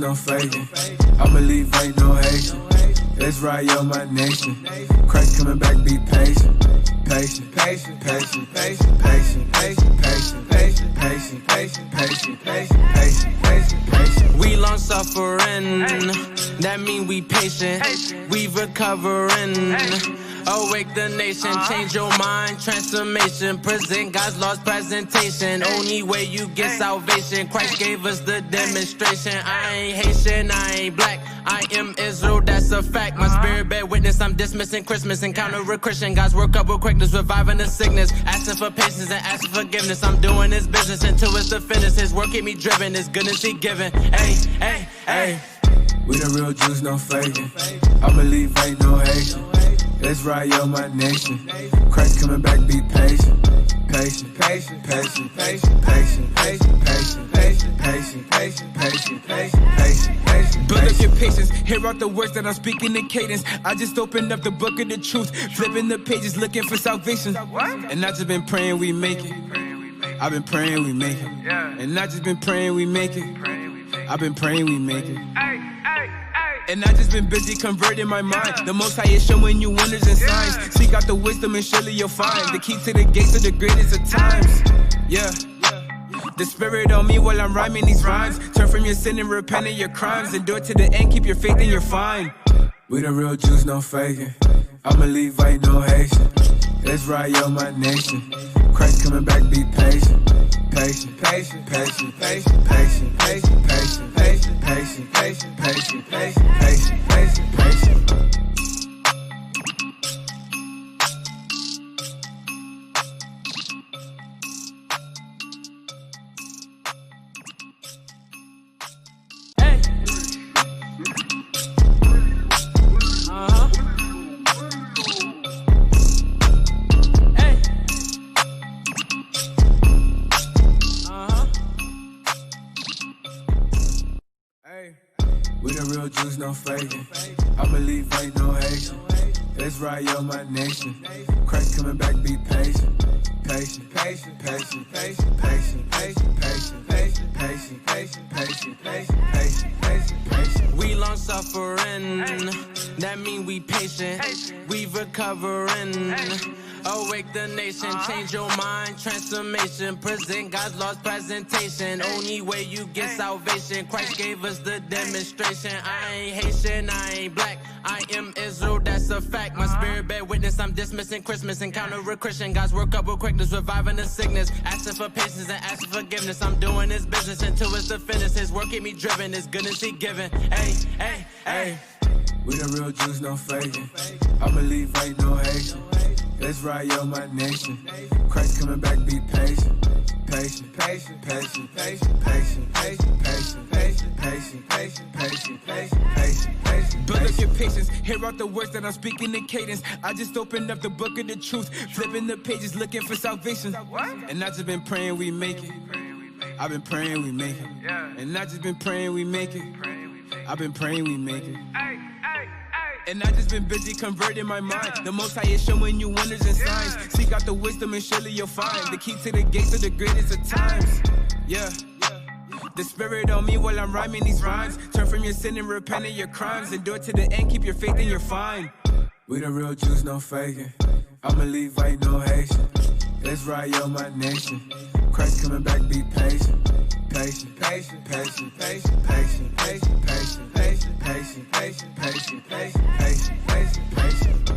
no faking. I believe ain't no Haitian. Let's ride on my nation. Christ coming back, be patient. Patient, patient, patient, patient, patient, patient, patient, patient, patient, patient, patient, patient, patient, patient, patient. We long suffering, that mean we patient. We recovering. Awake the nation, change your mind, transformation. Present God's lost presentation. Only way you get salvation. Christ gave us the demonstration. I ain't Haitian, I ain't black. I am Israel, that's a fact. My spirit bear witness, I'm dismissing Christmas. Encounter a Christian, God's work up with quickness, reviving the sickness. Asking for patience and asking forgiveness. I'm doing His business until it's the finish. His work keep me driven, His goodness He giving. Hey, hey, hey. We the real Jews, no faking. I believe ain't no Haitian. Let's ride on my nation. Christ coming back, be patient. Patient, patient, patient, patient, patient, patient, patient, patient, patient, patient, patient, patient, patient, patient. Build up your patience, hear out the words that I'm speaking in cadence. I just opened up the book of the truth, flipping the pages, looking for salvation. And I just been praying we make it. I've been praying we make it. And I just been praying we make it. I've been praying we make it. And I just been busy converting my mind. The Most High is showing you wonders and signs. Seek out the wisdom and surely you'll find the key to the gates of the greatest of times. Yeah. The Spirit on me while I'm rhyming these rhymes. Turn from your sin and repent of your crimes. Endure to the end, keep your faith and you're fine. We the real Jews, no faking. I believe ain't no Haitian. Let's ride on my nation. Christ coming back, be patient. Patient, patient, patient, patient, patient, patient, patient, patient, patient, patient, patient, patient, patient, patient, patient. We the real Jews, no faking. I believe ain't no Haitian. Let's ride on my nation. Christ coming back, be patient. Patient, patient, patient, patient, patient, patient, patient, patient, patient, patient, patient, patient, patient, patient, patient. We long suffering, that mean we patient. We recovering. Awake the nation, change your mind, transformation. Present God's lost presentation. Only way you get salvation. Christ gave us the demonstration. I ain't Haitian, I ain't black. I am Israel, that's a fact. My spirit bear witness, I'm dismissing Christmas. Encounter a Christian, God's work up with quickness, reviving the sickness. Asking for patience and asking forgiveness. I'm doing His business until it's the finish. His work keep me driven, His goodness He giving. Hey, hey, hey. We the real Jews, no faking. I believe ain't no Haitian. Let's ride on my nation. Christ coming back, be patient. Patient, patient, patient, patient, patient, patient, patient, patient, patient, patient, patient, patient, patient, patient. Build up your patience, hear out the words that I'm speaking in cadence. I just opened up the book of the truth, flipping the pages, looking for salvation. And I just been praying we make it. I've been praying we make it. And I just been praying we make it. I've been praying we make it. And I just been busy converting my mind. The Most High is showing you wonders and signs. Seek out the wisdom and surely you'll find the key to the gates of the greatest of times. Yeah. The Spirit on me while I'm rhyming these rhymes. Turn from your sin and repent of your crimes. Endure to the end, keep your faith and you're fine. We the real Jews, no faking. I believe ain't no Haitian. Let's ride on my nation. Christ coming back, be patient. Patient, patient, patient, patient, patient, patient, patient, patient, patient, patient, patient, patient, patient, patient, patient.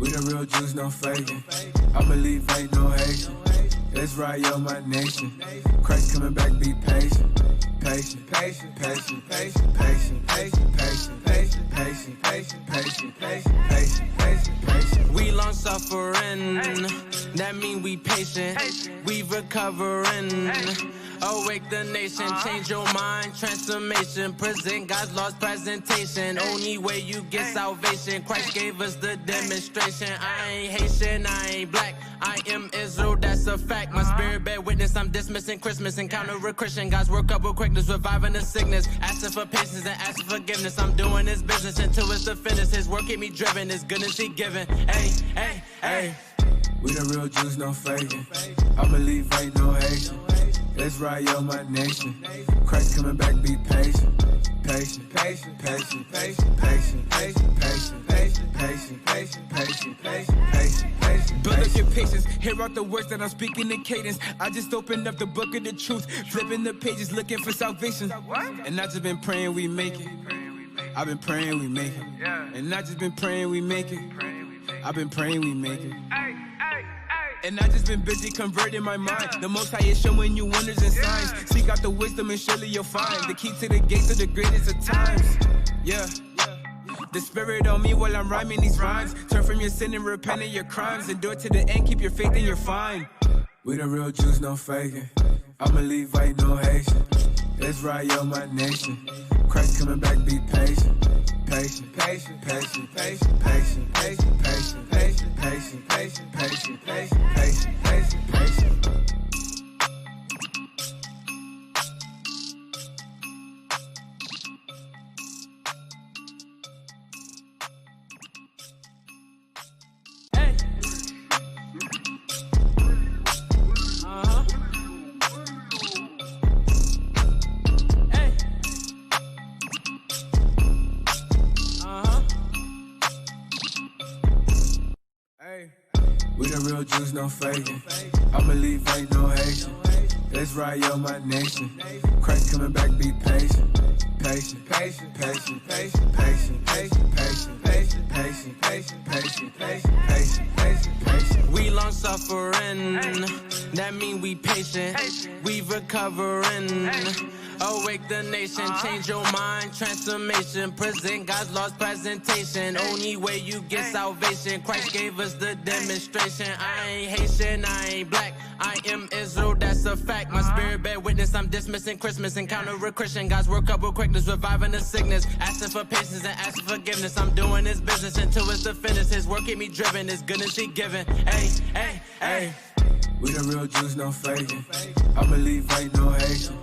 We the real Jews, no faking. I believe ain't no Haitian. Let's ride on my nation. Christ coming back, be patient. Patient, patient, patient, patient, patient, patient, patient, patient, patient, patient, patient, patient, patient, patient, patient. We long suffering, that mean we patient. We recovering. Awake the nation, change your mind, transformation. Present God's lost presentation. Only way you get salvation. Christ gave us the demonstration. I ain't Haitian, I ain't black. I am Israel, that's a fact. My spirit bear witness, I'm dismissing Christmas. Encounter a Christian, God's work up with quickness, reviving the sickness. Asking for patience and asking forgiveness. I'm doing His business until it's the finish. His work keep me driven, His goodness He giving. Hey, hey, hey. We the real Jews, no faking. I believe ain't no Haitian. Let's ride yo my nation. Christ coming back, be patient. Patient, patient, patient, patient, patient, patient, patient, patient, patient, patient, patient, patient, patient, patient. Build up your patience, hear out the words that I'm speaking in cadence. I just opened up the book of the truth, flipping the pages, looking for salvation. And I just been praying we make it. I've been praying we make it. And I just been praying we make it. I've been praying we make it. And I just been busy converting my mind. The Most High is showing you wonders and signs. Seek out the wisdom and surely you'll find the key to the gates of the greatest of times. Yeah. The Spirit on me while I'm rhyming these rhymes. Turn from your sin and repent of your crimes. Endure to the end, keep your faith and you're fine. We the real Jews, no faking. I'm a Levite, no Haitian. Let's ride yo my nation. Christ coming back, be patient. Patient, patient, patient, patient, patient, patient, patient, patient, patient, patient, patient, patient, patient, patient, patient. Hey. We the real Jews, no faking. I believe ain't no Haitian. Let's ride yo my nation. Christ coming back, be patient. Patient, patient, patient, patient, patient, patient, patient, patient, patient, patient, patient, patient, patient, patient, patient. We long suffering, that mean we patient. We recovering. Awake the nation, change your mind, transformation. Present God's lost presentation. Only way you get salvation. Christ gave us the demonstration. I ain't Haitian, I ain't black. I am Israel, that's a fact. My spirit bear witness, I'm dismissing Christmas. Encounter a Christian, God's work up with quickness, reviving the sickness. Asking for patience and asking forgiveness. I'm doing His business until it's the finish. His work keep me driven, His goodness He giving. Hey, hey, hey. We the real Jews, no faking. I believe ain't no Haitian.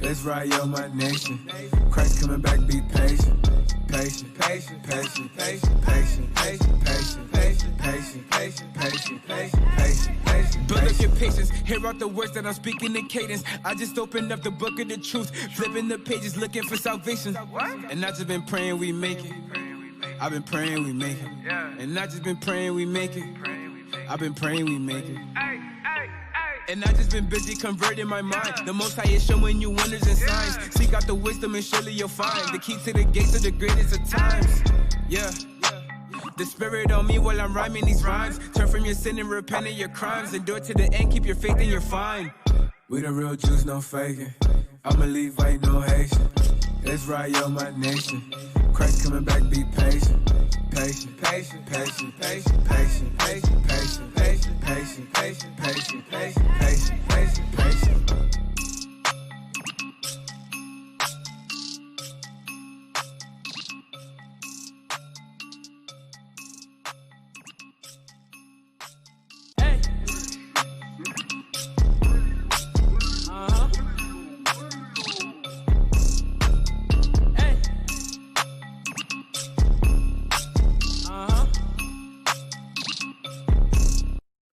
Let's ride yo my nation. Christ coming back, be patient. Patient, patient, patient, patient, patient, patient, patient, patient, patient, patient, patient, patient, patient, patient. Build up your patience, hear out the words that I'm speaking in cadence. I just opened up the book of the truth, flipping the pages, looking for salvation. And I just been praying we make it. I've been praying we make it. And I just been praying we make it. I've been praying we make it. And I just been busy converting my mind. The Most High is showing you wonders and signs. Seek out the wisdom and surely you'll find the key to the gates of the greatest of times. Yeah. The Spirit on me while I'm rhyming these rhymes. Turn from your sin and repent of your crimes. Endure to the end, keep your faith and you're fine. We the real Jews, no faking. I'm a Levite, no Haitian. Let's ride yo my nation. Christ coming back, be patient. Patient, patient, patient, patient, patient, patient, patient, patient, patient, patient, patient, patient, patient, patient, patient.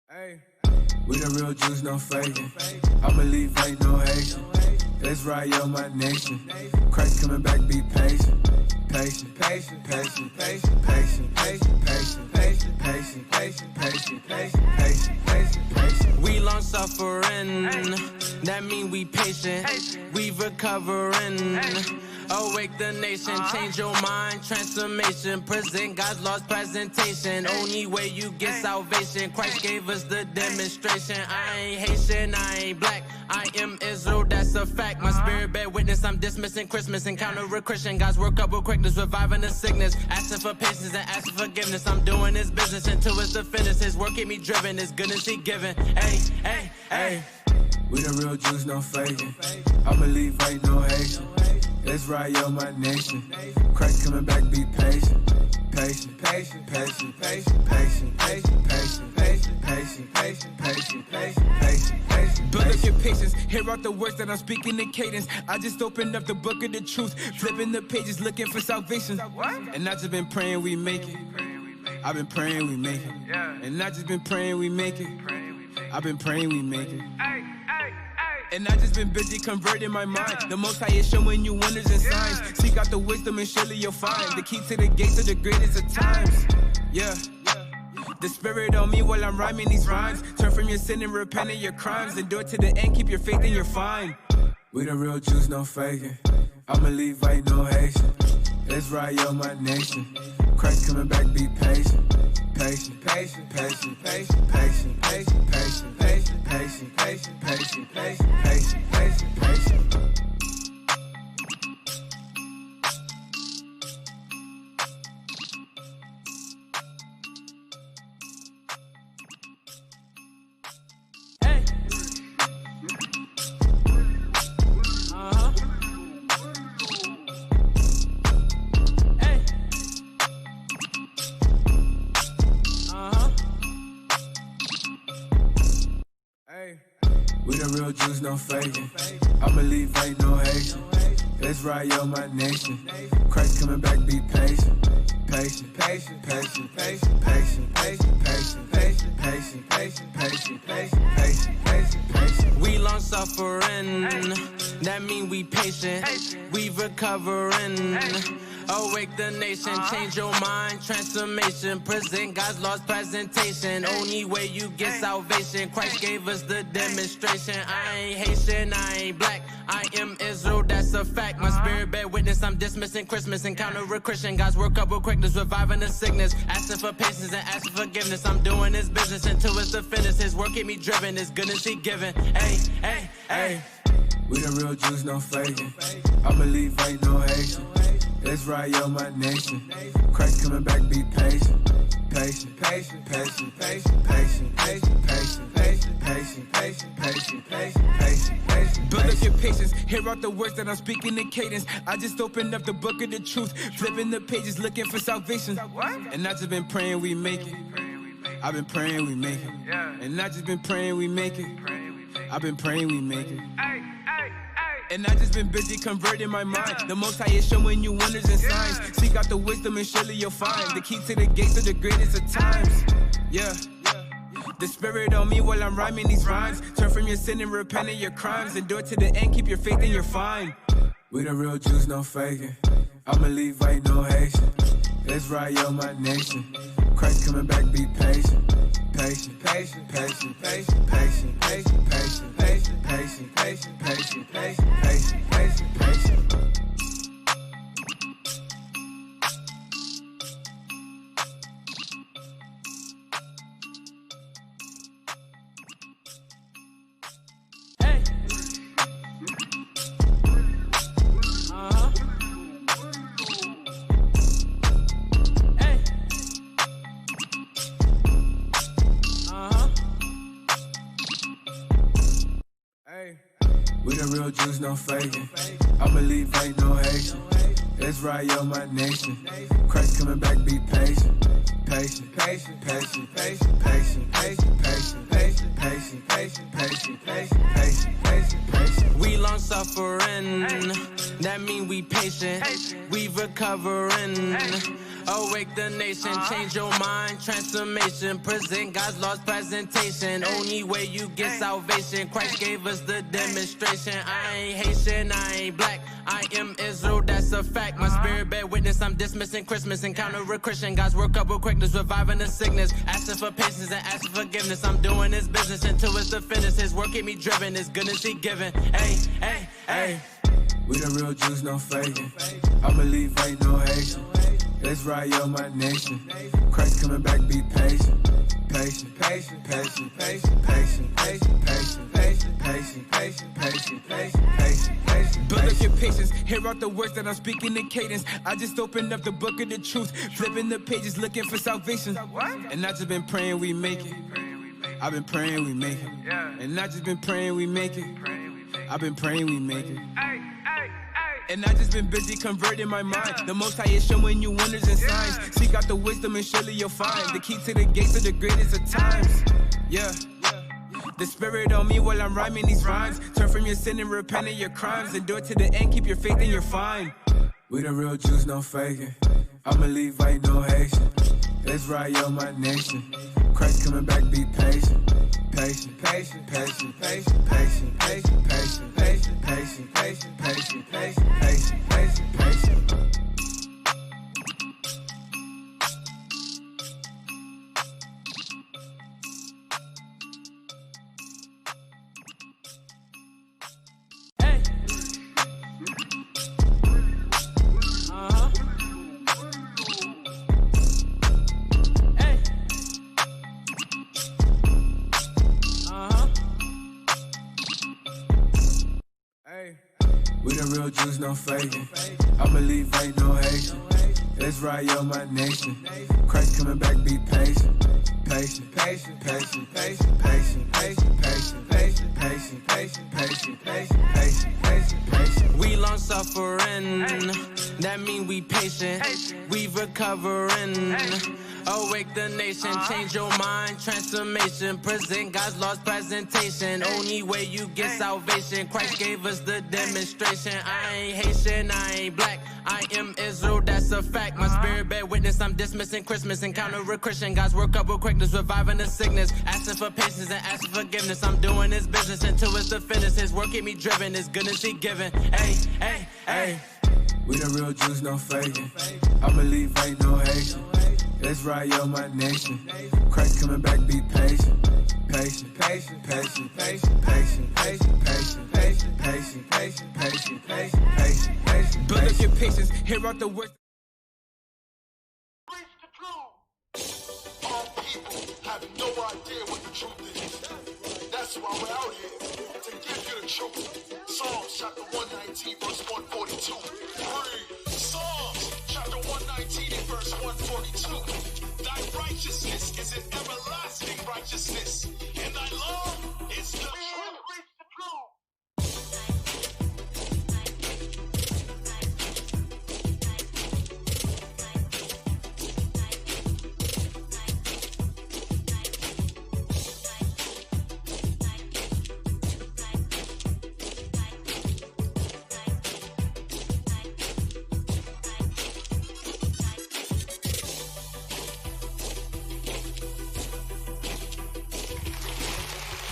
Hey. We the real Jews, no faking. I believe ain't no Haitian. Let's ride yo my nation. Christ coming back, be patient. Patient, patient, patient, patient, patient, patient, patient, patient, patient, patient, patient, patient, patient, patient, patient. We long suffering, that mean we patient. We recovering. Awake the nation, change your mind, transformation. Present God's lost presentation. Only way you get salvation. Christ gave us the demonstration. I ain't Haitian, I ain't black. I am Israel, that's a fact. My spirit bear witness, I'm dismissing Christmas. Encounter a Christian, God's work up with quickness, reviving the sickness. Asking for patience and asking forgiveness. I'm doing His business until it's the finish. His work keep me driven, His goodness He giving. Hey, hey, hey. We the real Jews, no faking. I believe ain't no Haitian. Israel, my nation. Christ coming back, be patient. Patient, patient, patient, patient, patient, patient, patient, patient, patient, patient, patient, patient, patient, patient. Build up your patience, hear out the words that I'm speaking in cadence. I just opened up the book of the truth, flipping the pages, looking for salvation. And I just been praying we make it. I've been praying we make it. And I just been praying we make it. I've been praying we make it. And I just been busy converting my mind. The Most High is showing you wonders and signs. Seek out the wisdom and surely you'll find the key to the gates of the greatest of times. Yeah. The Spirit on me while I'm rhyming these rhymes. Turn from your sin and repent of your crimes. Endure to the end, keep your faith and you're fine. We the real Jews, no faking. I believe ain't no Haitian. Israel, my nation. Christ coming back, be patient. Patient, patient, patient, patient, patient, patient, patient, patient, patient, patient, patient, patient, patient, patient, patient. Hey. We the real Jews, no faking. I believe ain't no Haitian. Israel, my nation. Christ coming back, be patient. Patient, patient, patient, patient, patient, patient, patient, patient, patient, patient, patient, patient, patient, patient, patient. We long suffering, that mean we patient. We recovering. Awake the nation, change your mind, transformation. Present God's lost presentation. Only way you get salvation. Christ gave us the demonstration. I ain't Haitian, I ain't black. I am Israel, that's a fact. My spirit bear witness, I'm dismissing Christmas. Encounter a Christian, God's work up with quickness, reviving the sickness. Asking for patience and asking forgiveness. I'm doing His business until it's the finish. His work keep me driven, His goodness He giving. Hey, hey, hey. We the real Jews, no faking. I believe ain't no Haitian. Israel, my nation. Christ coming back, be patient. Patient, patient, patient, patient, patient, patient, patient, patient, patient, patient, patient, patient, patient, patient. Build up your patience, hear out the words that I'm speaking in cadence. I just opened up the book of the truth, flipping the pages, looking for salvation. And I just been praying we make it. I've been praying we make it. And I just been praying we make it. I've been praying we make it. And I just been busy converting my mind. The Most High is showing you wonders and signs. Seek out the wisdom and surely you'll find the key to the gates of the greatest of times. Yeah. The Spirit on me while I'm rhyming these rhymes. Turn from your sin and repent of your crimes. Endure to the end, keep your faith and you're fine. We the real Jews, no faking. I believe ain't no Haitian. Israel, my nation. Christ coming back, be patient. Patient, patient, patient, patient, patient, patient, patient, patient, patient, patient, patient, patient, patient, patient, patient. We the real Jews, no faking. I believe ain't no Haitian. Israel, my nation. Christ coming back, be patient. Patient, patient, patient, patient, patient, patient, patient, patient, patient, patient, patient, patient, patient, patient, patient. We long suffering, that mean we patient. We recovering. Awake the nation, change your mind, transformation. Present God's lost presentation. Only way you get salvation. Christ gave us the demonstration. I ain't Haitian, I ain't black. I am Israel, that's a fact. My spirit bear witness, I'm dismissing Christmas. Encounter a Christian, God's work up with quickness, reviving the sickness. Asking for patience and asking forgiveness. I'm doing His business until it's the finish. His work keep me driven, His goodness He giving. Hey, hey, hey. We the real Jews, no faking. I believe ain't no Haitian. Israel, my nation. Christ coming back, be patient. Patient, patient, patient, patient, patient, patient, patient, patient, patient, patient, patient, patient, patient, patient. Build up your patience, hear out the words that I'm speaking in cadence. I just opened up the book of the truth, flipping the pages, looking for salvation. And I just been praying we make it. I've been praying we make it. And I just been praying we make it. I've been praying we make it. And I just been busy converting my mind. The Most High is showing you wonders and signs. Seek out the wisdom and surely you'll find the key to the gates of the greatest of times. Yeah. The spirit on me while I'm rhyming these rhymes. Turn from your sin and repent of your crimes. Endure to the end, keep your faith and you're fine. We the real Jews, no faking. I'ma leave white, no Haitian. Israel, my nation. Christ coming back, be patient. Patient, patient, patient, patient, patient, patient, patient, patient, patient, patient, patient, patient, patient, patient, patient. We the real Jews, no faking. I'ma leave ain't no Haitian. Israel, my nation. Christ coming back, be patient. Patient, patient, patient, patient, patient, patient, patient, patient, patient, patient, patient, patient, patient, patient, patient. We long suffering, that mean we patient. We recovering. Awake the nation, change your mind, transformation. Present God's lost presentation. Only way you get salvation. Christ gave us the demonstration. I ain't Haitian, I ain't black. I am Israel, that's a fact. My spirit bear witness, I'm dismissing Christmas. Encounter a Christian, God's work up with quickness, reviving the sickness. Asking for patience and asking forgiveness. I'm doing His business until it's the finish. His work keep me driven, His goodness He giving. Hey, hey, hey. We the real Jews, no faking. I'ma leave ain't no Haitian. Israel, my nation. Christ coming back, be patient. Patient, patient, patient, patient, patient, patient, patient, patient, patient, patient, patient, patient, patient, patient. Build up your patience, hear out the words. Our people have no idea what the truth is. That's why we're out here, to give you the truth. Psalms chapter 119, verse 142. Read. Psalms chapter 119 and verse 142. Thy righteousness is an everlasting righteousness, and thy law is the truth.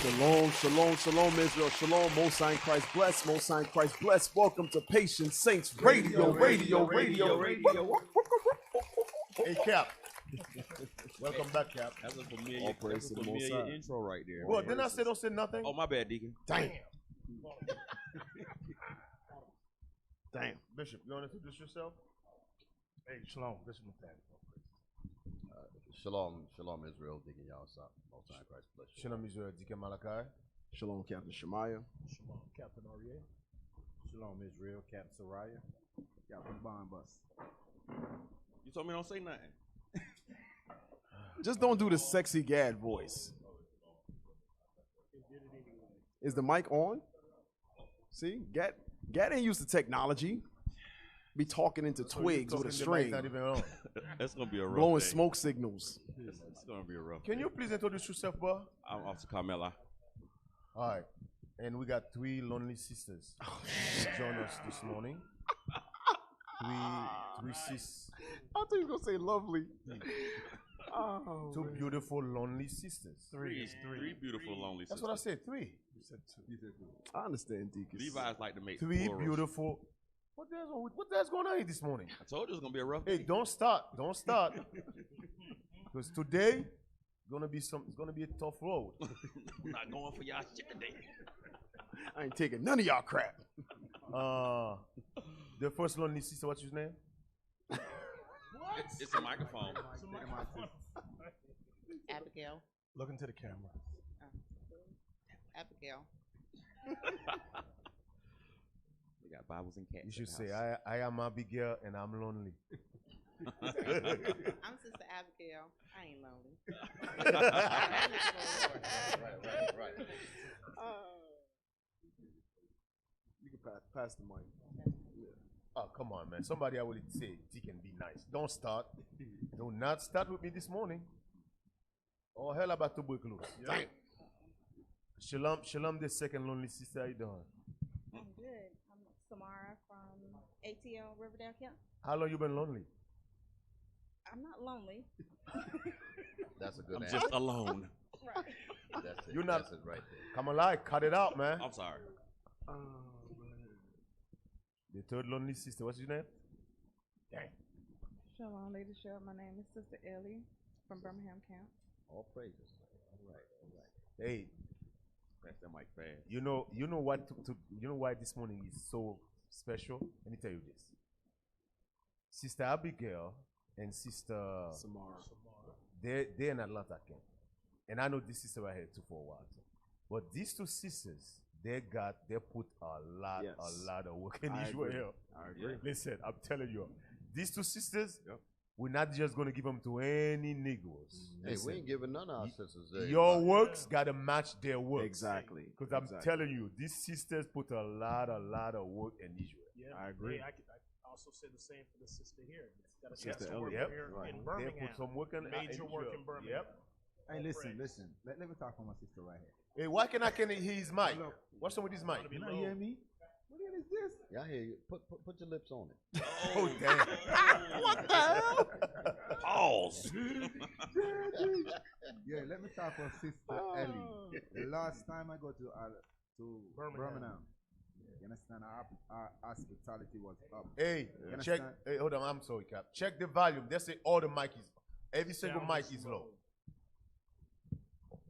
Shalom, shalom, shalom, Israel, shalom, Most High in Christ bless, Most High in Christ bless. Welcome to Patient Saints Radio. Hey, Cap. Welcome back, Cap. That was a familiar, All praise to the Most High. intro right there. Well, didn't I say don't say nothing? Oh, my bad, Deacon. Damn. Damn. Bishop, you want to introduce yourself? Hey, shalom, Bishop Nathaniel. Shalom, shalom, Israel, Deacon Yahusah, Most High in Christ bless you. Shalom, Israel, Deacon Malachi. Shalom, Captain Shemaiah. Shalom, Captain Aryeh. Shalom, Israel, Captain Sariah. Captain Bonbus. You told me don't say nothing. Just don't do the sexy Gad voice. Is the mic on? See, Gad ain't used to technology. Be talking into twigs with a string, Not even on. That's gonna be a rough blowing day. smoke signals. It's gonna be a rough. Can you please introduce yourself, bro? I'm Officer Carmela. All right. And we got three lonely sisters join us this morning. Three sis. I thought you were gonna say lovely. Oh, Two man. beautiful lonely sisters. Three beautiful lonely That's sisters. what I said. Three. You said two. I understand, Deacon. Levi's like to make Three plurals. beautiful. What there's going on here this morning? I told you it's gonna be a rough Hey, day. don't start. Don't start. Because today it's gonna be a tough road. I'm not going for y'all shit today. I ain't taking none of y'all crap. The first lonely sister, what's his name? It's a microphone. Abigail. Look into the camera. Abigail. We got Bibles and cats. You should in the say, house. I am Abigail and I'm lonely. I'm Sister Abigail. I ain't lonely. You can pass the mic. Oh, come on, man. Somebody I would say, Deacon, be nice. Don't start. Do not start with me this morning. Oh, hell about to break loose. Damn. Shalom, the second lonely sister. How you doing? I'm good. I'm Samara from ATL Riverdale Camp. How long you been lonely? I'm not lonely. That's a good I'm answer. just alone. Right. That's it. You're not- That's it right there. Come alive, cut it out, man. I'm sorry. The third lonely sister. What's your name? Dang. Shalom, leadership. My name is Sister Ellie from Birmingham Camp. All praises. All right. Hey, Pass that mic fast. you know what? You know why this morning is so special? Let me tell you this. Sister Abigail and Sister Samara. they're in Atlanta camp, and I know this sister right here too for a while. But these two sisters, they put a lot of work in I Israel. agree. I agree. Listen, I'm telling you, these two sisters, we're not just gonna give them to any Negroes. Hey, we ain't giving none of our sisters. Your works gotta match their works. Exactly. Because I'm telling you, these sisters put a lot of work in Israel. Yeah, I agree. Hey, I also say the same for the sister here. Got a Sister sister Ellie. work Yep. here Right. in They Birmingham. put some work in Major work Israel. in Birmingham. Yep. Hey, All listen, praise. listen. Let me talk for my sister right here. Hey, why can I hear his mic? What's wrong with his mic? Wanna be You not low. hear me? What the hell is this? Yeah, I hear you. Put your lips on it. Oh, damn. What the hell? Pause. Yeah, let me talk for Sister Ellie. The last time I go to Birmingham, you understand, our hospitality was up. Hey, You check. understand? Hey, hold on. I'm sorry, Cap. Check the volume. They say all the mic is, every single Sound mic is is low.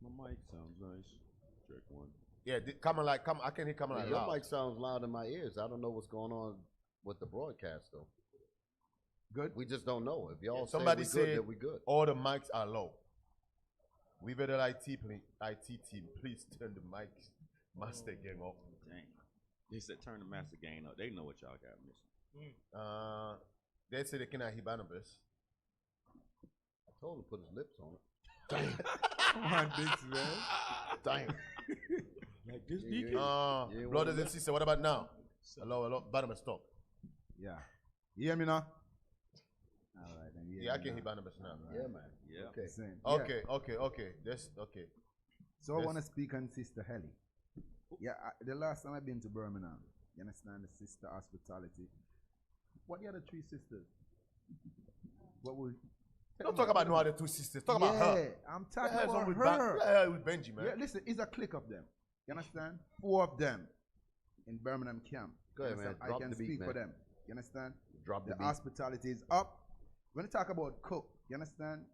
My mic sounds nice. Check one. Yeah, Kamala, I can hear Kamala Your loud. mic sounds loud in my ears. I don't know what's going on with the broadcast though. Good. We just don't know. If y'all Somebody say we good, said then we good. all the mics are low. We better IT team, please turn the mic master gang off. Dang. They said turn the master gain up. They know what y'all got missing. They say they cannot hear Barnabas. I told him to put his lips on it. Come on, Dix, man. Damn. Like this You deacon. ain't Brothers wanna and sisters, what about now? Hello, Barnabas, talk. Yeah. You hear me now? All right, then. You hear Yeah, I me can now? hear Barnabas now. Yeah, man. Yeah. Okay. Listen, yeah. Okay. That's okay. So I Yes. want to speak on Sister Helly. Yeah, the last time I've been to Birmingham, you understand, the sister hospitality. What the other three sisters? What would? Don't talk about no other two sisters. Talk about her. I'm talking What the hell's about wrong with her. What the hell with Benji, man? Yeah, listen, it's a clique of them. You understand? 4 of them in Birmingham camp. Go ahead, You man. understand? Drop I can the beat, speak for man. them. You understand? Drop the The beat. hospitality is up. When you talk about cook, you understand?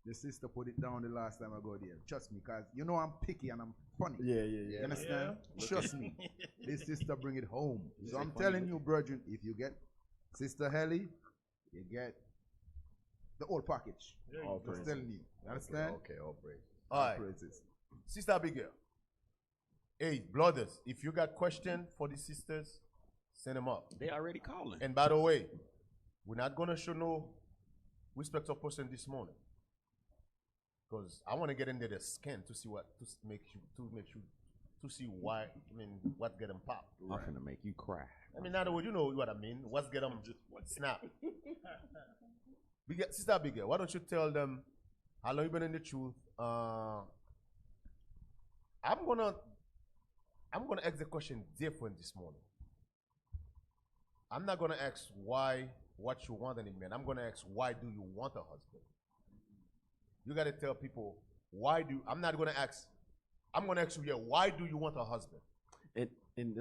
The sister put it down the last time I go there. Trust me, because you know I'm picky and I'm funny. Yeah. You understand? Yeah. Trust me. This sister bring it home. So I'm funny telling you, brethren, if you get Sister Helly, you get the whole package. There you All go. Just praises. telling you. You understand? Okay, all praises. All right. Praises. Sister Abigail. Hey, brothers, if you got question for the sisters, send them up. They already calling. And by the way, we're not gonna show no respect of person this morning, because I want to get into the skin to see what to see why. I mean, what get them pop. I'm finna make you cry. I mean, in other words, you know what I mean. What's get them snap? Sister Abigail, why don't you tell them how long you been in the truth? I'm gonna ask the question different this morning. I'm not gonna ask why, what you want in a man. I'm gonna ask why do you want a husband? You gotta tell people why do. I'm not gonna ask. I'm gonna ask you, yeah, why do you want a husband? And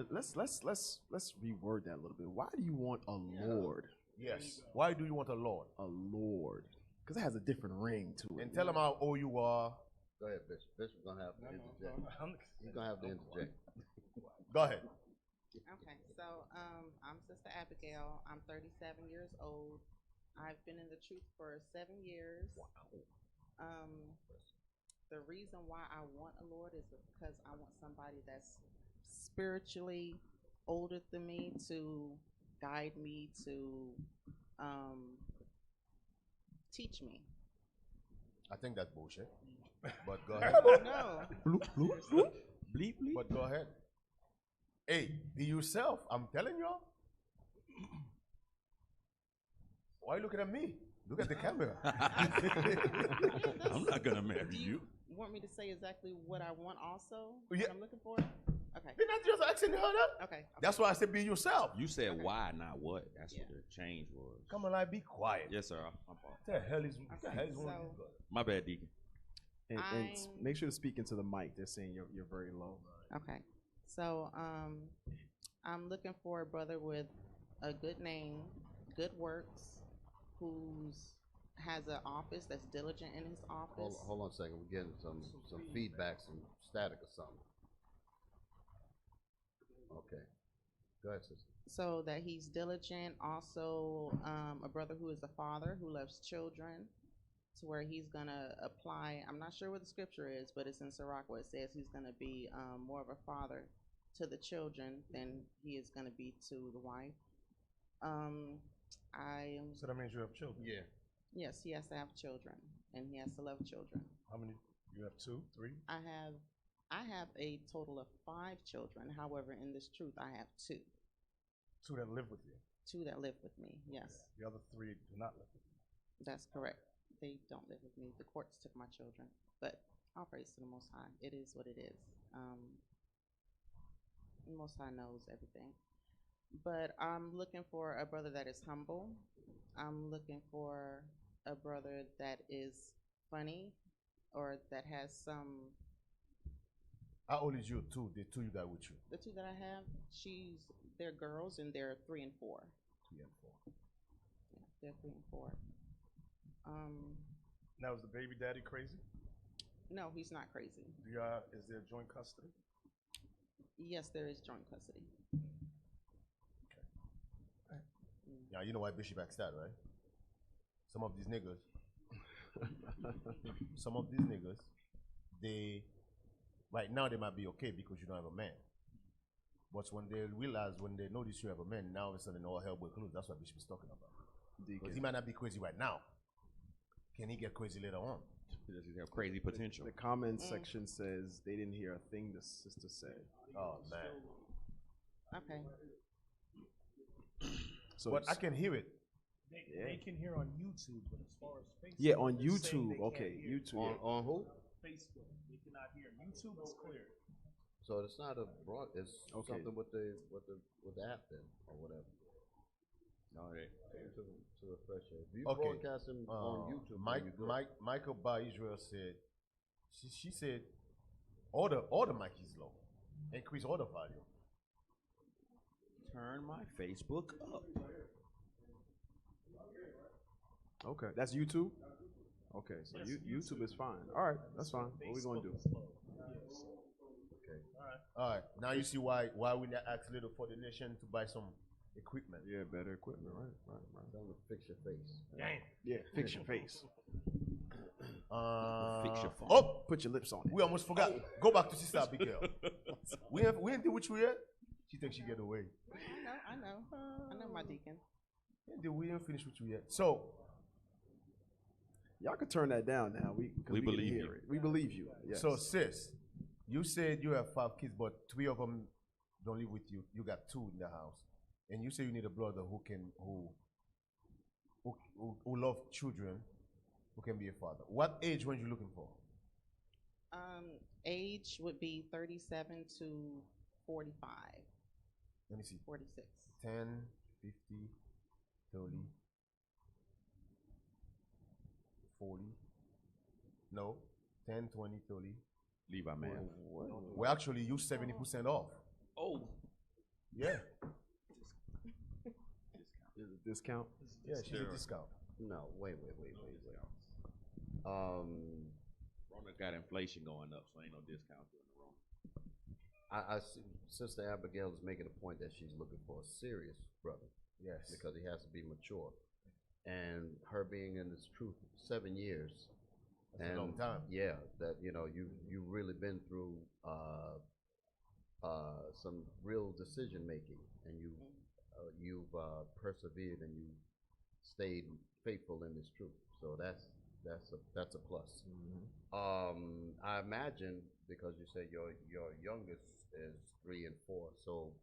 let's reword that a little bit. Why do you want a Lord? Yes. Why do you want a Lord? A Lord, because it has a different ring to it. And tell them how old you are. Go ahead, Bishop. Bishop's gonna have to interject. He's gonna have to interject. Go ahead. Okay, so I'm Sister Abigail. I'm 37 years old. I've been in the truth for 7 years. The reason why I want a Lord is because I want somebody that's spiritually older than me to guide me, to teach me. I think that's bullshit. But go ahead. No. But go ahead. Hey, Be yourself. I'm telling y'all. Why are you looking at me? Look at the camera. I'm not gonna marry you. Want me to say exactly what I want also? Yeah. What I'm looking for? Okay. You're not just asking her that. Okay. That's why I said be yourself. You said why, not what. That's what the change was. Come on, like, be quiet. Yes, sir. My fault. What the hell is wrong with you, brother? My bad, Deacon. And make sure to speak into the mic. They're saying you're very low. Okay. So I'm looking for a brother with a good name, good works, who's has an office that's diligent in his office. Hold on a second. We're getting some feedback, some static or something. Okay. Go ahead, sister. So that he's diligent. Also, a brother who is a father who loves children, to where he's gonna apply. I'm not sure what the scripture is, but it's in Sirach where it says he's gonna be more of a father to the children than he is gonna be to the wife. So that means you have children. Yeah. Yes, he has to have children, and he has to love children. How many? You have 2, 3? I have a total of 5 children. However, in this truth, I have 2. 2 that live with you. 2 that live with me. Yes, The other 3 do not live with you. that's correct. They don't live with me. The courts took my children, but all praise to the Most High. It is what it is. The Most High knows everything. But I'm looking for a brother that is humble. I'm looking for a brother that is funny, or that has some. How old is your 2? The 2 you got with you? The 2 that I have, they're girls, and they're 3 and 4. 3 and 4. Yeah, they're 3 and 4. Now, is the baby daddy crazy? No, he's not crazy. Is there joint custody? Yes, there is joint custody. Yeah, you know why Bishop asked that, right? Some of these niggas, right now they might be okay because you don't have a man. But when they notice you have a man, now all of a sudden all hell breaks loose. That's what Bishop is talking about. Because he might not be crazy right now. Can he get crazy later on? Does he have crazy potential? The comment section says they didn't hear a thing the sister said. Oh, man. Okay. So but I can hear it. They can hear on YouTube, but as far as Facebook, yeah, on they're saying YouTube. they can't Okay, hear. YouTube. On who? Facebook, they cannot hear. YouTube is clear. So it's not a broad. It's Okay. something with the app then or whatever. No, To refresh it. If you Okay. broadcast them on YouTube, then you good. Michael Ba Israel said, she said, all the mic is low. Increase all the volume. Turn my Facebook up. Okay, that's YouTube. Okay, so YouTube is fine. All right, that's fine. What we gonna do? Okay. All right. Now you see why we not ask little for the nation to buy some equipment. Yeah, better equipment. Right. Tell them to fix your face. Damn. Yeah, fix your face. Fix your phone. Oh, Put your lips on it. we almost forgot. Go back to Sister Abigail. we ain't do with you yet. She thinks she get away. I know my deacon. We ain't finished with you yet. So Y'all could turn that down now. We believe can you. hear it. We believe you. Yes. So sis, you said you have 5 kids, but 3 of them don't live with you. You got 2 in the house, and you say you need a brother who love children, who can be a father. What age range you looking for? Age would be 37 to 45. Let me see. 46. 10, 50, 30, 40. No, 10, 20, 30. Leave our man. We actually use 70% off. Oh. Yeah. Is it discount? Yeah, she's a discount. No, wait. Rona got inflation going up, so ain't no discount in the Rona. I see Sister Abigail is making a point that she's looking for a serious brother. Yes. Because he has to be mature. And her being in this truth 7 years. That's a long time. Yeah, that you've really been through some real decision making, and you've persevered and you stayed faithful in this truth. So that's a plus. I imagine, because you say your youngest is 3 and 4, so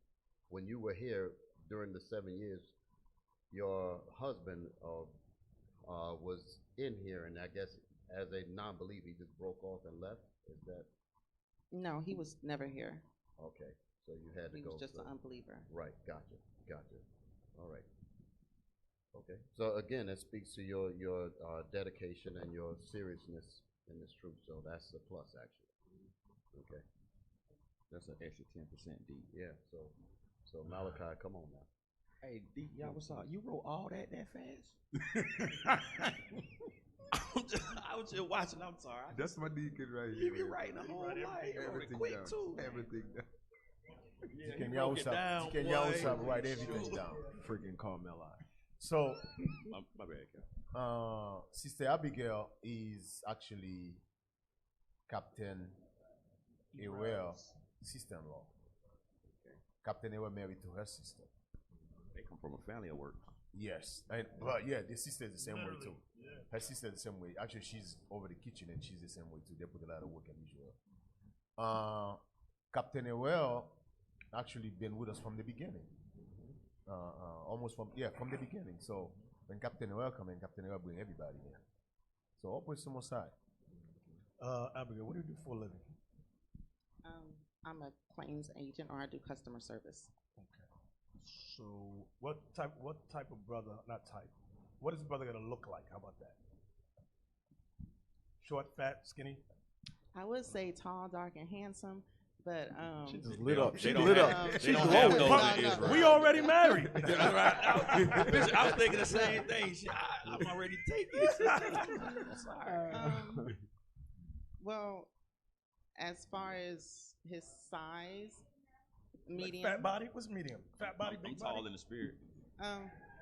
when you were here during the 7 years, your husband was in here, and I guess as a non-believer, he just broke off and left. Is that No, he was never here. okay? So you had to He go. was just through. an unbeliever. Right. Gotcha. All right. Okay. So again, that speaks to your dedication and your seriousness in this truth. So that's a plus, actually. Okay. That's an extra 10% D. Yeah. So Malachi, come on now. Hey, D, y'all, what's up? You wrote all that fast? I was just watching. I'm sorry. That's my deacon right He here. be writing the whole life. Everything Quick down. too. man. Everything down. Yeah, he Can broke it down, boy. y'all write everything down. Freaking Carmella. So, My bad, Cal. Sister Abigail is actually Captain Ewell's sister-in-law. Okay. Captain Ewell married to her sister. They come from a family of work. Yes, but yeah, the sister is the same way too. Her sister is the same way. Actually, she's over the kitchen and she's the same way too. They put a lot of work in Israel. Captain Ewell actually been with us from the beginning. Almost from the beginning. So when Captain Ewell come in, Captain Ewell bring everybody in. So up with some side. Abigail, what do you do for a living? I'm a claims agent, or I do customer service. So what type of brother, not type, what is the brother gonna look like? How about that? Short, fat, skinny? I would say tall, dark, and handsome, but She just lit up. She don't lit have- up. they She's don't have glowing. those in Israel. We already married. I was thinking the same thing. I'm already taking it. Sorry. Well, as far as his size, medium. Fat body? What's medium? Fat body, I'm big tall body? in the spirit.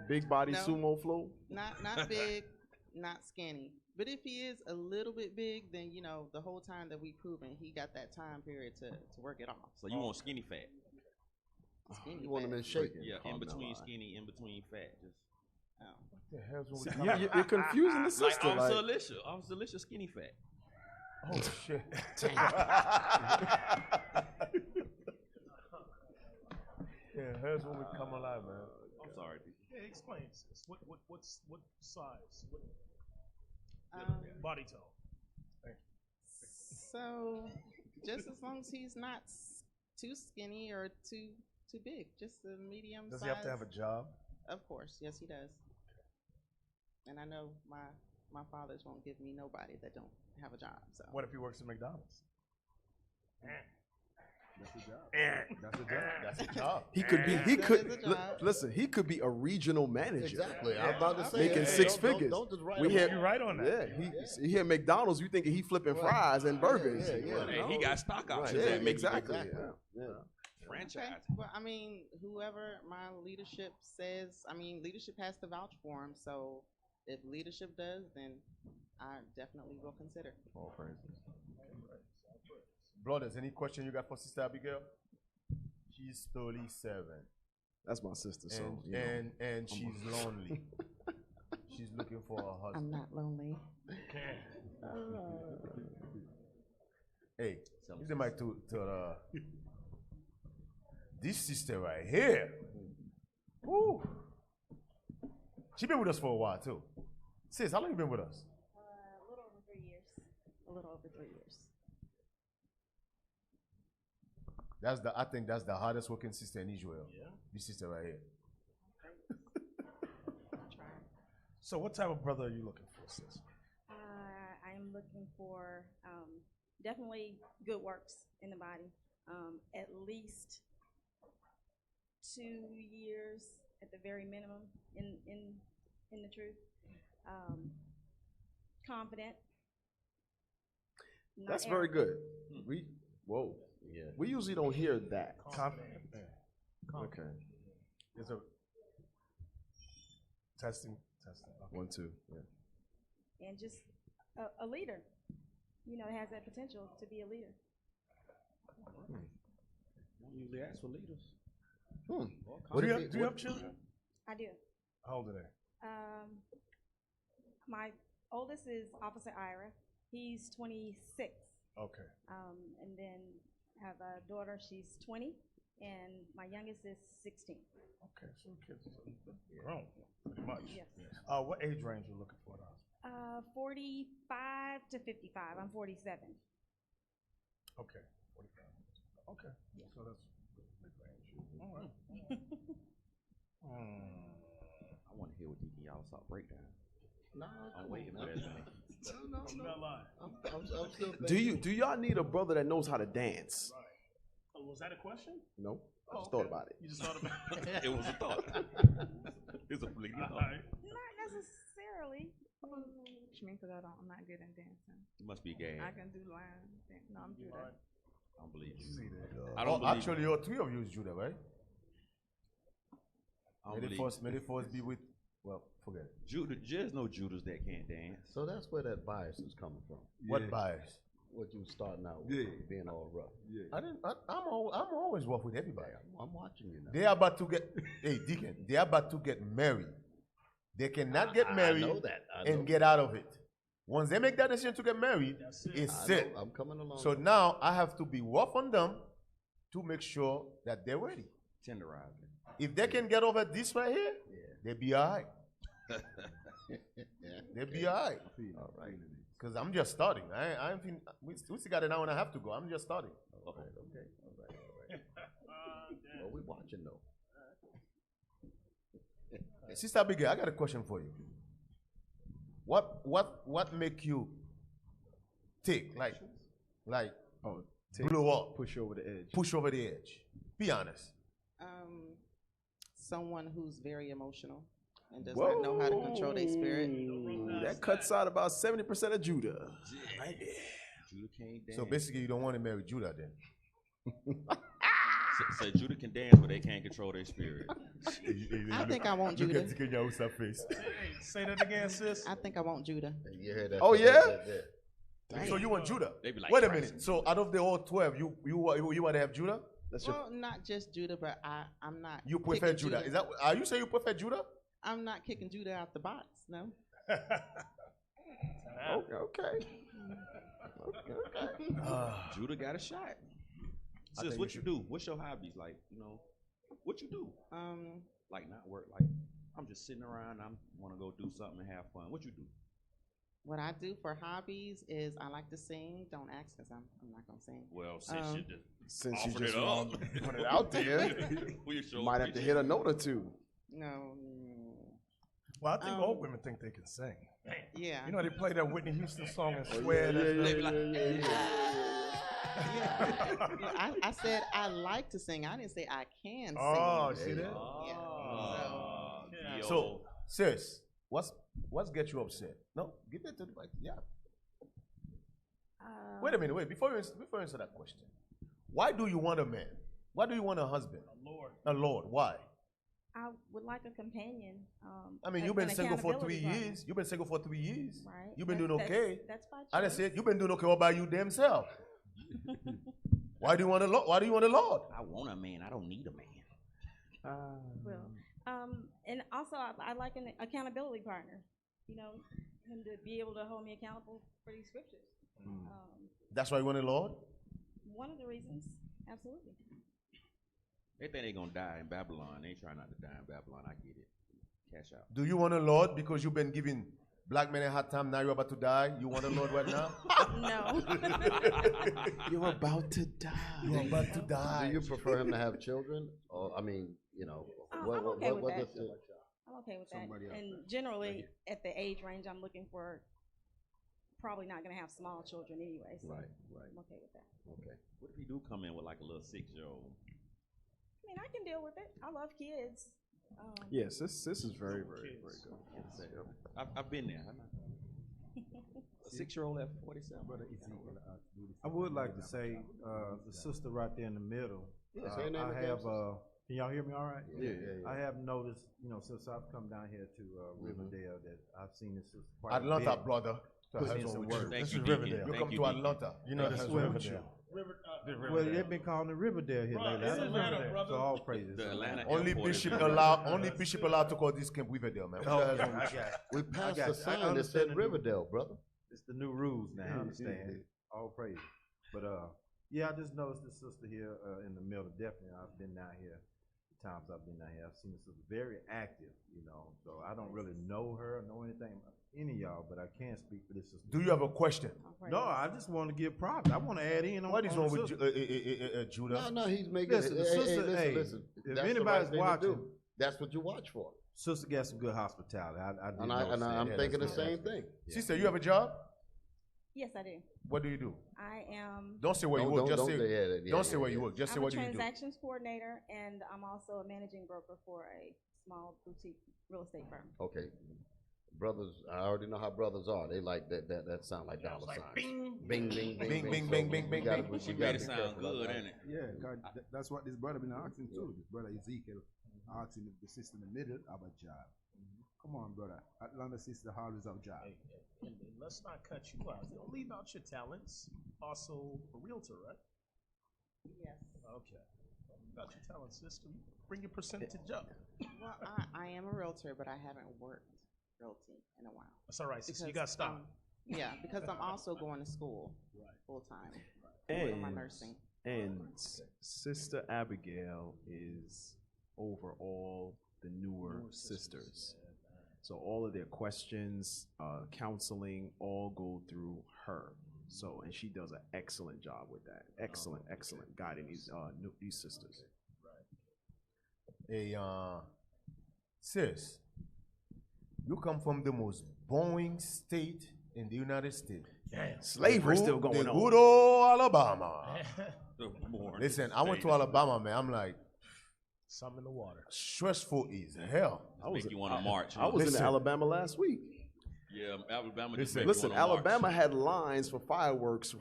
Big body No. sumo flow. Not big, not skinny. But if he is a little bit big, then the whole time that we proven he got that time period to work it off. So you want skinny fat? Skinny You want him fat. in shape? Yeah, in between skinny, in between fat. Just What the hell's wrong with You're confusing the like sister. Officer Like, Alicia. Officer Alicia skinny fat. Oh shit. Yeah, hers when we come alive, man. I'm sorry, D. Yeah, explain this. What size? What Um, body tone? So, just as long as he's not too skinny or too big, just a medium Does size. he have to have a job? Of course, yes, he does. And I know my fathers won't give me nobody that don't have a job. So What if he works at McDonald's? That's a job. That's a job. That's a job. he could be. He That is a could job. listen. He could be a regional manager. Exactly. I'm about to say Making hey, six don't- figures. Don't just write We him had- You're right on that. Yeah, he at McDonald's. You thinking he flipping fries and burgers? yeah. You Hey, know? he got stock options. Yeah, that make exactly. exactly. Yeah. franchise. Okay. Well, I mean, whoever my leadership says, leadership has to vouch for him. So if leadership does, then I definitely will consider. All praises. Brothers, any question you got for Sister Abigail? She's 37. That's my sister. So And, you know. and she's lonely. She's looking for a husband. I'm not lonely. Hey, give the mic to this sister right here. Woo. She been with us for a while too. Sis, how long you been with us? A little over 3 years. A little over 3 years. I think that's the hardest working sister in Israel. Yeah. This sister right here. So what type of brother are you looking for, sis? I'm looking for definitely good works in the body. At least 2 years at the very minimum in the truth. Confident. not That's very arrogant. good. Whoa. Yeah. We usually don't hear that. Confident. Okay. There's a testing. Okay. 1, 2. Yeah. And just a leader. Has that potential to be a leader. Don't usually ask for leaders. Do you have children? I do. How old are they? My oldest is Officer Ira. He's 26. Okay. And then have a daughter. She's 20. and my youngest is 16. Okay, so kids are grown, pretty much. Yes. What age range you looking for? 45 to 55. I'm 47. Okay, 45. Okay, so that's mid range. All right. I want to hear what DD y'all saw breakdown. No, I'm waiting for that. No. I'm not lying. I'm still Do y'all need a brother that knows how to dance? Oh, was that a question? No, I just okay. thought about it. You just thought about it? It was a thought. It's a fleeting All thought. right. Not necessarily. Which means that I'm not good at dancing. You must be gay. I can do line. No, I'm Judah. I don't believe you. See that? I don't believe actually, you. all three of you is Judah, right? I don't May the believe force be with. Well, forget it. Judah. There's no Judas that can't dance. So that's where that bias is coming from. What bias? What you starting out with, being all rough. I'm always rough with everybody. I'm watching you now. They are about to get. Hey, Deacon. They are about to get married. They cannot get married I know that. and get out of it. Once they make that decision to get married, it's it. I'm coming along. So now I have to be rough on them to make sure that they're ready. Tenderizing. If they can get over this right here, they'll be all right. They'll be all right. All right. Because I'm just starting. We still got an hour and a half to go. I'm just starting. All right. Well, we're watching though. Sister Abigail, I got a question for you. What make you take blow up, push over the edge? Push over the edge. Be honest. Someone who's very emotional and does not know how to control their spirit. That cuts out about 70% of Judah. Right there. Judah can't dance. So basically, you don't want to marry Judah then. So Judah can dance, but they can't control their spirit. I think I want Look Judah. at Kenya's face. Say that again, sis. I think I want Judah. You heard that? Oh yeah. Dang. So you want Judah? They be like, wait a Christ. minute. So out of the all 12, you want to have Judah? Well, not just Judah, but I'm not. You prefer kicking Judah? Is that? Are you saying you prefer Judah? I'm not kicking Judah out the box. No. Okay. Judah got a shot. I Sis, think what you you do? What's your hobbies? Like, what you do? Like not work. Like, I'm just sitting around. I want to go do something and have fun. What you do? What I do for hobbies is I like to sing. Don't ask because I'm not gonna sing. Well, since you just Since you offered just it up, put it out there, we sure might have to hit a note or two. No. Well, I think old women think they can sing. Yeah. You know, they play that Whitney Houston song and swear that. They be like, I said I like to sing. I didn't say I can sing. Oh, see that? Yeah. So, sis, what's get you upset? No, give it to the mic. Yeah. Wait a minute. Wait before you answer that question. Why do you want a man? Why do you want a husband? A Lord. A Lord. Why? I would like a companion. I mean, you've been single for 3 years. You've been single for 3 years. Right. You've been doing okay. That's by I just choice. said you've been doing okay all by you damn self. Why do you want a Lord? Why do you want a Lord? I want a man. I don't need a man. Well, and also I like an accountability partner. You know, him to be able to hold me accountable for these scriptures. That's why you want a Lord? One of the reasons, absolutely. They think they're going to die in Babylon. They try not to die in Babylon. I get it. Cash out. Do you want a Lord because you've been giving black men a hard time, now you're about to die? You want a Lord right now? No. You're about to die. You're about to die. Do you prefer him to have children? Or, I mean, I'm okay with that. does I'm okay with that. And generally, at the age range I'm looking for, probably not going to have small children anyway. So Right. I'm okay with that. Okay. What if you do come in with like a little 6-year-old? I mean, I can deal with it. I love kids. Yes, this is very, very, very good. I've been there. A 6-year-old at 47. I would like to say the sister right there in the middle. Yeah, say her name I again, have. sister. Can y'all hear me all right? Yeah. I have noticed, since I've come down here to Riverdale, that I've seen this sister quite Atlanta, a bit. brother. Put in some work. This is Riverdale. You come to Atlanta. You know this is Riverdale. Well, they've been calling it Riverdale here lately. I don't know. So all praises. Only Bishop allowed to call this camp Riverdale, man. What the hell's wrong with you? We passed the sign that said Riverdale, brother. It's the new rules now. I understand. All praise. But Yeah, I just noticed this sister here in the middle. Definitely, I've been down here. The times I've been down here, I've seen this sister very active. So I don't really know her, know anything about any of y'all, but I can speak for this sister. Do you have a question? No, I just want to give props. I want to add in on. What is on wrong the with sister. Judah? No, he's making Listen, it. the sister, Listen. if That's the anybody's right thing to watching, do. That's what you watch for. sister got some good hospitality. And I'm thinking the same thing. Sister, you have a job? Yes, I do. What do you do? I am. Don't say where you work. Just say. Don't say where you work. Just say I'm what a do you do. transactions coordinator, and I'm also a managing broker for a small boutique real estate firm. Okay. Brothers, I already know how brothers are. They like that sound like dollar signs. Bing. Bing, bing, bing, Bing, bing, So bing, bing, we bing, gotta- bing. we She gotta made be it sound careful good, about ain't it? Yeah, 'cause that's what this brother been asking too. This brother Ezekiel asking if the sister in the middle have a job. Come on, brother. Atlanta sister always have a job. And let's not cut you out. Don't leave out your talents. Also, a realtor, right? Yes. Okay. You got your talent system. Bring your percentage up. Well, I am a realtor, but I haven't worked realty in a while. That's all right, sister. You Because, got to stop. Yeah, because I'm also going to school full time. And, my nursing. Sister Abigail is over all the newer sisters. So all of their questions, counseling, all go through her. So, and she does an excellent job with that. Excellent guiding these sisters. Hey, sis, you come from the most boring state in the United States. Slavery still going the on. good old Alabama. The boring Listen, I went to state. Alabama, man. I'm like, Some in the water. stressful as hell. Make you want to march. I was in Listen. Alabama last week. Yeah, Alabama. Just Listen. make you Listen, wanna march. Alabama had lines for fireworks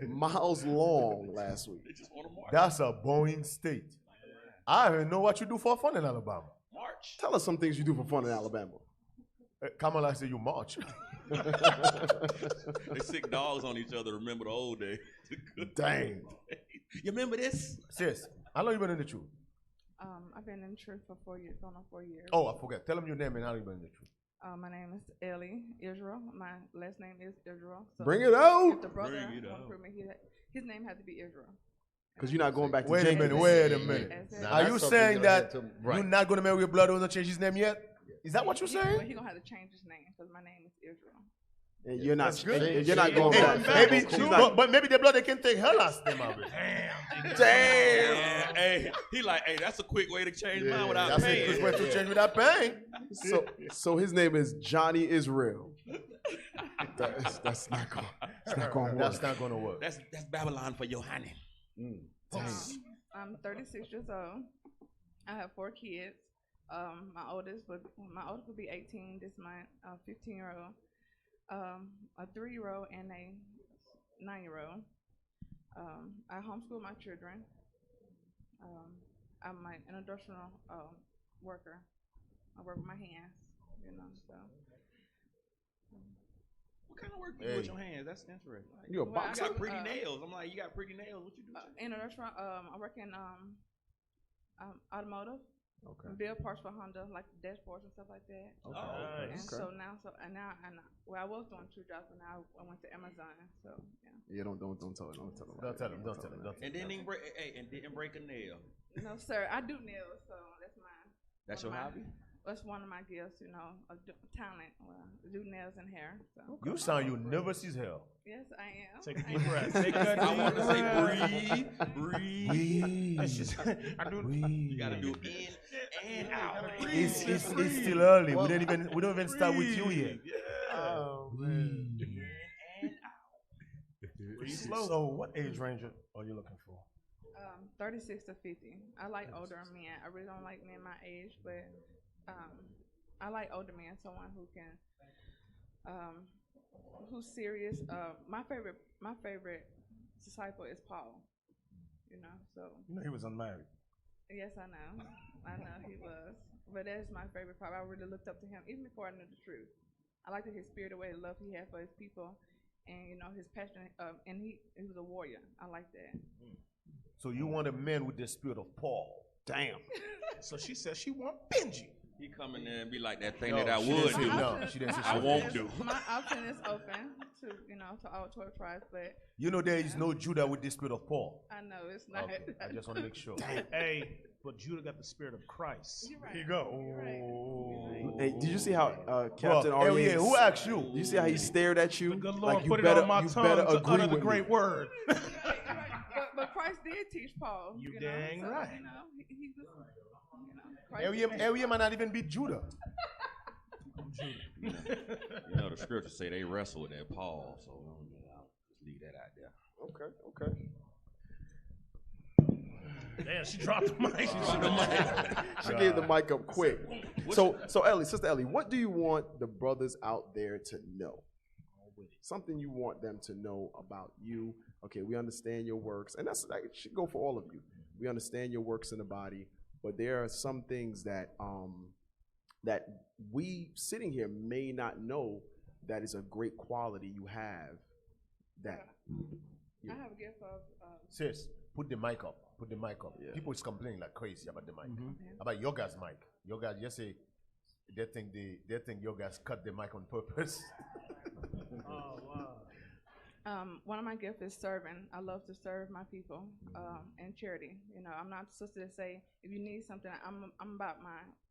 miles long last week. They just want to march. That's a boring state. I don't even know what you do for fun in Alabama. March. Tell us some things you do for fun in Alabama. Kamala said you march. They sick dogs on each other. Remember the old days. Dang. You remember this? Sis, how long you been in the truth? I've been in church for 4 years, going on 4 years. Oh, I forgot. Tell them your name and how long you been in the truth. My name is Ellie Israel. My last name is Israel. So Bring it out. If the brother Bring it wants out. to prove me, his name has to be Israel. Because you're not going back to Wait a Jenkins. minute, wait a minute. Now, Are you that's saying something that you're gonna have to- you're not going to marry your blood owner, change his name yet? Is that what you're Well, saying? he's gonna have to change his name because my name is Israel. And you're not. That's good. and you're not going Hey, back. maybe, She's not- but maybe the brother can take her last name out of it. Damn. Yeah, hey, he like, hey, that's a quick way to change mine without That's a paying. quick way to change without paying. So his name is Johnny Israel. That's not going. It's not going to work. That's not going to work. That's Babylon for your honey. I'm 36 years old. I have 4 kids. My oldest would be 18 this month. A 15-year-old, a 3-year-old, and a 9-year-old. I homeschool my children. I'm an industrial worker. I work with my hands, So. What kind of work do you do with your hands? That's interesting. Like, You a you boxer? got pretty nails. I'm like, you got pretty nails. What you do? In a restaurant, I work in automotive. Okay. Build parts for Honda, like dashboards and stuff like that. Okay. And Okay. so now, I was doing 2 jobs, but now I went to Amazon. So yeah. Yeah, don't tell him. Don't tell him. Don't tell him. And didn't break a nail. No, sir, I do nails, so that's mine. That's your hobby? That's one of my gifts, talent. Well, do nails and hair. So. You sound you never sees hell. Yes, I am. Take a deep breath. Take a I want to say deep breathe. Breathe. That's just, I do. You gotta do in and out. It's still early. We don't even start with you yet. Oh man. So, what age range are you looking for? 36 to 50. I like older men. I really don't like men my age, but I like older men, someone who can, who's serious. My favorite disciple is Paul. So. You know he was unmarried. Yes, I know. I know he was, but that's my favorite part. I really looked up to him even before I knew the truth. I liked his spirit, the way, the love he had for his people, and his passion. And he was a warrior. I like that. So you want a man with the spirit of Paul? Damn. So she says she want Benji. He come in there and be like that thing No, that I she would didn't say do. no. She didn't say I she won't would. do. My option is open to to all 12 tribes, but You know there is no Judah with the spirit of Paul. I know it's not. Okay, I just want to make sure. Hey, but Judah got the spirit of Christ. You're right. Here you go. Hey, did you see how Captain Bro, hell Aryeh? yeah, who asked you? You see how he stared at you? Good Lord, Like you put it better, on my you tongue better to agree utter the with great me. word. But Christ did teach Paul. You know, dang so, right. You know, he was, Christ did teach Aryeh might not even beat Judah. You know, the scriptures say they wrestle with that Paul, so I'll just leave that out there. Okay. Damn, she dropped the mic. She gave the mic up quick. So Ellie, Sister Ellie, what do you want the brothers out there to know? Something you want them to know about you. Okay, we understand your works, and that should go for all of you. We understand your works in the body, but there are some things that that we sitting here may not know that is a great quality you have. That I have a gift of. Sis, put the mic up. Put the mic up. Yeah. People is complaining like crazy about the mic. Okay. About your guys' mic. Your guys just say they think your guys cut the mic on purpose. Oh, wow. One of my gifts is serving. I love to serve my people and charity. You know, I'm not the sister to say if you need something. I'm about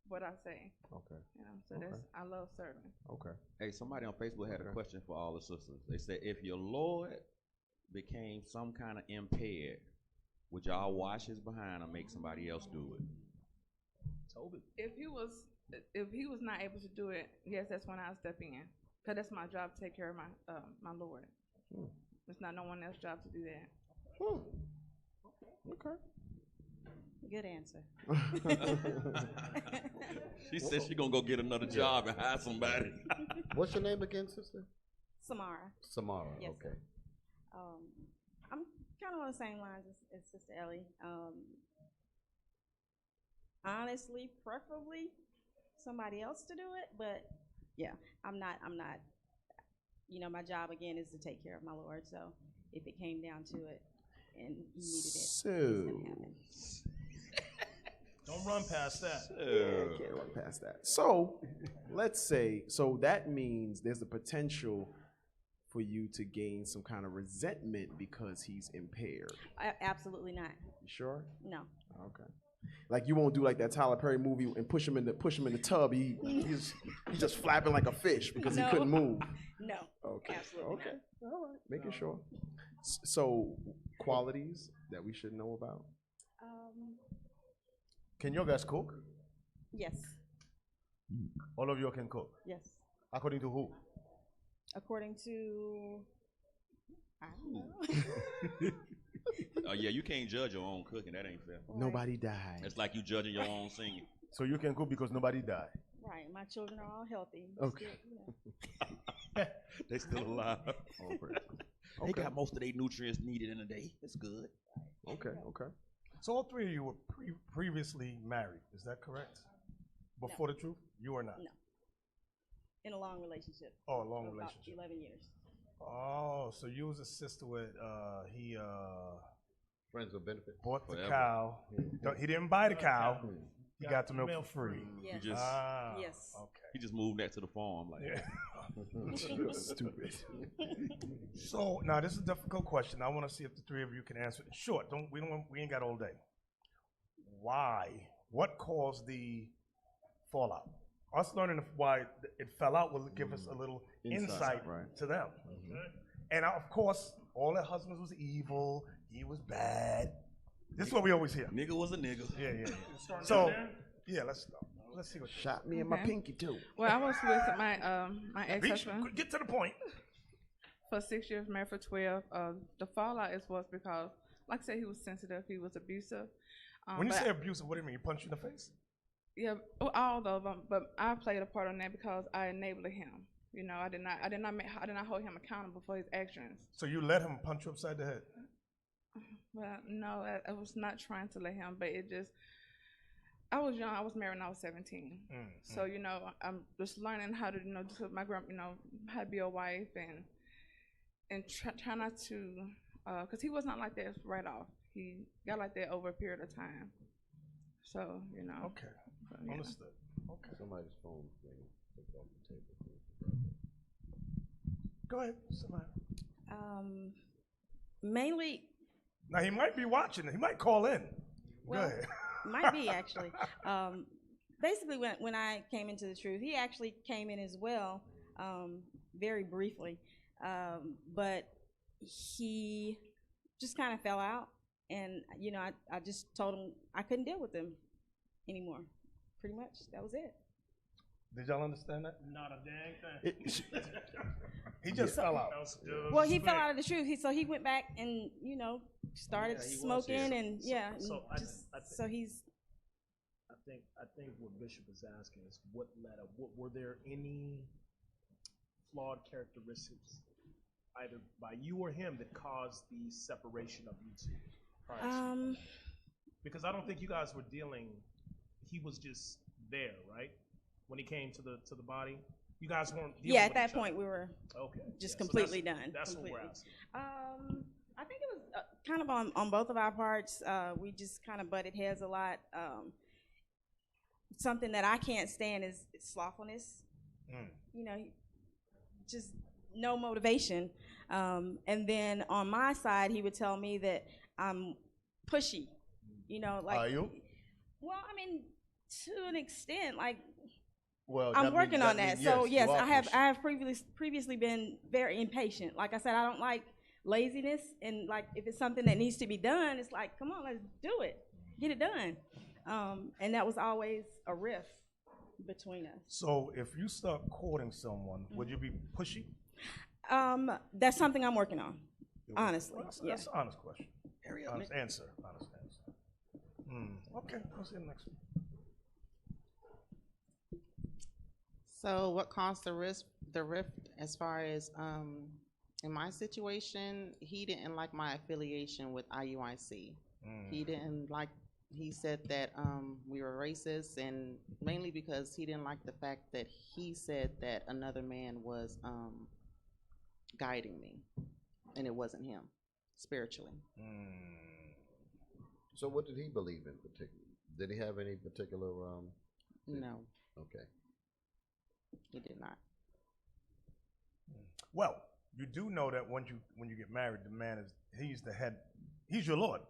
what I say. Okay. You know, so that's I love serving. Okay. Hey, somebody on Facebook had a question for all the sisters. They said, if your Lord became some kind of impaired, would y'all wash his behind or make somebody else do it? Toby. If he was not able to do it, yes, that's when I'll step in. Cause that's my job to take care of my Lord. It's not no one else's job to do that. Okay. Good answer. She said she gonna go get another job and hire somebody. What's your name again, sister? Samara. Samara. Yes, Okay. I'm kind of on the same lines as Sister Ellie. Honestly, preferably somebody else to do it, but yeah, I'm not. You know, my job again is to take care of my Lord. So if it came down to it, and he needed it, it's gonna happen. Don't run past that. Yeah, can't run past that. So let's say, so that means there's a potential for you to gain some kind of resentment because he's impaired. Absolutely not. You sure? No. Okay. Like you won't do like that Tyler Perry movie and push him in the tub. He's just flapping like a fish because he couldn't move. No. Okay. Absolutely Okay. not. All right. Making sure. So qualities that we should know about. Can you guys cook? Yes. All of you can cook. Yes. According to who? According to, I don't know. Oh yeah, you can't judge your own cooking. That ain't fair. Nobody died. It's like you judging your own singing. So you can cook because nobody died. Right. My children are all healthy. Okay. Still, you know. They still alive. They Okay. got most of their nutrients needed in a day. It's good. Okay. Okay. So all three of you were previously married. Is that correct? Before the truth? You are not? No. In a long relationship. Oh, a long For about relationship. 11 years. Oh, so you was a sister with, he Friends with benefit. bought the Forever. cow. He didn't buy the cow. He got the milk for free. Yes. just- Yes. Okay. He just moved that to the farm. Like, Stupid. So now this is a difficult question. I want to see if the three of you can answer it. Short. We ain't got all day. Why? What caused the fallout? Us learning why it fell out will give us a little insight right. to them. And of course, all their husbands was evil. He was bad. This is what we always hear. nigga was a nigga. Yeah. So, yeah, let's see what. Shot me in my Okay. pinky too. Well, I was with my ex-husband Get to the point. for 6 years, married for 12. The fallout was because, like I said, he was sensitive. He was abusive. When you but say abusive, what do you mean? You punch you in the face? Yeah, all of them. But I played a part in that because I enabled him. You know, I did not hold him accountable for his actions. So you let him punch you upside the head? Well, no, I was not trying to let him, but it just. I was young. I was married when I was 17. So you know, I'm just learning how to, you know, just with my how to be a wife and try not to, because he was not like that right off. He got like that over a period of time. So you know. Okay. So, yeah. Understood. Okay. Somebody's phone's ringing. Take it off the table. Go ahead, Samantha. Mainly, Now, he might be watching. He might call in. well, Go ahead. might be actually. Basically, when I came into the truth, he actually came in as well, very briefly, but he just kind of fell out, and you know, I just told him I couldn't deal with him anymore. Pretty much, that was it. Did y'all understand that? Not a dang thing. He just fell out. Well, he fell out of the truth. So he went back and started Yeah, he was smoking, here. and So I so he's. I think what Bishop is asking is what led up. Were there any flawed characteristics, either by you or him, that caused the separation of you two? prior to- Because I don't think you guys were dealing. He was just there, right? When he came to the body, you guys weren't. Dealing Yeah, at with that each other. point we were just so completely that's- done. That's completely. what we're asking. I think it was kind of on both of our parts. We just kind of butted heads a lot. Something that I can't stand is slothfulness. You know, just no motivation. And then on my side, he would tell me that I'm pushy. You know, like. Are you? Well, I mean, to an extent, like. Well, I'm working on that. So yes, you are I pushy. have previously been very impatient. Like I said, I don't like laziness, and like if it's something that needs to be done, it's like, come on, let's do it, get it done. And that was always a rift between us. So if you start courting someone, would you be pushy? That's something I'm working on, honestly. Well, that's, Yeah. that's an honest question. Hurry up, Honest Nick. answer. Honest answer. Okay, let's see the next one. So what caused the rift as far as in my situation, he didn't like my affiliation with IUIC. He didn't like, he said that we were racist, and mainly because he didn't like the fact that he said that another man was guiding me, and it wasn't him, spiritually. So what did he believe in particular? Did he have any particular? No, Okay. he did not. Well, you do know that when you get married, the man he's the head. He's your Lord.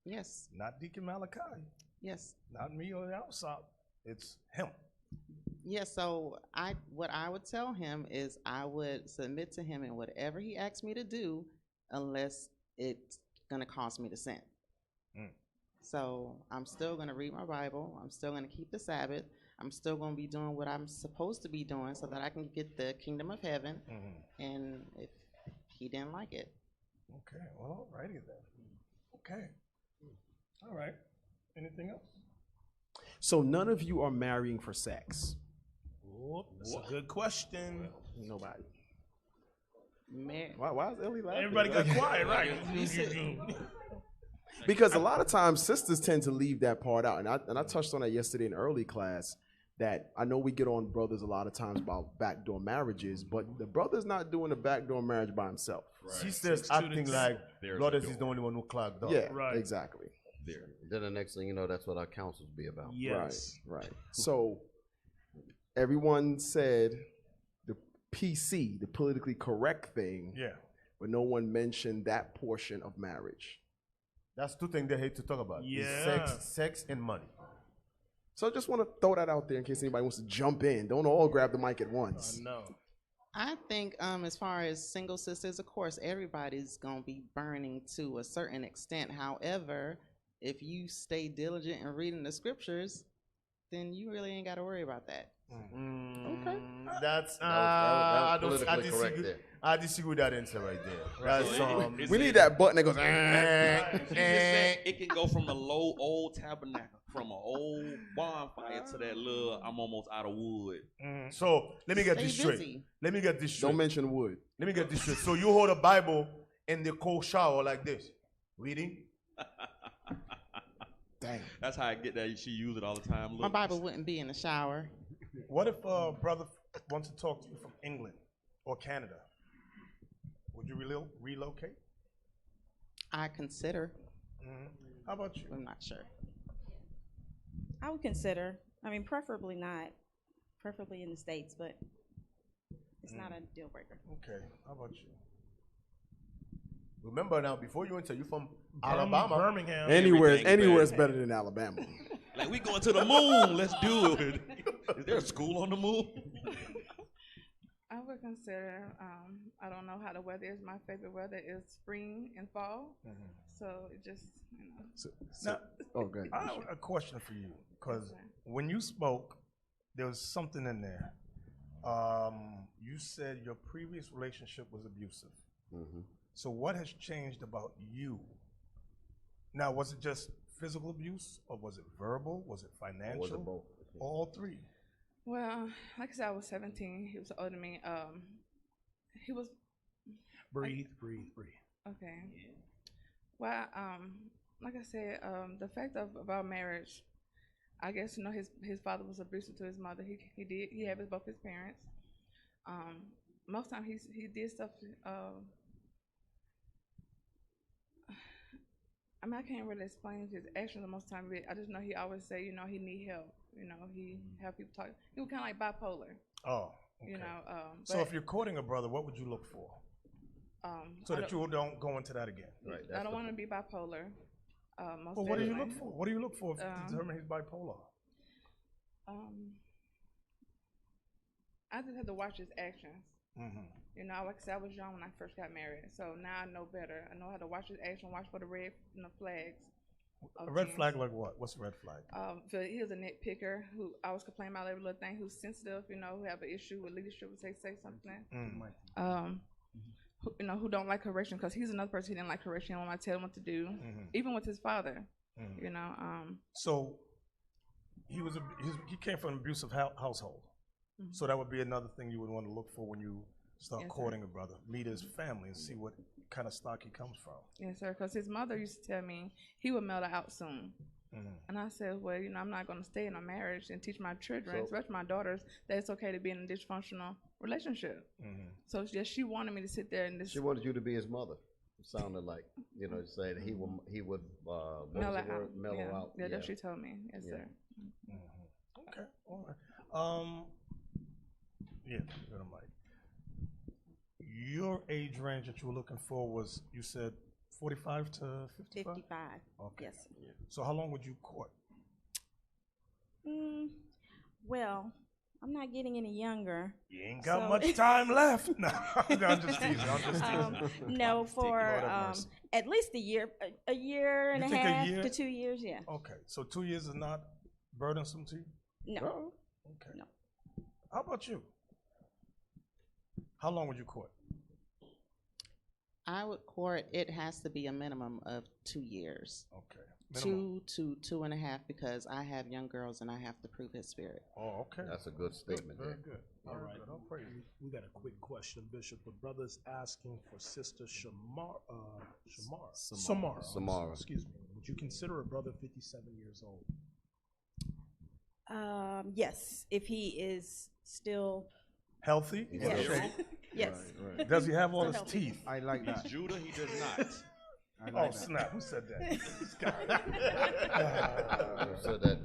Yes. Not Deacon Malachi. Yes. Not me or the outside. It's him. Yeah, so what I would tell him is I would submit to him in whatever he asks me to do, unless it's gonna cause me to sin. So I'm still gonna read my Bible. I'm still gonna keep the Sabbath. I'm still gonna be doing what I'm supposed to be doing so that I can get the kingdom of heaven. And if he didn't like it, Okay. Well, alrighty then. Okay. All right. Anything else? So none of you are marrying for sex. That's a good question. Nobody. man, Why is Ellie laughing? Everybody got quiet, right? Because a lot of times sisters tend to leave that part out, and I touched on that yesterday in early class. That I know we get on brothers a lot of times about backdoor marriages, but the brother's not doing a backdoor marriage by himself. Sisters acting like brothers is the only one who clogged up. Yeah, exactly. Then the next thing you know, that's what our councils be about. Right. So everyone said the PC, the politically correct thing. Yeah. But no one mentioned that portion of marriage. That's two things they hate to talk about. Yeah. Is sex and money. So I just want to throw that out there in case anybody wants to jump in. Don't all grab the mic at once. No. I think as far as single sisters, of course, everybody's going to be burning to a certain extent. However, if you stay diligent in reading the scriptures, then you really ain't got to worry about that. Okay. That's that was politically correct there. I disagree with that answer right there. That's we need that button that goes. It can go from a low old tabernacle, from an old bonfire to that little I'm almost out of wood. So let me get Stay this straight. busy. Let me get this straight. Don't mention wood. Let me get this straight. So you hold a Bible in the cold shower like this, reading. Dang. That's how I get that. She use it all the time. My Bible wouldn't be in the shower. What if a brother wants to talk to you from England or Canada? Would you relocate? I consider. How about you? I'm not sure. I would consider. I mean, preferably not. preferably in the States, but it's not a deal breaker. Okay, how about you? Remember now, before you enter, you from Alabama. Birmingham. Anywhere's better than Alabama. Like, we going to the moon. Let's do it. Is there a school on the moon? I would consider, I don't know how the weather is. My favorite weather is spring and fall. So it just, you know. Now, I have a question for you, because when you spoke, there was something in there. You said your previous relationship was abusive. So what has changed about you? Now, was it just physical abuse, or was it verbal? Was it financial? Or was it both? Or all three? Well, like I said, I was 17. He was older than me. He was. Breathe. Okay. Well, like I said, the fact of our marriage, I guess, you know, his father was abusive to his mother. He had both his parents. Most time he did stuff. I mean, I can't really explain his actions most time. I just know he always say, you know, he need help. You know, he have people talk. He was kind of like bipolar. Oh, okay. You know. So if you're courting a brother, what would you look for? So that you don't go into that again. Right. I don't want to be bipolar. Well, what do you look for? What do you look for to determine he's bipolar? I just had to watch his actions. You know, like I said, I was young when I first got married, so now I know better. I know how to watch his action, watch for the red flags. A red flag like what? What's a red flag? So he was a nitpicker who always complain about every little thing, who's sensitive, you know, who have an issue with leadership, would say something. You know, who don't like correction, because he's another person, he didn't like correction when I tell him what to do, even with his father, you know. So he came from an abusive household. So that would be another thing you would want to look for when you start courting a brother. Meet his family and see what kind of stock he comes from. Yes, sir, because his mother used to tell me he would melt out soon. And I said, well, you know, I'm not going to stay in a marriage and teach my children, especially my daughters, that it's okay to be in a dysfunctional relationship. So yes, she wanted me to sit there and She wanted you to be his mother. It sounded like, you know, say that he would mellow out. Yeah, that's what she told me. Yes, sir. Okay, all right. Yeah, go to Mike. Your age range that you were looking for was, you said, 45 to 55? 55, okay. yes. So how long would you court? Well, I'm not getting any younger. You ain't got much time left. No, I'm just teasing. No, for at least a year and a half to 2 years, yeah. Okay, so 2 years is not burdensome to you? No. Oh, okay. No. How about you? How long would you court? I would court, it has to be a minimum of 2 years. Okay. Minimum. 2 to 2.5, because I have young girls and I have to prove his spirit. Oh, okay. That's a good statement. Very good. All right. We got a quick question, Bishop. The brother's asking for Sister Samara. Excuse me. Would you consider a brother 57 years old? Yes, if he is still healthy. Yes. Yes. Right. Does he have all his teeth? I like that. Judah, he does not. Oh snap! Who said that? Who said that?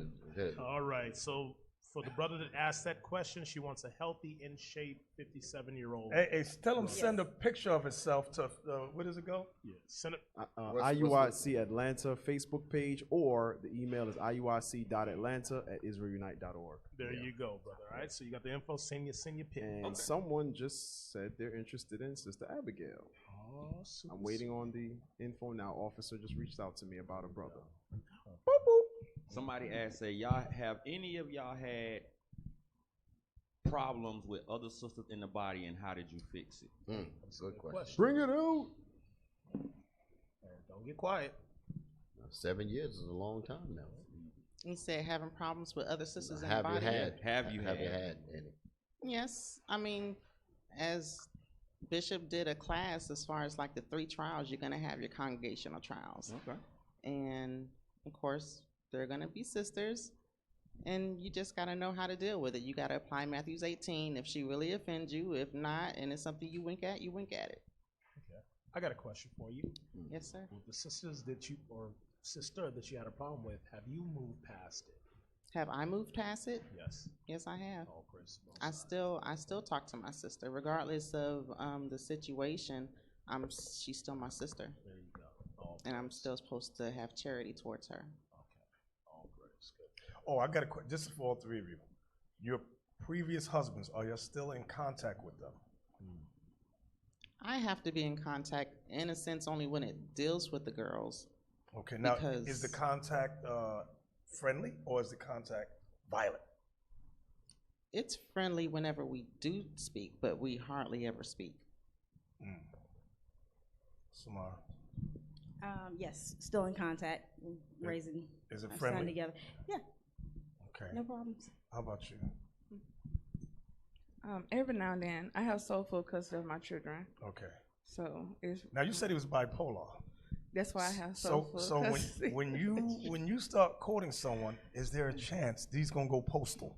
All right. So for the brother that asked that question, she wants a healthy, in shape, 57-year-old. Hey, tell him send a picture of himself to where does it go? Yeah, send it. IUIC Atlanta Facebook page, or the email is iuic.atlanta@israelunite.org. There you go, brother. All right. So you got the info. Send your pic. And someone just said they're interested in Sister Abigail. Oh, super. I'm waiting on the info now. Officer just reached out to me about a brother. Somebody asked, say, have any of y'all had problems with other sisters in the body, and how did you fix it? That's a good question. Bring it out. Don't get quiet. 7 years is a long time now. You said having problems with other sisters in the body. Have you had any? Yes. I mean, as Bishop did a class as far as like the 3 trials, you're going to have your congregational trials. Okay. And of course, they're going to be sisters, and you just got to know how to deal with it. You got to apply Matthews 18 if she really offends you. If not, and it's something you wink at, you wink at it. Okay. I got a question for you. Yes, sir. With the sister that you had a problem with, have you moved past it? Have I moved past it? Yes. Yes, I have. All praise to the I Most still talk to my sister, regardless of the situation. She's still my sister, High. There you go. All and I'm praise. still supposed to have charity towards her. All praise. Good. Oh, I got a question. This is for all three of you. Your previous husbands, are you still in contact with them? I have to be in contact, in a sense, only when it deals with the girls. Okay, now, Because- is the contact friendly or is the contact violent? It's friendly whenever we do speak, but we hardly ever speak. Samara, Yes, still in contact, raising is it our son friendly? together. Yeah, Okay. no problems. How about you? Every now and then, I have soul food because of my children. Okay. So it's Now you said he was bipolar. that's why I have soul So, food. so 'cause- when you start courting someone, is there a chance these gonna go postal?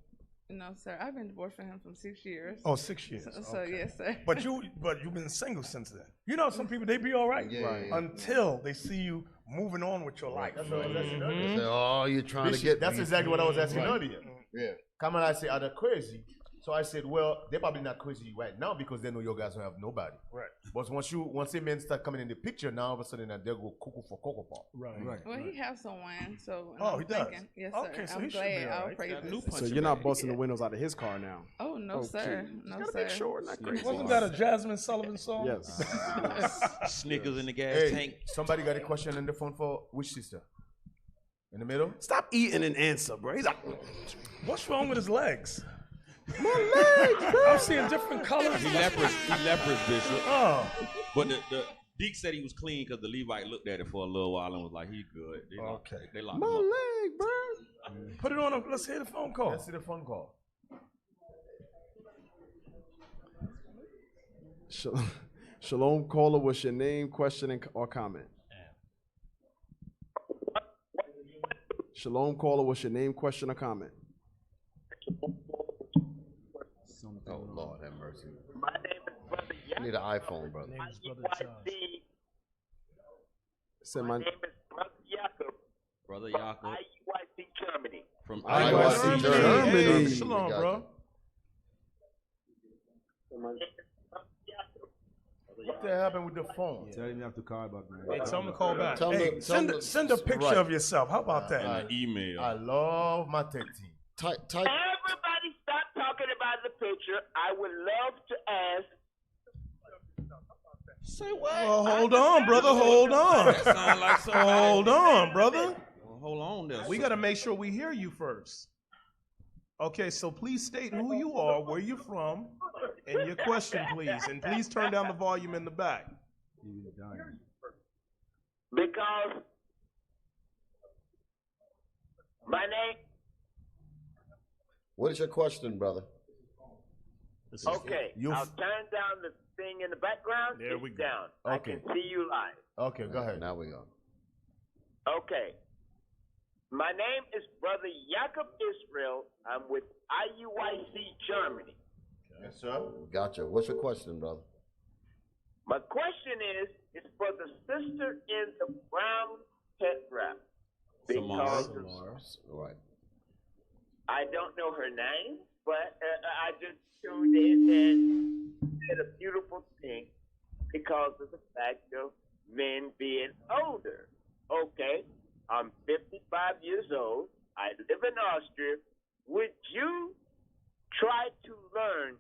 No, sir. I've been divorced from him for 6 years. Oh, 6 years. So okay. yes, sir. But you've been single since then. You know, some people they be all right, Yeah. until they see you moving on with your life. That's what I was asking earlier. They say, oh, you're trying to Bishop, get. that's exactly what I was asking Right. earlier. Yeah. Kamala said, are they crazy? So I said, well, they're probably not crazy right now because they know your guys don't have nobody. Right. But once the men start coming in the picture, now all of a sudden they'll go cuckoo for Cocoa Pop. Right. Well, he has someone, so Oh, I'm he does? thinking, yes, Okay, sir. so I'm he should be glad. all I'll right. praise Got a it. new So puncher you're not bag. busting the windows out of his car now. Oh no, Okay. sir. Just No, gotta sir. make sure, not crazy. Wasn't that a Jasmine Sullivan song? Yes. Snickers in the gas Hey, tank. somebody got a question on the phone for which sister? In the middle? Stop eating and answer, bro. He's like, What's wrong with his legs? my legs, bro. I'm seeing different colors. He leprous, Bishop. Oh, But the Deke said he was clean because the Levite looked at it for a little while and was like, he good. They locked- Okay. They locked My him up. leg, bro. put it on. Let's hear the phone call. Let's see the phone call. Shalom caller, what's your name, question, or comment? Shalom caller, what's your name, question, or comment? Oh, Lord have mercy. My name is Brother You need an iPhone, brother. Name is Brother Josh. Say My my name is Brother Jakob Brother from Yaakov IUIC Germany. from IUIC Germany. Hey, We shalom, got bro. What the hell happened with the phone? Tell him you have to call back, man. Hey, tell him to call back. Tell Hey, them- send a picture Right. of yourself. How about that? And an email. I love my tech team. type. Everybody stop talking about the picture. I would love to ask. Say what? Well, hold on, brother. Hold on. That sound like somebody- Hold on, brother. Well, hold on there. We got to make sure we hear you first. Okay, so please state who you are, where you're from, and your question, please. And please turn down the volume in the back. Because my name, What is your question, brother? okay, I'll turn down the thing in the background. There It's we go. down. Okay. I can see you live. Okay, go ahead. Now we go. Okay. My name is Brother Jakob Israel. I'm with IUIC Germany. Yes, sir. Gotcha. What's your question, brother? My question is for the sister in the brown head wrap. Because Right. I don't know her name, but I just tuned in and said a beautiful thing because of the fact of men being older. Okay, I'm 55 years old. I live in Austria. Would you try to learn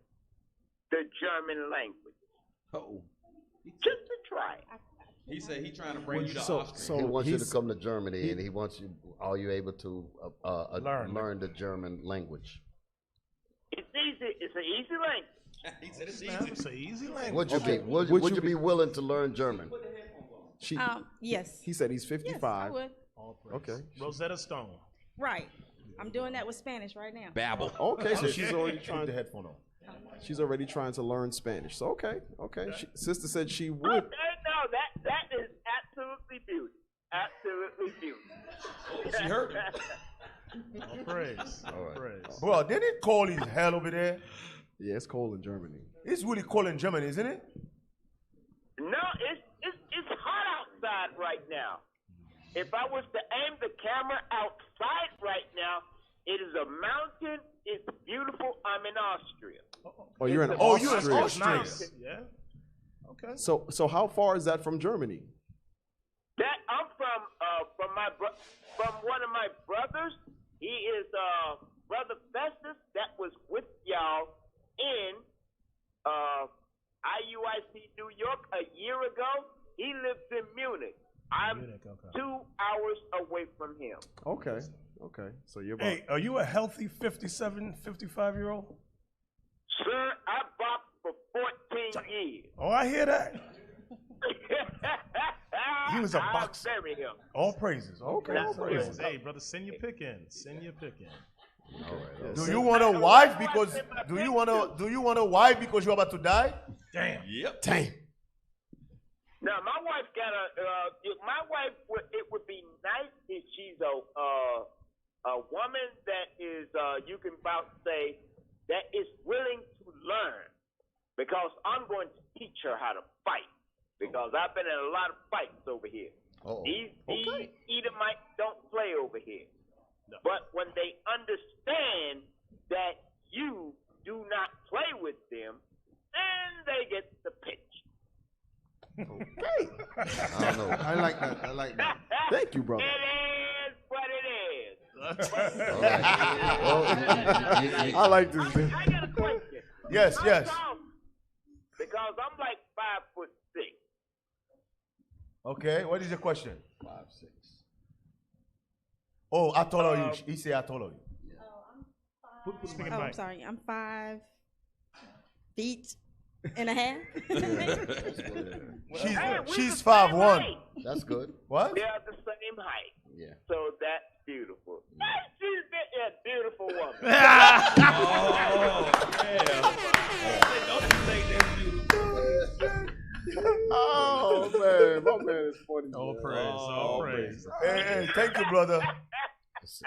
the German language? Oh. Just to try. He said he trying to bring you to So- Austria. so he wants you to he's- come to Germany, and he wants you. Are you able to learn the German language? It's easy. It's an easy language. He said it's Man, easy. it's an easy language. Would you Okay. be? Would Would you you be willing to learn German? She, Yes. he said he's Yes, I 55. would. All praise. Okay. Rosetta Stone. Right. I'm doing that with Spanish right now. Babble. Okay, so she's already Put trying. the headphone on. She's already trying to learn Spanish. So okay. Sister said she would. No, that is absolutely beautiful. Absolutely beautiful. She heard it. All praise. All right. praise. Bro, didn't it cold as hell over there? Yeah, it's cold in Germany. It's really cold in Germany, isn't it? No, it's hot outside right now. If I was to aim the camera outside right now, It is a mountain. It's beautiful. I'm in Austria. Oh, you're in It's Austria. you're in Austria. Yeah. Okay. So how far is that from Germany? That I'm from one of my brothers. He is Brother Festus that was with y'all in IUIC New York a year ago. He lives in Munich. I'm 2 hours away from him. Okay. So you're about Hey, are you a healthy 57, 55-year-old? Sir, I boxed for 14 years. Oh, I hear that. He was a I'll boxer. bury him. All praises. Okay. All praises. Hey, brother, send your pick in. Send your pick in. All right. Do you want a wife because do you want a wife because you're about to die? Damn. Yep. Damn. Now, my wife got it would be nice if she's a woman that is, you can about say, that is willing to learn. Because I'm going to teach her how to fight. Because I've been in a lot of fights over here. These Edomites don't play over here. No. But when they understand that you do not play with them, then they get the pitch. Okay. I don't know. I like that. Thank you, brother. It is what it is. I like this. I got a question. Yes. Because I'm like 5'6". Okay. What is your question? 5'6". Oh, I told you. He said I told you. I'm sorry. I'm 5 feet and a half. She's 5'1". That's good. What? They are the same height. Yeah. So that's beautiful. She's a beautiful woman. Oh man, my man is funny. All praise. All praise. Hey, thank you, brother. So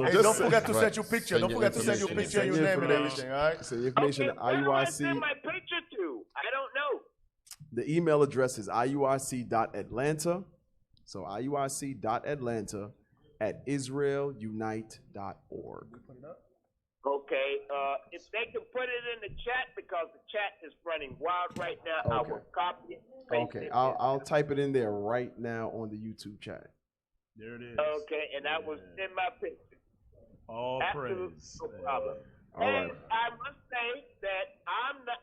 Hey, just don't forget to right. send your picture. Don't forget to send your picture and your name and everything, all right? So the information Okay, at where do I IUIC. send my picture to? I don't know. The email address is iuic.atlanta. So iuic.atlanta@israelunite.org. Okay, if they can put it in the chat because the chat is running wild right now, I Okay. will copy it. Paste Okay, it I'll type it in there right now on the YouTube chat. There it is. Okay, and I will send my picture. All Absolutely praise. no problem. All And right. I must say that I'm an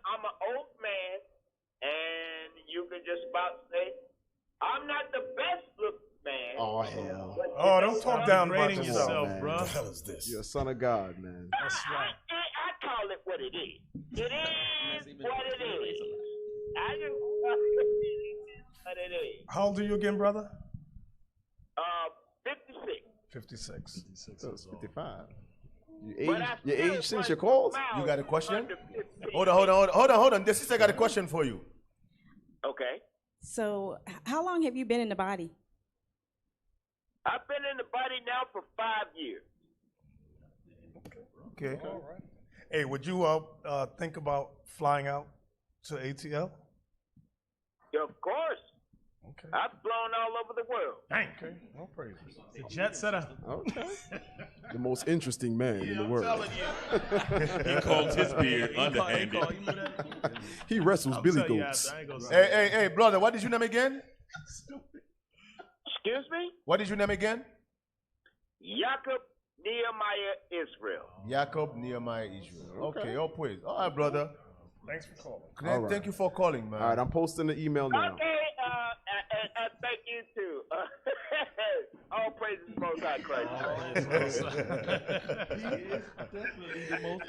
old man, and you can just about say I'm not the best looking man. Oh hell! but Oh, you don't know talk what? down about Degrading yourself. yourself, man. bro. What the hell is this? You're a son of God, man. That's right. I call it what it is. It is what it is. I just call it what it is. How old are you again, brother? 56. 56. So it's 55. You But I age still since run your calls? 2 miles You got a question? under 15. Hold on. The sister got a question for you. Okay. So, how long have you been in the body? I've been in the body now for 5 years. Okay. All right. Hey, would you think about flying out to ATL? Of course. Okay. I've blown all over the world. Okay. No praises. The jet setter. Okay. The most interesting man in the world. He called his beard underhanded. He wrestles Billy Goats. Hey, brother, what is your name again? Excuse me? What is your name again? Jacob Nehemiah Israel. Jacob Nehemiah Israel. Okay, all praise. All right, brother. Thanks for calling. All right. Thank you for calling, man. All right, I'm posting the email now. Okay, thank you too. All praises Most High Christ.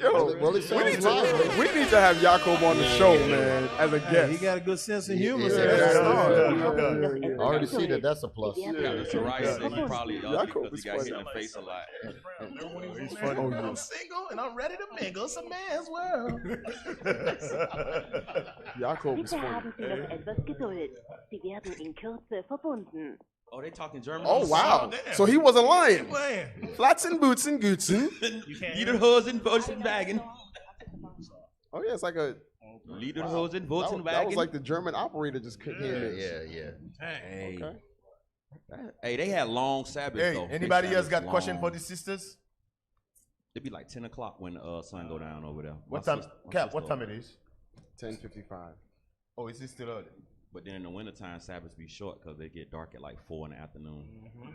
Yo, Well, it sounds like we need to have Jacob on the show, man, as a guest. He got a good sense of humor. I already see that. That's a plus. Yeah, that's right. So he probably Jacob because is he got hit in funny. the face a lot. He's funny. Oh, yeah. I'm single and I'm ready to mingle. It's a man's world. Jacob is Bitte funny. haben Sie noch etwas Geduld. Sie werden in Kürze verbunden. Oh, they talking German? Oh, wow. damn. So he wasn't lying. Playing. Flats and boots and gootzen. Liederhosen, Volkswagen. Oh, yeah, it's like a... Liederhosen, That was Volkswagen. like the German operator just came in. Yeah. Hey. Okay. Hey, they had long Sabbaths Hey, though. anybody They else got Sabbaths question long. for the sisters? It'd be like 10 o'clock when the sun go down over there. What My time, sis- my Cap, sister what time over it there. is? 10:55. Oh, is it still early? But then in the wintertime, Sabbaths be short because they get dark at like 4 in the afternoon.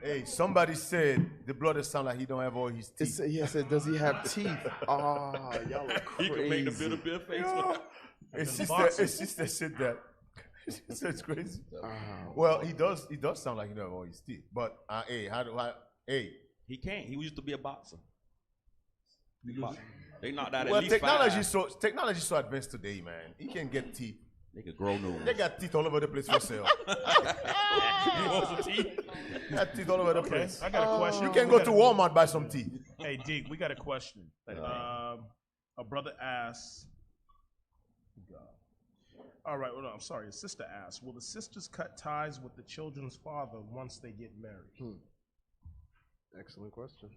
Hey, somebody said the brother sound like he don't have all his teeth. He said, does he have teeth? Oh, y'all are crazy. He can make the bitter beer face. His sister said that. That's crazy. Well, he does sound like he don't have all his teeth. But hey, He can't. He used to be a boxer. They knocked out well, at least technology 5. technology so advanced today, man. He can get teeth. They could grow new ones. They got teeth all over the place for sale. You want some teeth? They got teeth all over the Okay, place. I got a question. You can go to Walmart buy some teeth. Hey, Deke, we got a question. A brother asks. All right, well, no, I'm sorry. A sister asks, will the sisters cut ties with the children's father once they get married? Excellent question.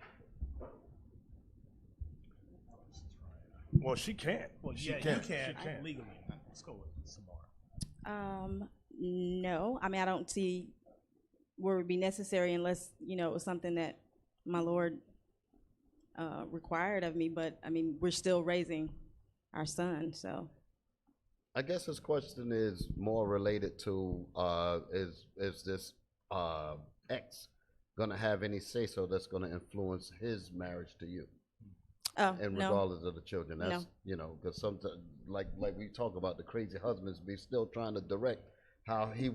Well, she can't. Well, She yeah, can't. you can She can't. legally. Let's go with Samara. No, I mean, I don't see where it would be necessary unless, you know, it was something that my Lord required of me. But I mean, we're still raising our son, so. I guess his question is more related to is this ex gonna have any say so that's gonna influence his marriage to you? Oh, and no. regardless of the children, that's No. you know, because sometimes like we talk about the crazy husbands be still trying to direct how he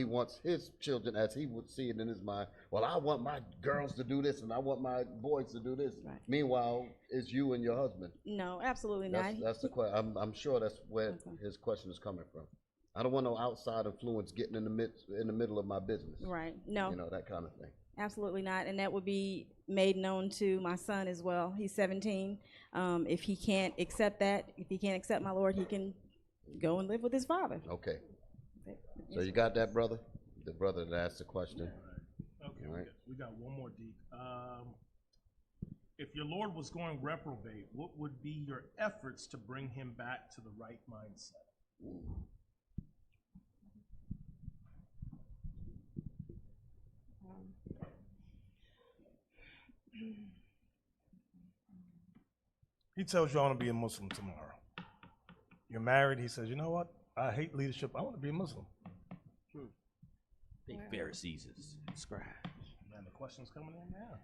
wants his children as he would see it in his mind. Well, I want my girls to do this and I want my boys to do this. Right. Meanwhile, it's you and your husband. No, absolutely not. That's the question. I'm sure that's where his question is coming from. I don't want no outside influence getting in the middle of my business. Right. No. You know, that kind of thing. Absolutely not, and that would be made known to my son as well. He's 17. If he can't accept that, if he can't accept my Lord, he can go and live with his father. Okay. So you got that, brother? The brother that asked the question. Okay, All right. we got one more, Deke. If your Lord was going reprobate, what would be your efforts to bring him back to the right mindset? He tells you I want to be a Muslim tomorrow. You're married. He says, you know what? I hate leadership. I want to be a Muslim. Big Pharisees is scribes. Man, the question's coming in now.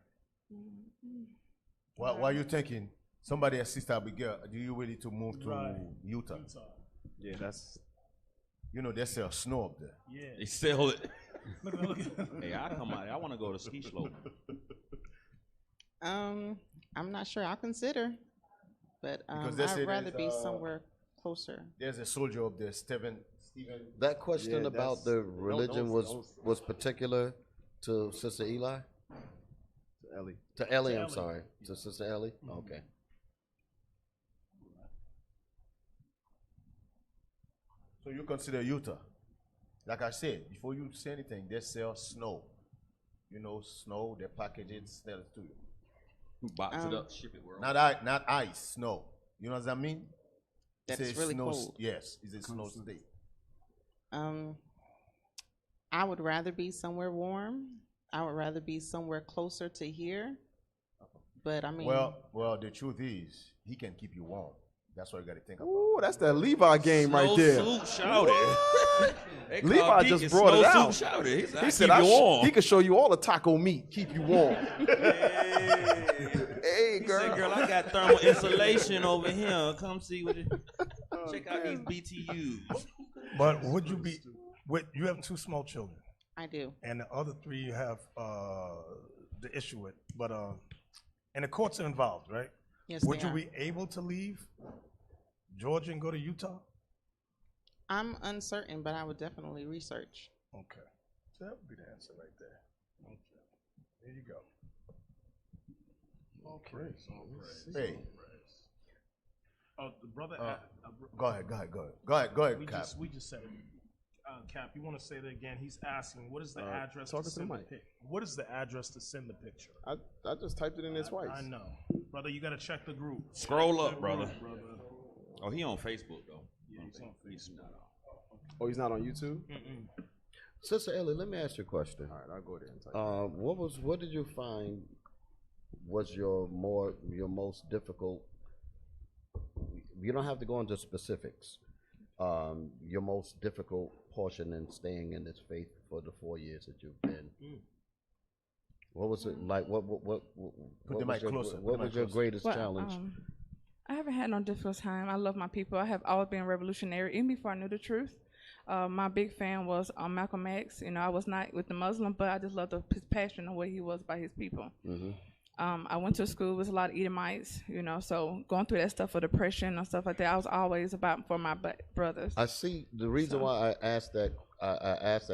While you're thinking, somebody asked Sister Abigail, do you ready to move to Right. Utah? Yeah, that's. You know, they sell snow up there. Yeah. They sell it. Look. Hey, I come out. I want to go to ski slope. I'm not sure. I'll consider, but Because they say I'd rather there's, be somewhere closer. There's a soldier up there, Stephen. That question Yeah, about that's- the don't- religion don't- was particular to Sister Eli? To Ellie. To Ellie, To I'm Ellie. sorry. To Sister Ellie? Okay. So you consider Utah. Like I said, before you say anything, they sell snow. You know, snow, they package it, sell it to you. Box it up, ship it where Not ice, snow. You know what I mean? That's Say really snow, cold. Yes, it's a snow state. I would rather be somewhere warm. I would rather be somewhere closer to here. But I mean, Well, the truth is, he can keep you warm. That's what you got to think about. Ooh, that's that Levi game right there. Snowsuit shouted. They Levi called just Deacon brought it Snowsuit out. shouted. He said, He "I said, keep you warm." he could show you all the taco meat, keep you warm. Hey, girl. He said, girl, I got thermal insulation over here. Come see what it. Check out these BTUs. But would you be? You have 2 small children. I do. And the other 3 you have the issue with. But and the courts are involved, right? Yes, Would they you are. be able to leave Georgia and go to Utah? I'm uncertain, but I would definitely research. Okay. So that would be the answer right there. Okay. There you go. Okay. Hey. Oh, the brother. Go ahead, We Cap. just said it. Cap, you want to say that again? He's asking, what is the address talk to to the send the mic. pic? What is the address to send the picture? I just typed it in there twice. I know, brother. You got to check the group. Scroll Check up, the brother. group, Oh, he on Facebook though. Yeah, he's on Facebook. Oh, he's not on YouTube? Sister Ellie, let me ask you a question. All right, I'll go there and type What did you find was your most difficult? You don't have to go into specifics. Your most difficult portion in staying in this faith for the 4 years that you've been. What was it like? What was your greatest challenge? I haven't had no difficult time. I love my people. I have always been revolutionary, even before I knew the truth. My big fan was Malcolm X. You know, I was not with the Muslim, but I just loved his passion and what he was by his people. I went to school with a lot of Edomites, you know, so going through that stuff for depression and stuff like that, I was always about for my brothers. I see the reason why I asked that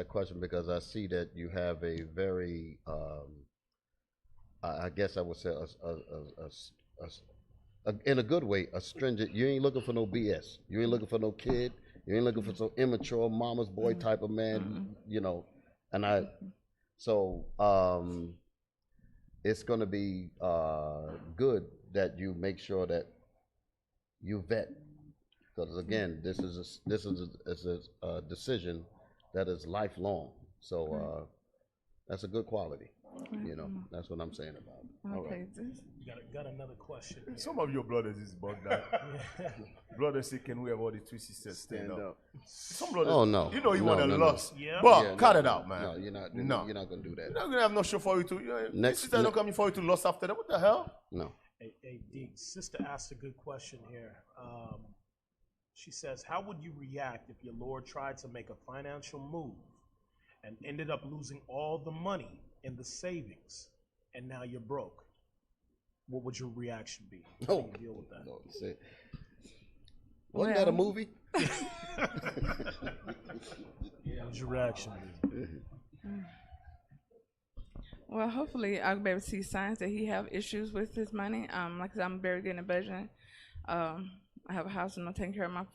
question because I see that you have a very, I guess I would say, in a good way, a stringent. You ain't looking for no BS. You ain't looking for no kid. You ain't looking for some immature mama's boy type of man, you know. And it's going to be good that you make sure that you vet, because again, this is a decision that is lifelong. So that's a good quality. You know, that's what I'm saying about it. All right. Got another question. Some of your brothers is bugged out. Brothers say, can we have all the two sisters stand up? Some brothers, Oh no! you know you want to lust. Yeah. But Yeah, cut no, it out, man. No, you're not. No. You're not gonna do that. You're not going to have no show for you to. Next- Sisters don't come for you to lust after that. What the hell? No. Hey, Deke, sister asked a good question here. She says, how would you react if your Lord tried to make a financial move and ended up losing all the money in the savings, and now you're broke? What would your reaction be? How do you deal with that? No, wasn't that a movie? What would your reaction be? Well, hopefully I'll be able to see signs that he have issues with his money. Like I said, I'm very good in budgeting. I have a house and I'm taking care of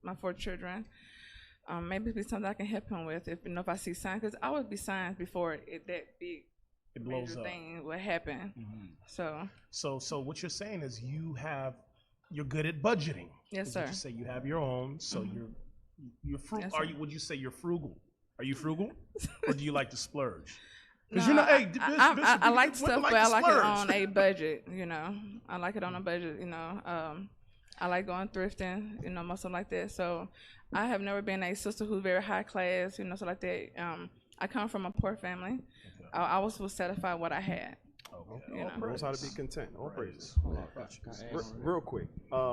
my 4 children. Maybe it'd be something I can help him with if I see signs, because I would be signs before that big It blows major up. thing would happen. So what you're saying is you're good at budgeting. Yes, Is what sir. You say you have your own, so you're frugal. Yes, sir. Would you say you're frugal? Are you frugal, or do you like to splurge? Because No, you're not. Hey, I like women stuff, but to I like it splurge. on a budget. You know, I like it on a budget. You know, I like going thrifting. You know, most of like that. So I have never been a sister who's very high class. You know, so like that. I come from a poor family. I was satisfied what I had. You know. Knows how to be content. All praises. Real quick,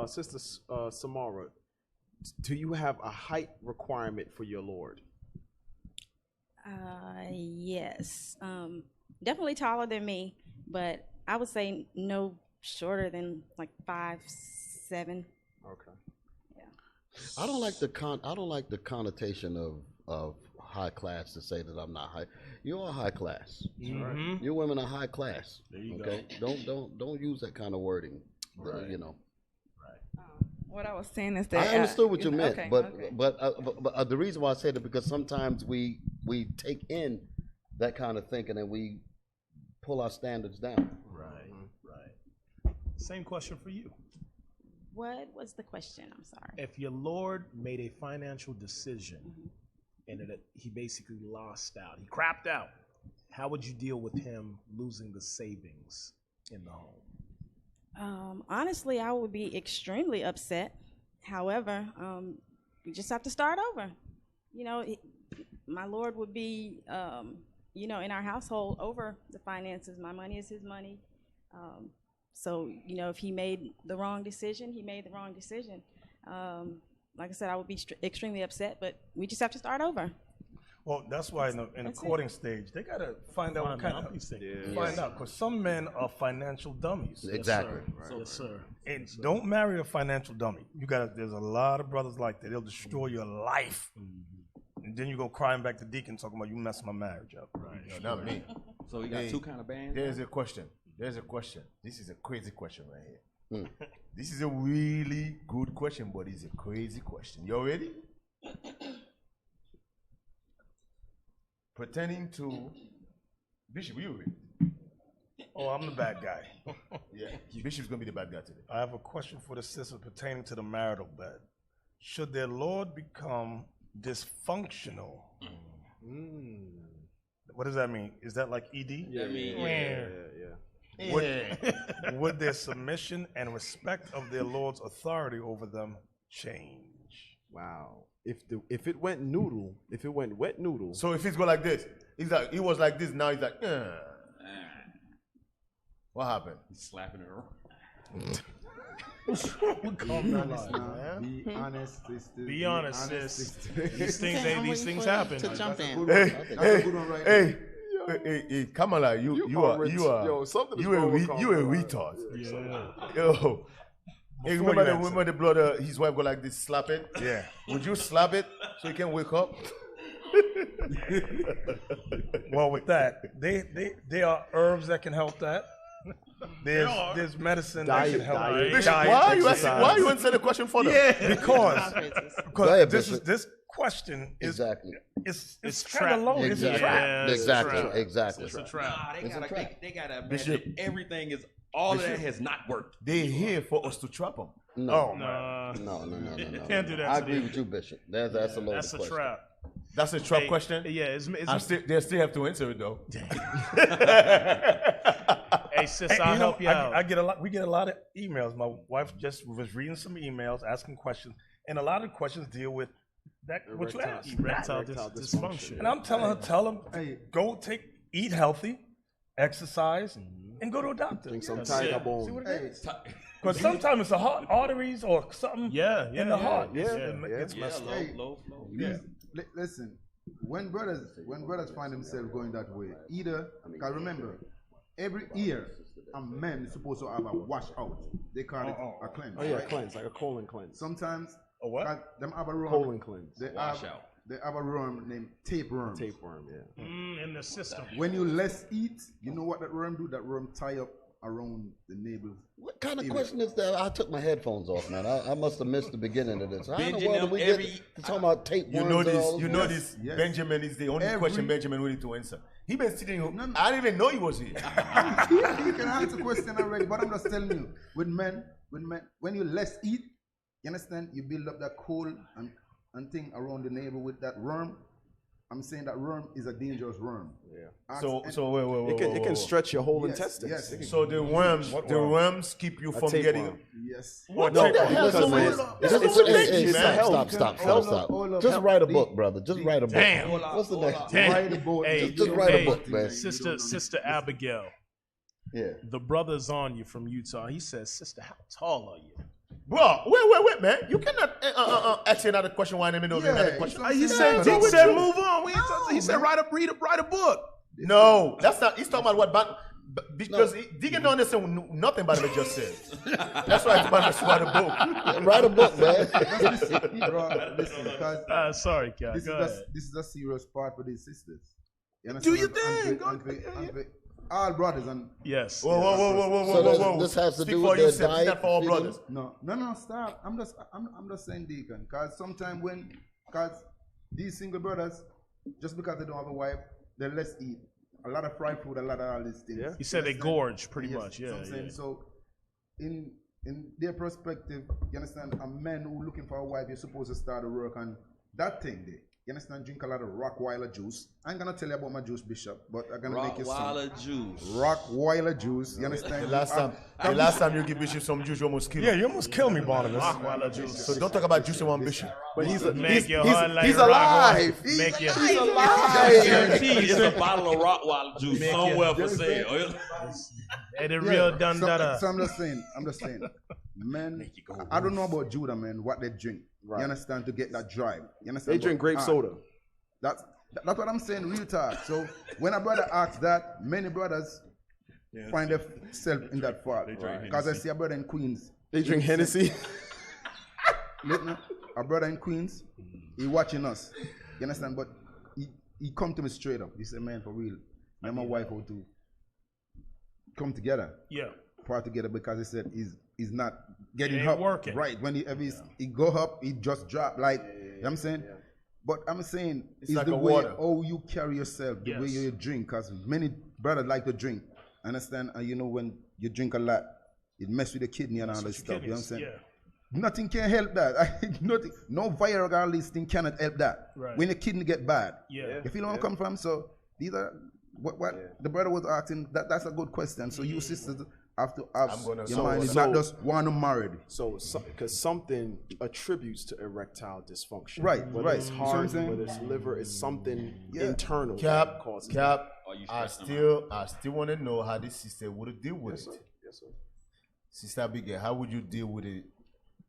Sister Samara, do you have a height requirement for your Lord? Yes. Definitely taller than me, but I would say no shorter than like 5'7". Okay. I don't like the connotation of high class to say that I'm not high. You are high class. Mhm. You women are high class. There you okay? Don't use that kind of wording. Right. You know. What I was saying is that I understood what you meant, okay, but okay. but the reason why I said it because sometimes we take in that kind of thinking and we pull our standards down. Right. Same question for you. What was the question? I'm sorry. If your Lord made a financial decision and he basically lost out, he crapped out, how would you deal with him losing the savings in the home? Honestly, I would be extremely upset. However, we just have to start over. You know, my Lord would be, in our household over the finances. My money is his money. So, if he made the wrong decision, he made the wrong decision. Like I said, I would be extremely upset, but we just have to start over. Well, that's why in the That's it. courting stage, they got to find out what kind of, find out, because some men are financial dummies. Exactly. Yes, sir. And don't marry a financial dummy. There's a lot of brothers like that. They'll destroy your life. And then you go crying back to Deacon talking about you messed my marriage up. Right. No, not me. So we got Hey, two kind of bands. There's a question. This is a crazy question right here. This is a really good question, but it's a crazy question. You ready? Pertaining to Bishop, you ready? Oh, I'm the bad guy. Yeah, Bishop's gonna be the bad guy today. I have a question for the sisters pertaining to the marital bed. Should their Lord become dysfunctional? What does that mean? Is that like ED? Yeah. Would their submission and respect of their Lord's authority over them change? Wow. If it went noodle, if it went wet noodle. So if he's go like this, he was like this, now he's like, what happened? He's slapping it around. Calm down, man. Be honest, sister. Be honest, sis. These things happen. To jump in. Hey, Kamala, you are a retard. Yeah. Yo. Hey, remember the brother, his wife go like this, slap it? Yeah. Would you slap it so he can wake up? Well, with that, they are herbs that can help that. There's medicine that can help. Bishop, why are you answering the question for them? Yeah, because ahead, this question is exactly. It's kind of low. It's a trap. Exactly. It's a trap. They gotta imagine everything is all of that has not worked. They're here for us to trap them. No. No. Can't do that. I agree with you, Bishop. That's a loaded That's a question. trap. That's a trap question? Yeah, they still have to answer it though. Hey, sis, I'll help you out. We get a lot of emails. My wife just was reading some emails, asking questions, and a lot of questions deal with that. What you asked, erectile dysfunction. And I'm telling her, tell them, go eat healthy, exercise, and go to a doctor. Drink some Tiger Bone. See what it is. Because sometimes it's the heart arteries or something in the heart. It's messed up. Low flow. Listen, when brothers find themselves going that way, either, because remember, every year a man is supposed to have a wash out. They call it a cleanse. Oh yeah, right? cleanse, like a colon cleanse. Sometimes a what? Them have a worm. Colon cleanse. They Wash have, out. They have a worm named tapeworm. Tapeworm, yeah. In the system. When you less eat, you know what that worm do? That worm tie up around the navel. What kind of question is that? I took my headphones off, man. I must have missed the beginning of this. How in the Binging world them did we every- get to talking about tapeworms? You know this. Yes. Benjamin is the only question Benjamin willing to answer. He been sitting here. No. I didn't even know he was here. You can answer the question already, but I'm just telling you, with men, when you less eat, you understand, you build up that cold and thing around the navel with that worm. I'm saying that worm is a dangerous worm. Yeah. So wait. It can stretch your whole Yes, intestines. yes. So the worms keep you from getting. Yes. What No, the hell? Stop. Just write a book, brother. Just write a book. Damn. What's the next? Write a book. Just write a book, man. Sister Abigail. Yeah. The brother's on you from Utah. He says, "Sister, how tall are you?" Bro, wait, man. You cannot ask another question while in the middle of another question. He said, "Move on." He said, "Write a book." No, that's not. He's talking about what. Because he didn't understand nothing about what he just said. That's why he's about to write a book. Write a book, man. Bro, listen, because sorry, guy. this is a serious part for these sisters. You Do your understand? thing. All brothers and Yes. Whoa. This has to Speak do for with their yourself. It's diet. not for all brothers. No, stop. I'm just saying, Deacon, because sometimes because these single brothers, just because they don't have a wife, they less eat. A lot of fried food, a lot of all these things. Yeah. You said they gorge pretty much. Yeah. So I'm saying, so in their perspective, you understand, a man who looking for a wife, you're supposed to start to work on that thing there. You understand? Drink a lot of Rockweiler juice. I ain't gonna tell you about my juice, Bishop, but I'm gonna make you some Rockweiler juice. Rockweiler juice. You understand? The last time you give Bishop some juice, you almost kill him. Yeah, you almost killed me, Barnabas. Rockweiler juice. So don't talk about juice in one Bishop. But he's alive. He's alive. It's a bottle of Rockweiler juice somewhere for sale. And the real done dada. So I'm just saying, men, I don't know about Judah, man, what they drink. Right. You understand? To get that drive. You understand? They drink grape soda. That's what I'm saying, real talk. So when a brother asks that, many brothers find themselves in that fault. Because I see a brother in Queens. They drink Hennessy. Listen, a brother in Queens, he watching us. You understand? But he come to me straight up. He said, man, for real, me and my wife ought to come together. Yeah. Part together, because he said he's not getting ain't up. working. Right. When he go up, he just drop. Like, you know what I'm saying? But I'm saying It's it's like the a way water. how you carry yourself, the way Yes. you drink. Because many brothers like to drink. Understand? And you know, when you drink a lot, it mess with the kidney and all this stuff. You know what I'm saying? Yeah. Nothing can help that. Nothing. No viral all this thing cannot help that. Right. When the kidney get bad. Yeah. You feel where I'm coming from? So these are What the brother was asking, that's a good question. So you sisters have to have your mind is so- not just one married. So, because something attributes to erectile dysfunction. Right, Whether right. it's You see what I'm heart, saying? whether it's liver, it's something internal that Cap, causes Cap. it. I still want to know how this sister would deal with it. Yes, sir. Sister Abigail, how would you deal with it?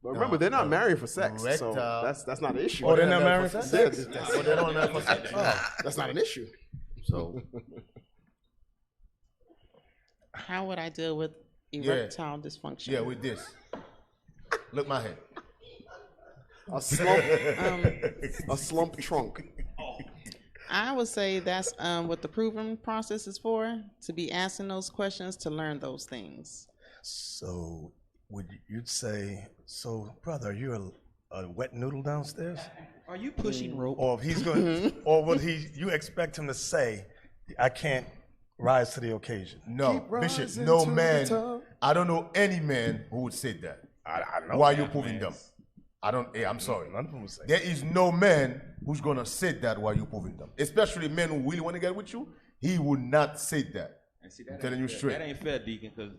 But remember, they're not married for sex, so that's not an issue. Oh, they're not married for sex? Oh, they're not married for sex? Oh. That's not an issue. So, How would I deal with erectile dysfunction? Yeah, with this. Look my head. A slump, a slump trunk. I would say that's what the proving process is for, to be asking those questions to learn those things. So you'd say, so brother, are you a wet noodle downstairs? Are you pushing rope? Or if he's going, or would you expect him to say, I can't rise to the occasion? No, Bishop, no man. I don't know any man who would say that. I know. Why are you proving them? I don't. Hey, I'm sorry. None of them would say. There is no man who's gonna say that while you're proving them. Especially men who really want to get with you. He would not say that. And see, I'm telling you straight. That ain't fair, Deacon, because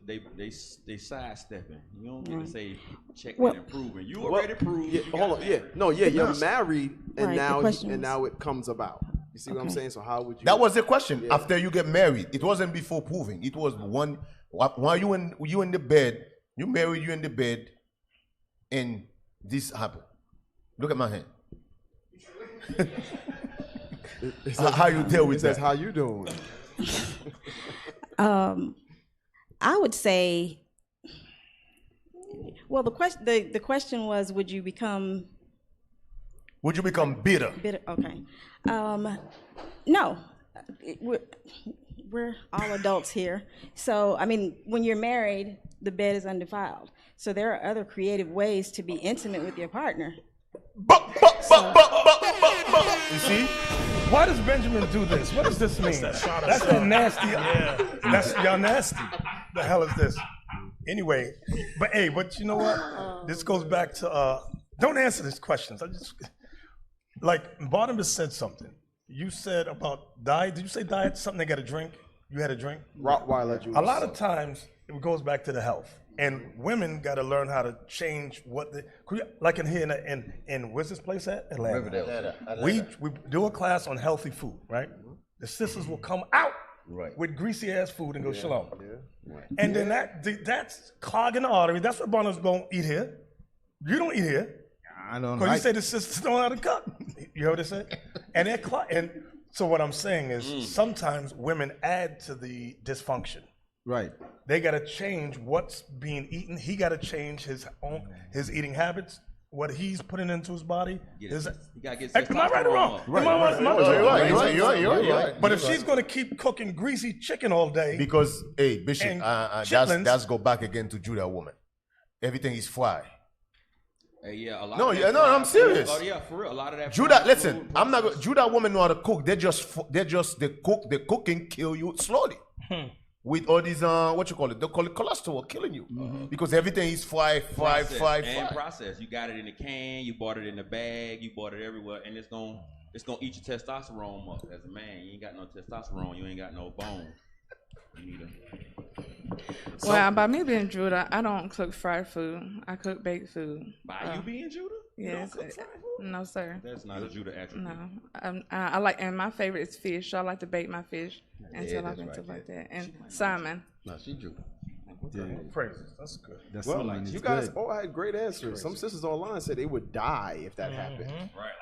they sidestepping. You don't get to say checking Well- and proving. You already proved. Yeah, you hold got on. that. You're married, and Right, the now question and was- now it comes about. You see what I'm saying? So how would you? That was the question. After you get married, it wasn't before proving. It was one. While you in the bed, you married, you in the bed, and this happened. Look at my hand. How you deal with that? How you doing? I would say, well, the question was, would you become bitter? bitter? Okay. No, we're all adults here. So, I mean, when you're married, the bed is undefiled. So there are other creative ways to be intimate with your partner. You see? Why does Benjamin do this? What does this mean? That's that nasty. That's y'all nasty. The hell is this? Anyway, but you know what? This goes back to don't answer these questions. I just like Barnabas said something. You said about diet. Did you say diet? Something they got to drink? You had a drink? Rottweiler juice. A lot of times it goes back to the health. And women got to learn how to change what the, like in here in where's this place at? Atlanta. Riverdale. We do a class on healthy food, right? The sisters will come out with greasy ass food and go shalom. And then that's clogging the artery. That's what Barnabas don't eat here. You don't eat here. I don't Because you say the sisters don't know how to cook. You heard what I said? And they're and so what I'm saying is sometimes women add to the dysfunction. Right. They got to change what's being eaten. He got to change his eating habits, what he's putting into his body. He gotta get Am I right or wrong? Right. You're right. But if she's going to keep cooking greasy chicken all day, Because, hey, Bishop, And that's go back again to Judah woman. Everything is fried. Hey, yeah, a lot No, of yeah, that no, I'm fried food- serious. Oh yeah, for real. A lot of that. Judah, fried listen, food- I'm not. Judah women know how to cook. The cooking kill you slowly. With all these what you call it? They call it cholesterol killing you because everything is fried. Processed. You got it in the can. You bought it in the bag. You bought it everywhere, and it's gonna eat your testosterone up. As a man, you ain't got no testosterone. You ain't got no bone. You need Well, by me being Judah, I don't cook fried food. I cook baked food. By you being Judah? You Yes. don't cook fried No, sir. That's not a Judah attribute. No. I like, and my favorite is fish. So I like to bake my fish and Yeah, stuff that's and right, stuff yeah. like that. And salmon. No, she Judah. Praises. That's good. Well, something you that's guys good. all had great answers. Some sisters online said they would die if that happened.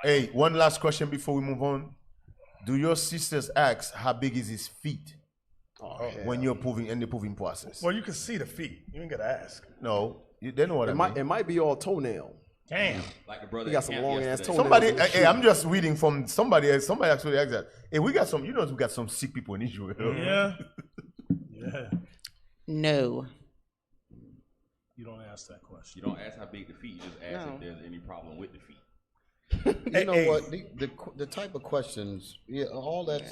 Hey, one last question before we move on. Do your sisters ask how big is his feet when you're in the proving process? Well, you can see the feet. You ain't got to ask. No, they know what I mean. It might be all toenail. Damn. Like the brother. He got some at long camp ass yesterday. toenails. Somebody, I'm just reading from somebody else. Somebody actually asked that. Hey, we got some. You know, we got some sick people in Israel. Yeah. Yeah. No. You don't ask that question. You don't ask how big the feet. You just ask No. if there's any problem with the feet. You know what? The type of questions, yeah, all that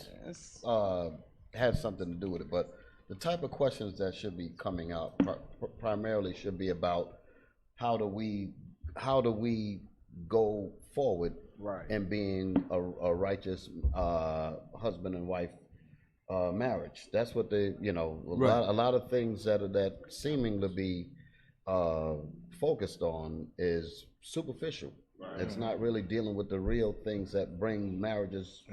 has something to do with it. But the type of questions that should be coming out primarily should be about how do we go forward Right. and being a righteous husband and wife marriage. That's what they, you know, Right. a lot of things that seeming to be focused on is superficial. Right. It's not really dealing with the real things that bring marriages,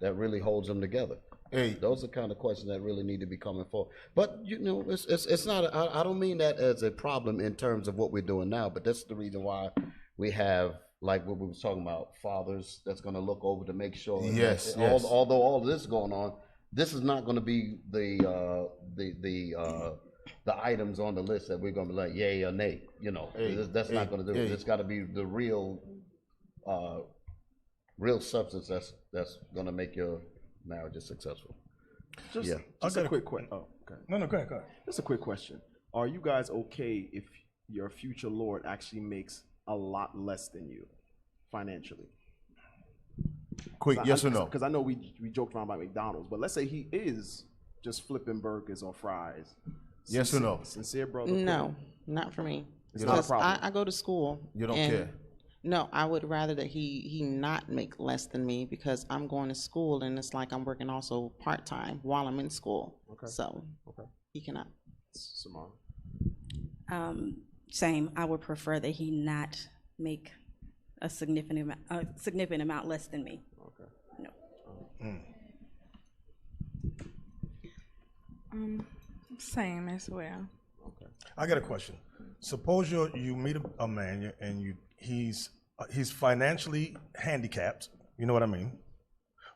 that really holds them together. Hey, those are kind of questions that really need to be coming forward. But you know, it's not. I don't mean that as a problem in terms of what we're doing now. But that's the reason why we have, like what we were talking about, fathers that's going to look over to make sure. Yes, that, yes. Although all of this is going on, this is not going to be the items on the list that we're going to be like yay or nay. You know, that's not going to do it. It's got to be the real substance that's going to make your marriage successful. Just a quick question. Oh, okay. No, go ahead. Just a quick question. Are you guys okay if your future Lord actually makes a lot less than you financially? Quick, yes or no? Because I know we joked around about McDonald's, but let's say he is just flipping burgers or fries. Yes or no? Sincere brother. No, not for me. It's not a Because problem. I go to school. You don't and care? No, I would rather that he not make less than me because I'm going to school and it's like I'm working also part-time while I'm in school. Okay. So he cannot. Samara. Same. I would prefer that he not make a significant amount less than me. Okay. No. Same as well. Okay. I got a question. Suppose you meet a man and he's financially handicapped. You know what I mean?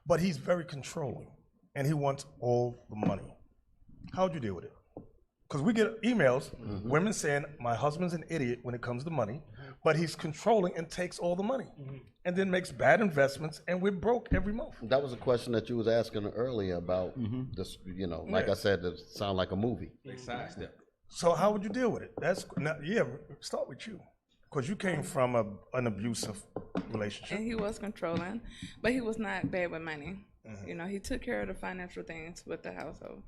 But he's very controlling, and he wants all the money. How would you deal with it? Because we get emails, women saying, my husband's an idiot when it comes to money, but he's controlling and takes all the money, and then makes bad investments, and we're broke every month. That was a question that you was asking earlier about this. You know, like I said, it sound like a movie. So how would you deal with it? Start with you, because you came from an abusive relationship. And he was controlling, but he was not bad with money. You know, he took care of the financial things with the household.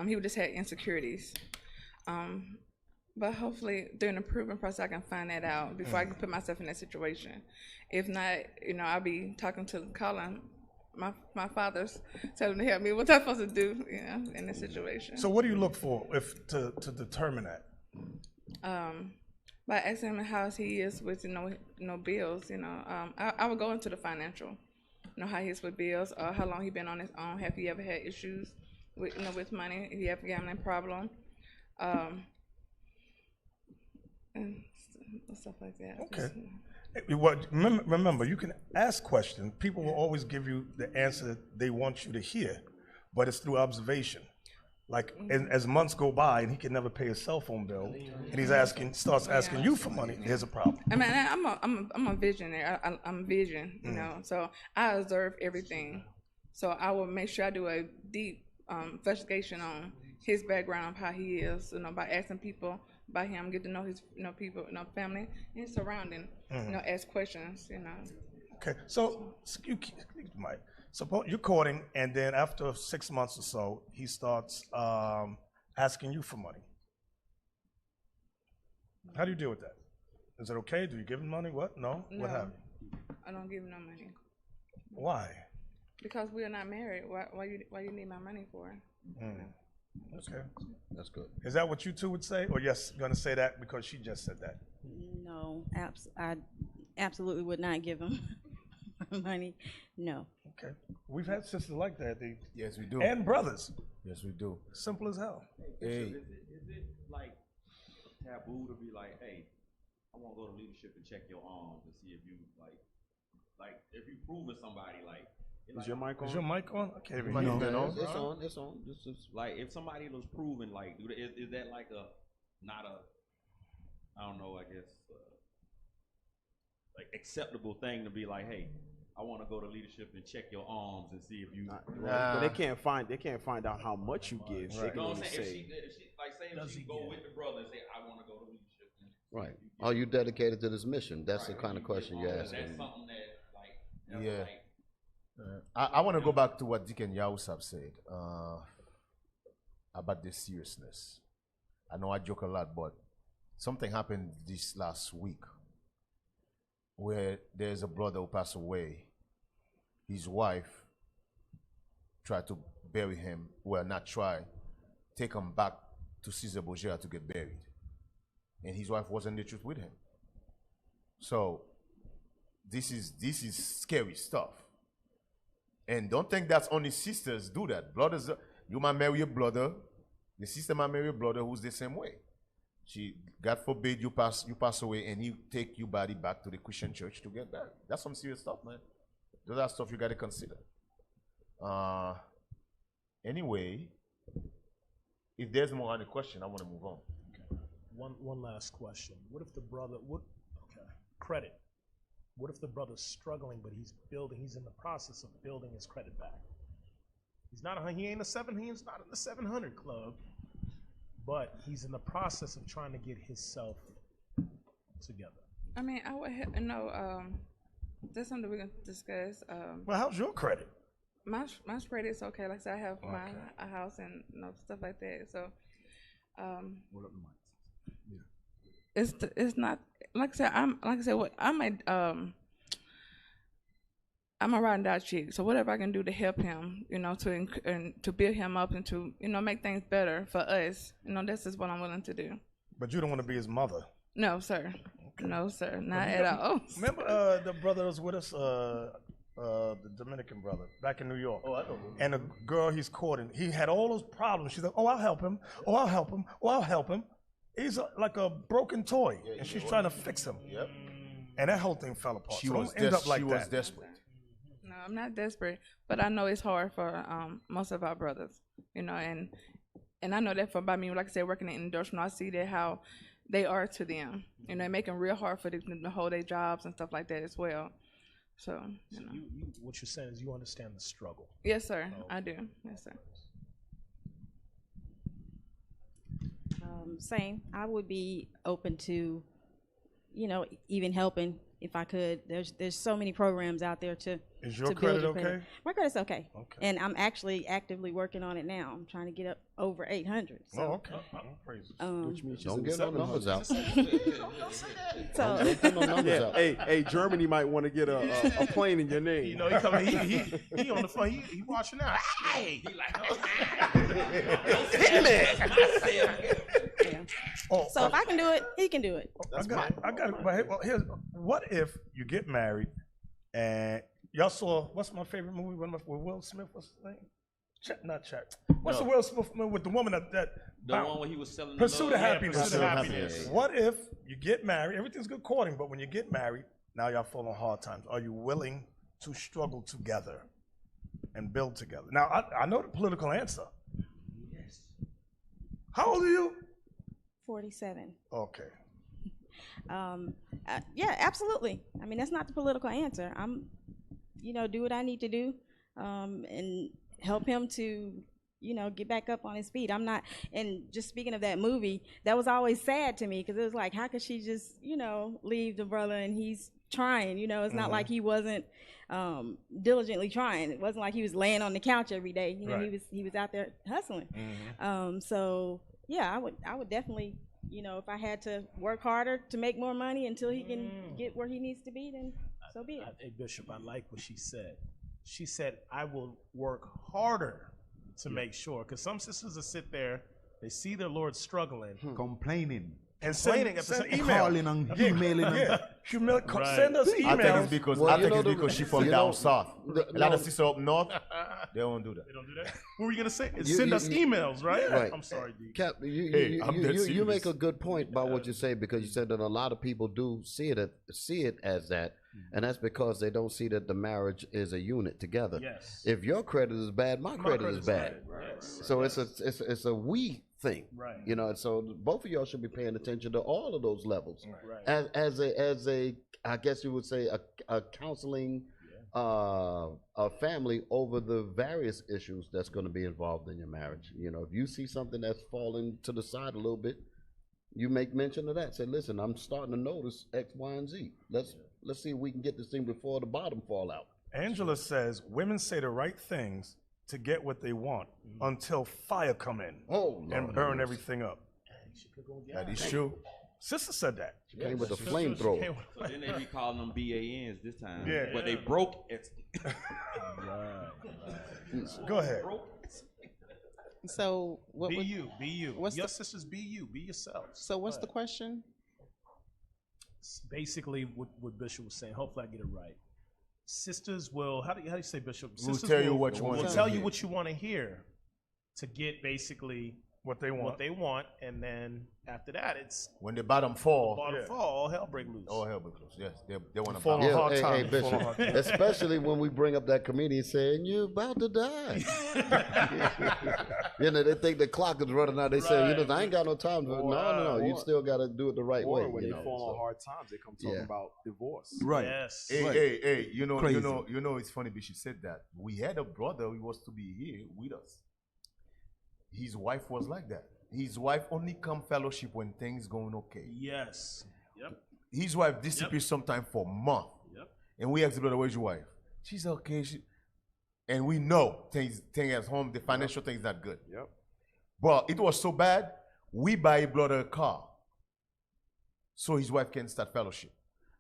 He just had insecurities. But hopefully during the proving process, I can find that out before I can put myself in that situation. If not, you know, I'll be talking to Colin, my father's, telling him to help me. What I'm supposed to do, you know, in this situation. So what do you look for to determine that? By asking him how he is with no bills, you know, I would go into the financial, you know, how he is with bills, or how long he been on his own. Have he ever had issues with money? If he have a gambling problem, and stuff like that. Okay. Remember, you can ask questions. People will always give you the answer that they want you to hear, but it's through observation. Like as months go by and he can never pay his cell phone bill, and he starts asking you for money. Here's a problem. I mean, I'm a visionary. I'm vision, you know. So I observe everything. So I will make sure I do a deep investigation on his background, how he is, you know, by asking people about him, get to know his, you know, people, you know, family, and his surrounding. You know, ask questions, you know. Okay, so Mike. Suppose you're courting, and then after 6 months or so, he starts asking you for money. How do you deal with that? Is it okay? Do you give him money? What? No? No, What happened? I don't give him no money. Why? Because we are not married. Why you need my money for? Okay. That's good. Is that what you two would say? Or yes, going to say that because she just said that? No, I absolutely would not give him money. No. Okay. We've had sisters like that. Yes, we do. And brothers. Yes, we do. Simple as hell. Hey. Is it like taboo to be like, hey, I want to go to leadership and check your arms and see if you like if you proving somebody like. Is your mic on? Is your mic on? Okay, It's on. It's on. Like if somebody was proven, like, is that like not a, I don't know, I guess, like acceptable thing to be like, hey, I want to go to leadership and check your arms and see if you. But they can't find out how much you give. They can You know what only I'm saying? say. If she go with the brother and say, I want to go to leadership. Right. Are you dedicated to this mission? That's the kind of question you're asking. That's something that, like, Yeah. I want to go back to what Deacon Yahusab said about the seriousness. I know I joke a lot, but something happened this last week where there's a brother who passed away. His wife tried to bury him, well, not try, take him back to Caesar Borgia to get buried. And his wife wasn't the truth with him. So this is scary stuff. And don't think that's only sisters do that. Brothers, you might marry your brother, the sister might marry your brother who's the same way. She, God forbid, you pass away, and he take your body back to the Christian church to get buried. That's some serious stuff, man. Those are stuff you got to consider. Anyway, if there's more on the question, I want to move on. Okay. One last question. What if the brother credit? What if the brother's struggling, but he's in the process of building his credit back? He's not in the 700 club, but he's in the process of trying to get himself together. I mean, I would that's something we can discuss. Well, how's your credit? My credit is okay. Like I said, I have a house and stuff like that. So, it's not like I said. I'm a riding out chick. So whatever I can do to help him, to build him up and to make things better for us, that's just what I'm willing to do. But you don't want to be his mother. No, sir. Okay. No, sir. Not at all. Remember the brother was with us, the Dominican brother, back in New York. Oh, I know. And the girl he's courting, he had all those problems. She's like, oh, I'll help him. Oh, I'll help him. Oh, I'll help him. He's like a broken toy, and she's trying to fix him. Yep. And that whole thing fell apart. She so was desperate. No, I'm not desperate, but I know it's hard for most of our brothers, and I know that by me, like I said, working in industrial, I see that how they are to them. They make it real hard for them to hold their jobs and stuff like that as well. So, what you're saying is you understand the struggle. Yes, sir. I do. Yes, sir. Same. I would be open to, even helping if I could. There's so many programs out there to. Is your credit okay? Credit. My credit's okay. And I'm actually actively working on it now. I'm trying to get up over 800. So, oh, okay. Which means don't get no numbers out. So, don't no numbers out. Hey, Germany might want to get a plane in your name. He coming. He on the phone. He watching now. Hey, he like, so if I can do it, he can do it. I got it. Well, what if you get married and y'all saw, what's my favorite movie with Will Smith? What's his name? Not Chuck. What's the Will Smith movie with the woman that the one where he was selling Pursuit of Happiness. Pursuit of Happiness. What if you get married? Everything's good courting, but when you get married, now y'all fall on hard times. Are you willing to struggle together and build together? Now, I know the political answer. Yes. How old are you? 47. Okay. Yeah, absolutely. I mean, that's not the political answer. I'm, do what I need to do, and help him to, get back up on his feet. I'm not, and just speaking of that movie, that was always sad to me because it was like, how could she just, leave the brother and he's trying, it's not like he wasn't diligently trying. It wasn't like he was laying on the couch every day. Right. he was out there hustling. Mm-hmm. So yeah, I would definitely, if I had to work harder to make more money until he can get where he needs to be, then so be it. Hey, Bishop, I like what she said. She said, I will work harder to make sure. Because some sisters will sit there, they see their Lord struggling. Complaining. And send email. Calling and emailing. Right. Send us emails. I think it's because she from down south. A lot of sisters up north, they don't do that. They don't do that? What were you going to say? Send us emails, right? Right. I'm sorry, D. Cap, you make a good point about what you say, because you said that a lot of people do see it as that, and that's because they don't see that the marriage is a unit together. Yes. If your credit is bad, my credit is bad. Yes. So it's a we thing, right? So both of y'all should be paying attention to all of those levels. Right. As a I guess you would say a counseling a family over the various issues that's going to be involved in your marriage. If you see something that's falling to the side a little bit, you make mention of that. Say, listen, I'm starting to notice X, Y, and Z. Let's see if we can get this thing before the bottom fall out. Angela says women say the right things to get what they want until fire come in and burn everything up. That is true. Sister said that. She came with a flamethrower. Then they be calling them BANs this time. Yeah. But they broke it. Go ahead. So what Be would, you. Be you. what's Your the- sisters, be you. Be yourself. So what's the question? Basically what Bishop was saying. Hopefully I get it right. Sisters will, how do you say, Bishop? Will Sisters tell you what you want will to tell you hear. what you want to hear to get basically what they want. And then after that, it's When the bottom fall, all hell break loose. all hell breaks loose. Yes, they want to Fall on bounce. hard Hey, times. hey, Fall on Bishop, hard times. especially when we bring up that comedian saying, you're about to die. You know, they think the clock is running out. They say, you know, I ain't got no time. No. You still got to do it the right way. Or when you they know, fall on so. hard times, they come talking Yeah. about divorce. Right. Yes. Hey, Right. hey, you know, Crazy. you know, it's funny Bishop said that. We had a brother who was to be here with us. His wife was like that. His wife only come fellowship when things going okay. Yes. Yep. His wife disappears sometime for a month. Yep. And we ask the brother, where's your wife? She's okay. And we know things at home, the financial things not good. Yep. But it was so bad, we buy a brother a car so his wife can start fellowship.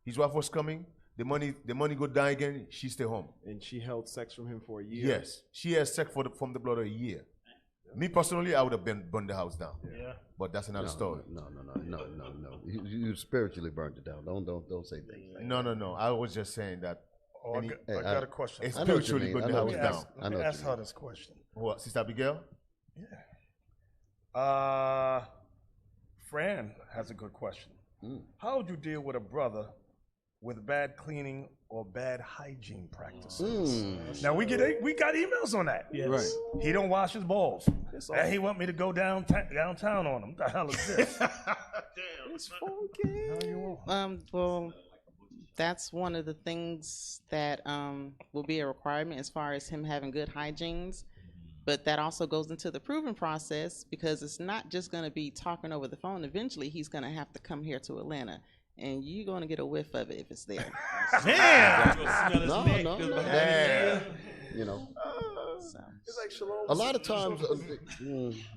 His wife was coming, the money go down again, she stay home. And she held sex from him for a year. Yes, she has sex from the brother a year. Me personally, I would have burned the house down. Yeah. But that's another story. No. You spiritually burned it down. Don't say things like No. I was just saying that. Oh, I got a question. It I know what you spiritually mean. burned I the know house what you down. mean. Let me ask her this question. What, Sister Abigail? Fran has a good question. How would you deal with a brother with bad cleaning or bad hygiene practices? Now we got emails on that. Yes. Right. He don't wash his balls. And he want me to go downtown on him. What the hell is this? It's funky. Well, that's one of the things that will be a requirement as far as him having good hygienes. But that also goes into the proving process because it's not just going to be talking over the phone. Eventually, he's going to have to come here to Atlanta, and you're going to get a whiff of it if it's there. Damn! No. You know, It's like Shalom. a lot of times,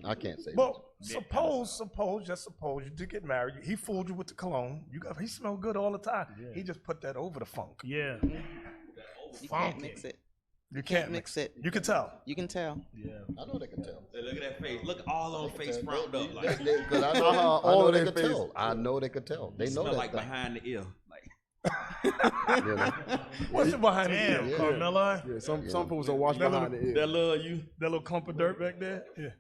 I can't say. Well, suppose you did get married. He fooled you with the cologne. He smelled good all the time. Yeah. He just put that over the funk. Yeah. You can't mix it. You can't mix it. You can tell. You can tell. Yeah. I know they can tell. Hey, look at that face. Look all on face frowned up. Like, Because I know All of they their can tell. I know they can tell. They know smell that. like behind the ear. Like, You know? What's it behind the Damn, ear? Carmella. Yeah, some fools are washed That behind the ear. That little clump of dirt back there? Yeah.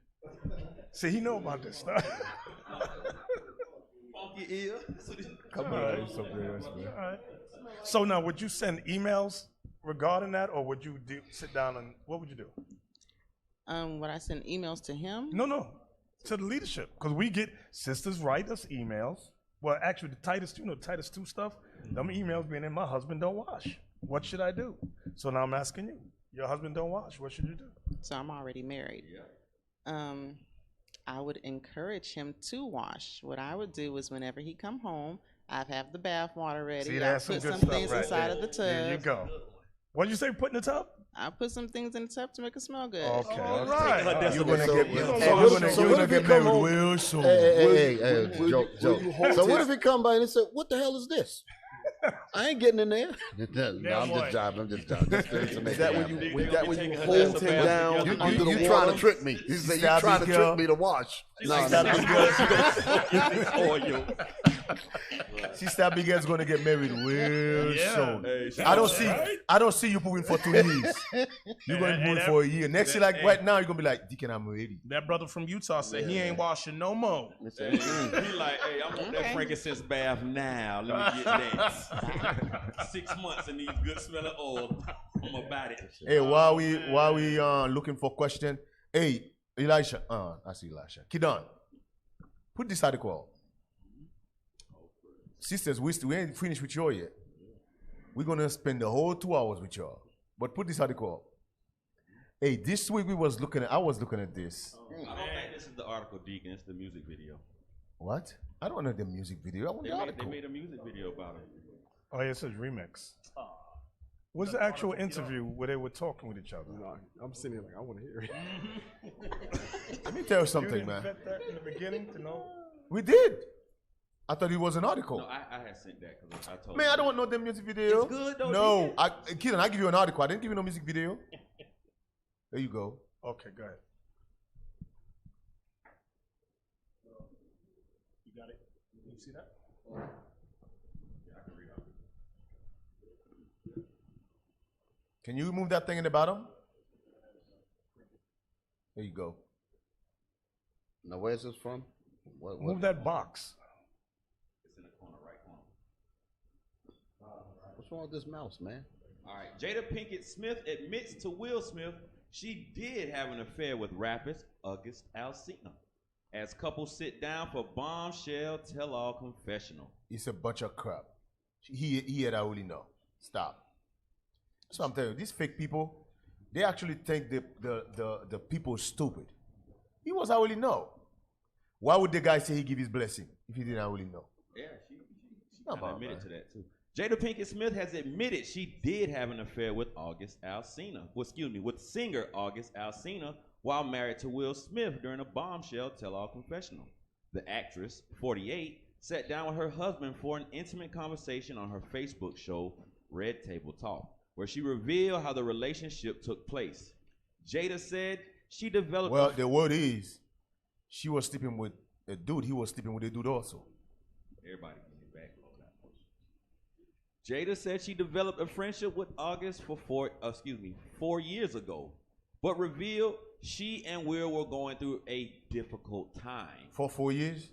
See, he know about this stuff. funky ear. Come on. It's so good. All right. So now, would you send emails regarding that, or would you sit down and what would you do? Would I send emails to him? No, to the leadership, because we get sisters write us emails. Well, actually, the Titus 2 stuff. Them emails being in my husband don't wash. What should I do? So now I'm asking you. Your husband don't wash. What should you do? So I'm already married. I would encourage him to wash. What I would do is whenever he come home, I'd have the bath water ready. See, I that's put some some good things stuff right inside there. of the tub. There you go. What did you say? Put in the tub? I put some things in the tub to make it smell good. Okay. All right. You're gonna get get married home? real soon. Hey, joke. So what if he come by and he said, "What the hell is this?" I ain't getting in there. No, I'm just jobbing. Just to Is that when you hold him down under the You trying to trick me? You say you trying to trick me to wash? No. Sister Abigail's gonna get married real soon. Hey, I don't see you moving for 2 years. You're gonna move for a year. Next year, like right now, you're gonna be like, Deacon, I'm ready. That brother from Utah said he ain't washing no more. He like, hey, I want that frankincense bath now. Let me get that. 6 months and these good smelling oil. I'm about it. Hey, while we looking for question, hey, Elisha, I see Elisha. Kidon, put this article out. Sisters, we ain't finished with y'all yet. We're gonna spend the whole 2 hours with y'all. But put this article out. Hey, this week I was looking at this. I don't think this is the article, Deacon. It's the music video. What? I don't know the music video. I want the They article. made a music video about it. Oh, yeah, it says remix. What's the actual interview where they were talking with each other? No, I'm sitting here like, I want to hear it. Let me tell you You something, didn't man. vet that in the beginning to know? We did. I thought it was an article. No, I had sent that because I told Man, I don't want no damn music video. It's good though. No, Keelan, I give you an article. I didn't give you no music video. There you go. Okay, go ahead. got it? Can you see that? Can you move that thing in the bottom? There you go. Now, where's this from? Move that box. It's in the corner, right corner. What's wrong with this mouse, man? All right. Jada Pinkett Smith admits to Will Smith she did have an affair with rapper August Alsina. As couples sit down for bombshell tell-all confessional. It's a bunch of crap. He had already know. Stop. So I'm telling you, these fake people, they actually think the people stupid. He was already know. Why would the guy say he give his blessing if he didn't already know? Yeah, she admitted to that too. Jada Pinkett Smith has admitted she did have an affair with August Alsina. With singer August Alsina while married to Will Smith during a bombshell tell-all confessional. The actress, 48, sat down with her husband for an intimate conversation on her Facebook show, Red Table Talk, where she revealed how the relationship took place. Jada said she developed... Well, the word is, she was sleeping with a dude. He was sleeping with a dude also. Everybody can get back on that. Jada said she developed a friendship with August for 4 years ago, but revealed she and Will were going through a difficult time. For 4 years?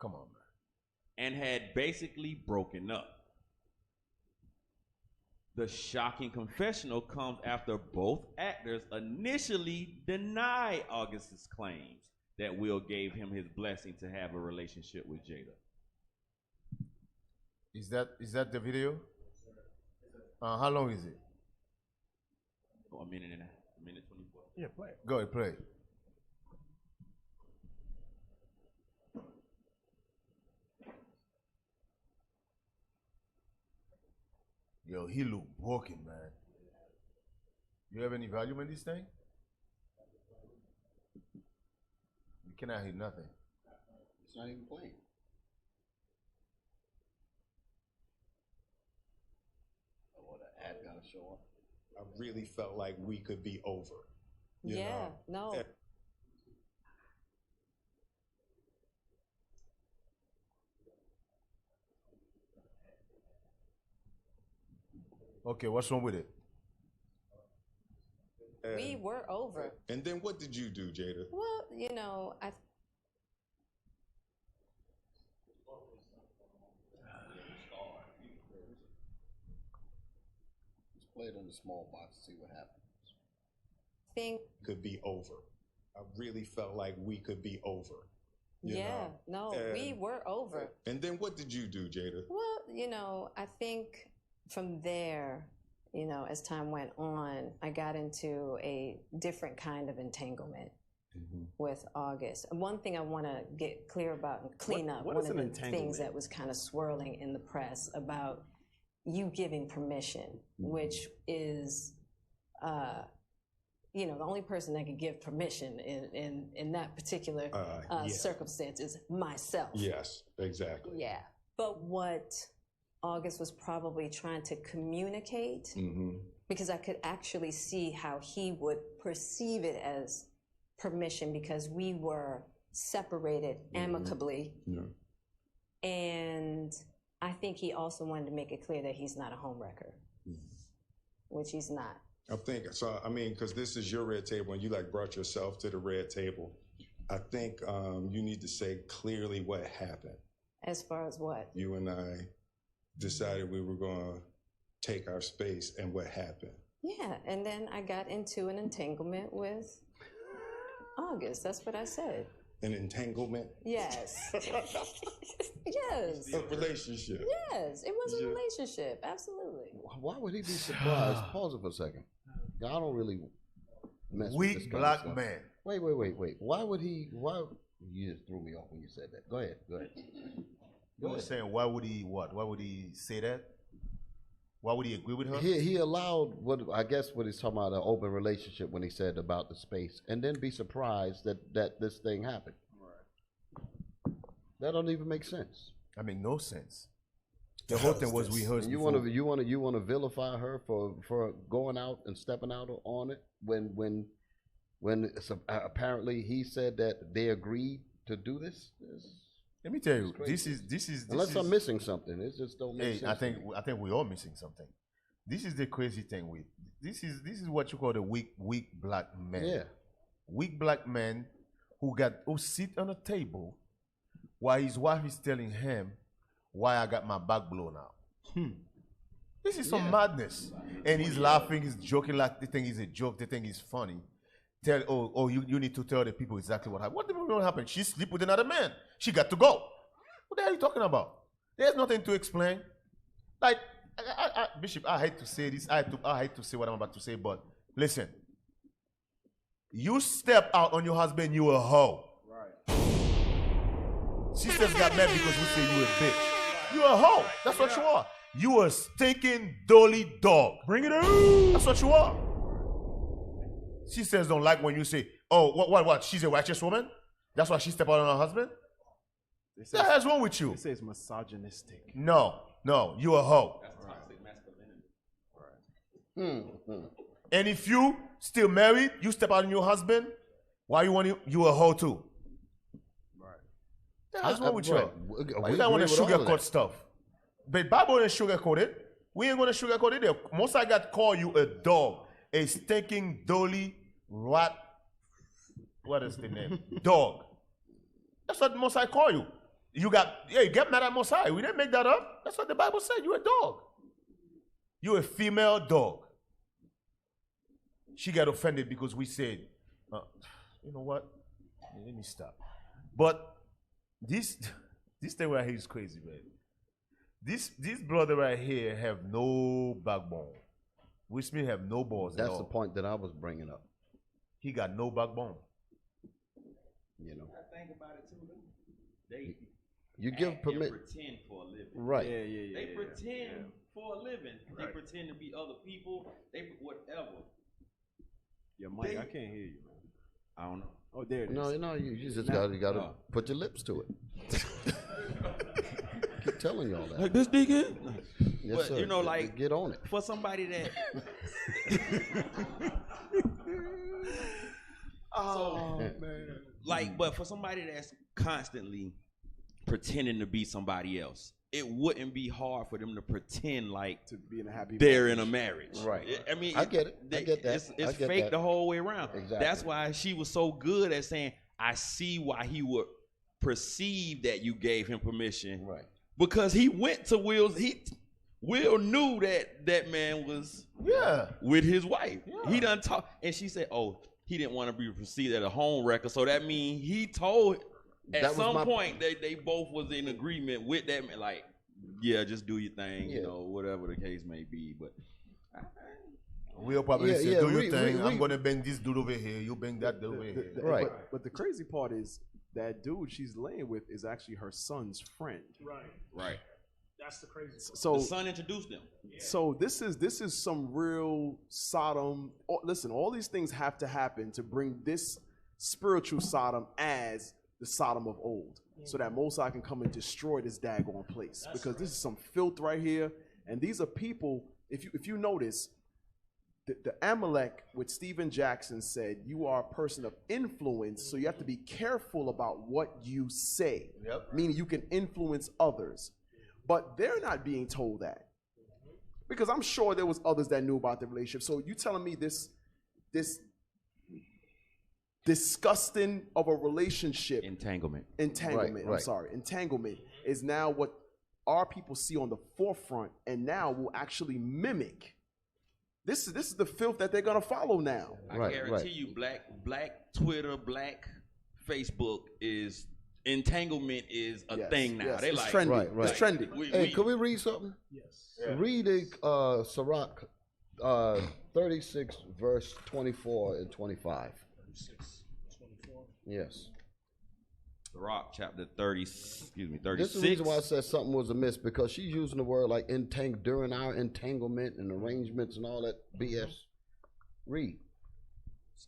Come on, man. And had basically broken up. The shocking confessional comes after both actors initially denied August's claims that Will gave him his blessing to have a relationship with Jada. Is that the video? How long is it? Oh, a minute 24. Yeah, play it. Go ahead, play it. Yo, he look broken, man. You have any volume in this thing? You cannot hear nothing. It's not even playing. Oh, the ad gotta show up. I really felt like we could be over. You Yeah, know? no. Okay, what's wrong with it? We were over. And then what did you do, Jada? Well, you know, Just play it on the small box, see what happens. think, Could be over. I really felt like we could be over. You yeah, know? no, we And- were over. And then what did you do, Jada? Well, you know, I think from there, you know, as time went on, I got into a different kind of entanglement with August. And one thing I want to get clear about and clean up, what one is of an the things entanglement? that was kind of swirling in the press about you giving permission, which is, you know, the only person that could give permission in that particular Yeah. circumstance is myself. Yes, exactly. Yeah. But what August was probably trying to communicate, because I could actually see how he would perceive it as permission because we were separated amicably. Yeah. And I think he also wanted to make it clear that he's not a homewrecker, which he's not. I think so. I mean, because this is your red table, and you like brought yourself to the red table. I think you need to say clearly what happened. As far as what? You and I decided we were going to take our space, and what happened. Yeah, and then I got into an entanglement with August. That's what I said. An entanglement. Yes. Yes. A relationship. Yes, it was a Yeah. relationship. Absolutely. Why would he be surprised? Pause it for a second. I don't really mess Weak with this kind black of stuff. man. Wait. Why would he? Why? You just threw me off when you said that. Go ahead. You were saying, why would he what? Why would he say that? Why would he agree with her? He allowed what I guess what he's talking about, an open relationship, when he said about the space, and then be surprised that this thing happened. That don't even make sense. I mean, no sense. The whole thing was rehearsed. And you want to vilify her for going out and stepping out on it when apparently he said that they agreed to do this. Let me tell you, this is Unless I'm missing something, it just don't make Hey, sense. I think we're all missing something. This is the crazy thing with this is what you call the weak black man. Yeah. Weak black man who sit on a table while his wife is telling him why I got my back blown out. This is some madness. And he's laughing, he's joking like they think it's a joke, they think it's funny. You need to tell the people exactly what happened. What the happened? She sleep with another man. She got to go. What the hell are you talking about? There's nothing to explain. Like, Bishop, I hate to say this. I hate to say what I'm about to say, but listen. You step out on your husband, you a hoe. Right. Sisters got mad because we say you a bitch. You a hoe. That's what you are. You a stinking dolly dog. Bring it on. That's what you are. Sisters don't like when you say, oh, what? She's a righteous woman? That's why she step out on her husband? What the hell's wrong with you? They say it's misogynistic. No, you a hoe. That's toxic masculinity. Right. And if you still married, you step out on your husband, why you a hoe too? Right. What the hell's wrong with you? You don't want to sugarcoat stuff. But Bible didn't sugarcoat it. We ain't gonna sugarcoat it there. Most I got call you a dog, a stinking dolly rat. What is the name? Dog. That's what Most I call you. You get mad at Most High. We didn't make that up. That's what the Bible said. You a dog. You a female dog. She got offended because we said, you know what? Let me stop. But this thing right here is crazy, man. This brother right here have no backbone. Will Smith have no balls at all. That's the point that I was bringing up. He got no backbone. You know. I think about it too. They give permit. Pretend for a living. Right. Yeah. They pretend for a living. Right. They pretend to be other people. They whatever. Yeah, Mike, I can't hear you, man. I don't know. Oh, there it is. No, you just gotta put your lips to it. Keep telling y'all that. Like this nigga. Yes, but sir. You know, like get on it. For somebody that. Man. Like, but for somebody that's constantly pretending to be somebody else, it wouldn't be hard for them to pretend like to be in a happy they're marriage. in a marriage. Right. I mean, I get it. I get that. It's fake the whole way around. Exactly. That's why she was so good at saying, I see why he would perceive that you gave him permission. Right. Because he went to Will's. Will knew that man was with his wife. Yeah. He done talk, and she said, "Oh, he didn't want to be perceived at a home record." So that means he told at some point they both was in agreement with that man. Like, yeah, just do your thing, you know, whatever the case may be. But we'll probably say, do your thing. I'm gonna bang this dude over here. You bang that dude over here. Right. But the crazy part is that dude she's laying with is actually her son's friend. Right. That's the crazy part. So the son introduced them. So this is some real Sodom. Listen, all these things have to happen to bring this spiritual Sodom as the Sodom of old, so that Most High can come and destroy this daggone place. Because this is some filth right here, and these are people. If you notice, the Amalek, which Stephen Jackson said, you are a person of influence, so you have to be careful about what you say. Meaning you can influence others. But they're not being told that. Because I'm sure there was others that knew about the relationship. So you telling me this disgusting of a relationship. Entanglement. Right. I'm sorry. Entanglement is now what our people see on the forefront and now will actually mimic. This is the filth that they're gonna follow now. I guarantee you, black Twitter, black Facebook is entanglement is a thing now. They it's like trendy. It's trendy. Hey, could we read something? Yes. Yeah. Read Sirach 36 verse 24 and 25. 36, 24. Yes. Sirach chapter 36. This is the reason why I said something was amiss, because she's using the word like during our entanglement and arrangements and all that BS. Read.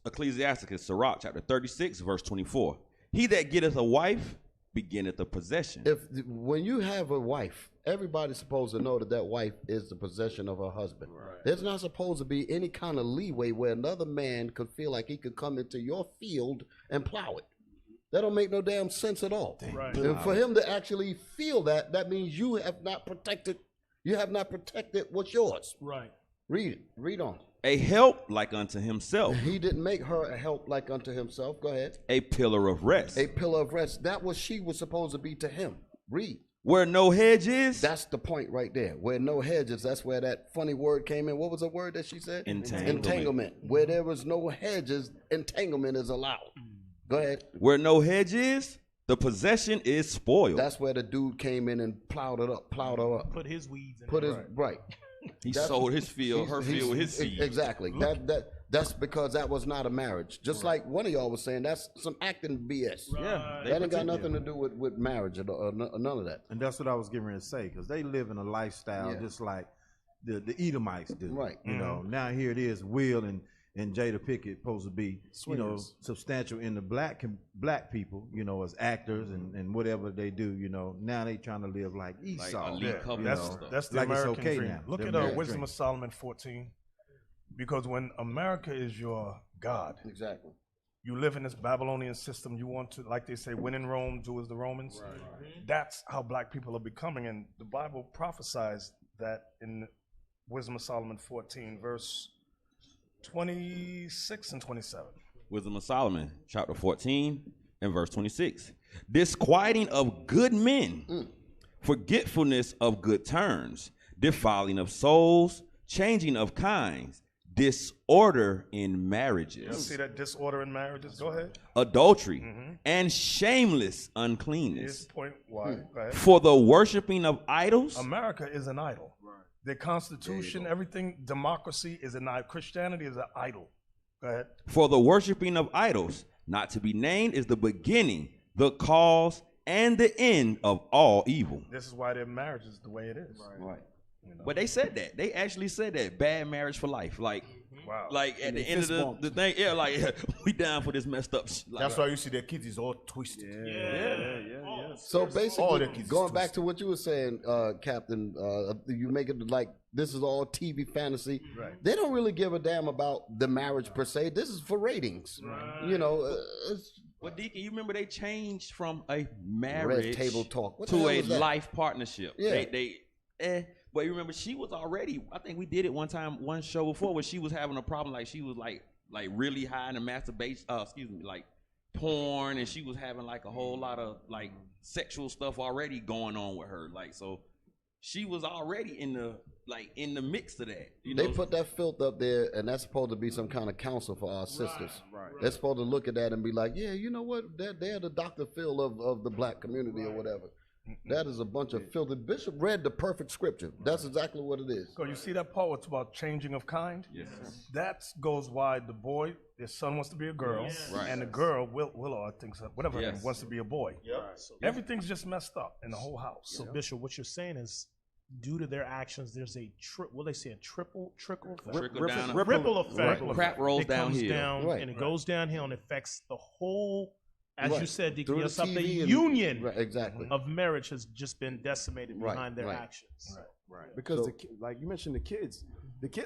Ecclesiasticus, Sirach chapter 36 verse 24. He that getteth a wife beginneth a possession. When you have a wife, everybody's supposed to know that wife is the possession of her husband. Right. There's not supposed to be any kind of leeway where another man could feel like he could come into your field and plow it. That don't make no damn sense at all. Right. And for him to actually feel that, that means you have not protected what's yours. Right. Read it. Read on. A help like unto himself. He didn't make her a help like unto himself. Go ahead. A pillar of rest. A pillar of rest. That was she was supposed to be to him. Read. Where no hedge is. That's the point right there. Where no hedges. That's where that funny word came in. What was the word that she said? Entanglement. Where there was no hedges, entanglement is allowed. Go ahead. Where no hedge is, the possession is spoiled. That's where the dude came in and plowed her up. Put his weeds in Put it. his right. He sold his field, her field with his seed. Exactly. That's because that was not a marriage. Just like one of y'all was saying, that's some acting BS. Yeah, that ain't got nothing to do with marriage or none of that. And that's what I was getting ready to say, because they live in a lifestyle just like the Edomites do. Right. You know, now here it is, Will and Jada Pickett supposed to be, Swingers. substantial in the black people, as actors and whatever they do, Now they trying to live like Esau. That's the like American it's okay dream. now. Look The at American Wisdom dream. of Solomon 14. Because when America is your God, exactly, you live in this Babylonian system. You want to, like they say, when in Rome, do as the Romans. That's how black people are becoming. And the Bible prophesies that in Wisdom of Solomon 14, verse 26 and 27. Wisdom of Solomon, chapter 14 and verse 26. Disquieting of good men, forgetfulness of good turns, defiling of souls, changing of kinds, disorder in marriages. You see that disorder in marriages? Go ahead. Adultery and shameless uncleanness. Here's the point why. Go ahead. For the worshiping of idols. America is an idol. The Constitution, everything, democracy is an idol. Christianity is an idol. Go ahead. For the worshiping of idols, not to be named, is the beginning, the cause, and the end of all evil. This is why their marriage is the way it is. Right. But they said that. They actually said that. Bad marriage for life. Like, wow. Like at the end of the thing, like we down for this messed up shit. That's why you see their kids is all twisted. Yeah. So All the basically, kids going back to what you were saying, Captain, you make it like this is all TV fantasy. Right. They don't really give a damn about the marriage per se. This is for ratings. Well, Deacon, you remember they changed from a marriage Red table talk. What the to hell a is that? life partnership. Yeah. But you remember she was already. I think we did it one time, one show before, where she was having a problem. Like she was like really high in the masturbation. Like porn, and she was having like a whole lot of like sexual stuff already going on with her. Like so, she was already in the mix of that. They put that filth up there, and that's supposed to be some kind of counsel for our sisters. Right. They're supposed to look at that and be like, yeah, you know what? They're the Dr. Phil of the black community or whatever. That is a bunch of filth. The bishop read the perfect scripture. That's exactly what it is. So you see that part? It's about changing of kind. Yes. That goes why the boy, their son wants to be a girl, and the girl, Willow, I think, so, whatever her name, wants to be a boy. So everything's just messed up in the whole house. So Bishop, what you're saying is, due to their actions, there's a trickle ripple effect. Crap rolls It comes downhill. down, and it goes downhill and affects the whole. As you said, Through the the TV and- union exactly. of marriage has just been decimated behind their actions. Right. Because like you mentioned, the kids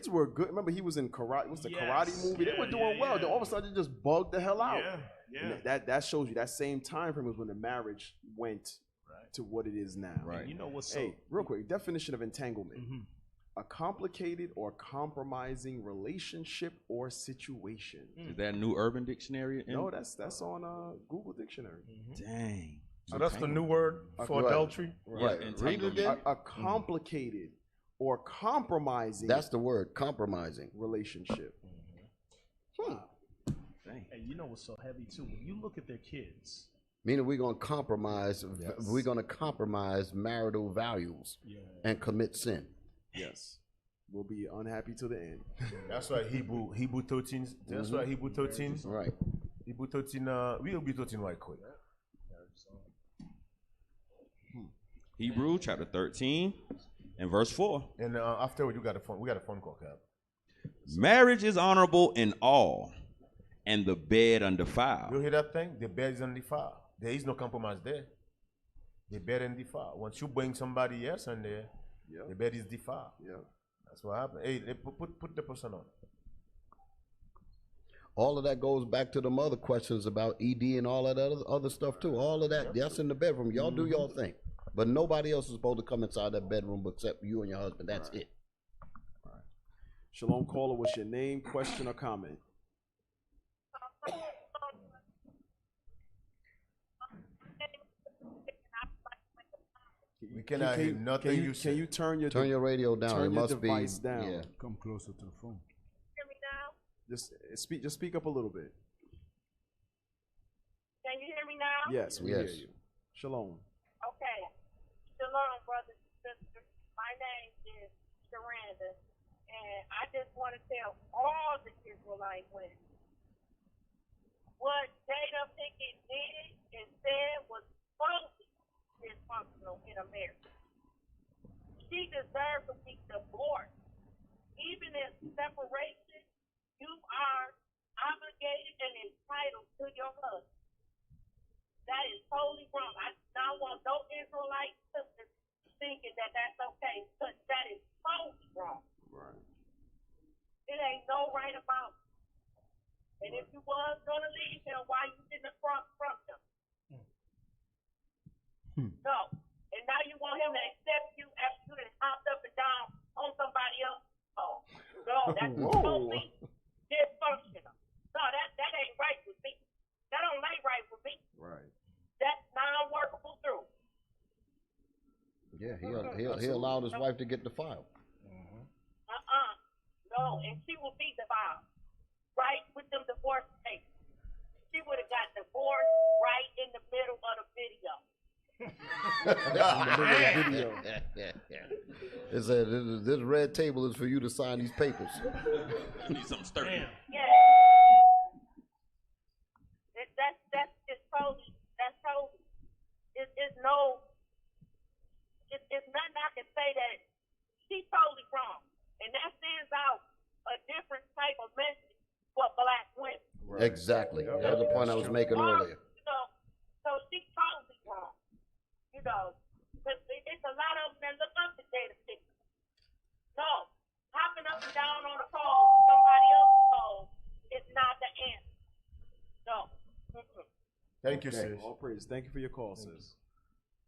were good. Remember, he was in karate. What's the karate movie? They were doing well. Then all of a sudden, they just bugged the hell out. Yeah. And that shows you that same time frame was when the marriage went to what it is now. Right. And you know what's Hey, real quick, definition of entanglement. A complicated or compromising relationship or situation. Is that a new Urban Dictionary? No, that's on Google Dictionary. Dang. So that's the new word for adultery? Right. Read it again. A complicated or compromising. That's the word, compromising. Relationship. And you know what's so heavy too? When you look at their kids, Meaning we're going to compromise. We're going to compromise marital values and commit sin. Yes. We'll be unhappy to the end. That's why Hebrew 13. That's why Hebrew 13. Right. Hebrew 13. We'll be 13 right quick. Hebrew chapter 13 and verse 4. And afterward, we got a phone call, Cap. Marriage is honorable in all, and the bed undefiled. You hear that thing? The bed is undefiled. There is no compromise there. The bed is defiled. Once you bring somebody else in there, the bed is defiled. Yeah. That's what happened. Hey, put the person on. all of that goes back to them other questions about ED and all that other stuff too. All of that, that's in the bedroom. Y'all do y'all thing. But nobody else is supposed to come inside that bedroom except you and your husband. That's it. Shalom caller, what's your name, question, or comment? We cannot hear nothing you say. Can you turn your radio down? Turn It your must be device down. yeah. Come closer to the phone. Just speak up a little bit. Can you hear me now? Yes, we hear you. Shalom. Okay. Shalom, brothers and sisters. My name is Sharanda, and I just want to tell all the Israelite women what Jada Pinkett did and said was totally dysfunctional in America. She deserves to be divorced. Even in separation, you are obligated and entitled to your husband. That is totally wrong. I don't want no Israelite sisters thinking that that's okay, because that is totally wrong. Right. It ain't no right about it. And if you was going to leave him, why you didn't cross from him? No. And now you want him to accept you after you done hopped up and down on somebody else? Oh, no, that's totally dysfunctional. No, that ain't right with me. That don't lay right with me. Right. That's non-workable through. Yeah, he allowed his wife to get the file. No, and she will be divorced. Right with them divorce papers. She would have got divorced right in the middle of the video. It said, this red table is for you to sign these papers. Need something sturdy. Yeah. That's just totally. That's totally. It's nothing I can say that she's totally wrong, and that sends out a different type of message for black women. Right. Exactly. That's the point I was making earlier. So she's totally wrong. But it's a lot of them that look up to Jada Pinkett. No, hopping up and down on the pole, somebody else's pole, is not the answer. No. Thank you, sis. All praise. Thank you for your call, sis.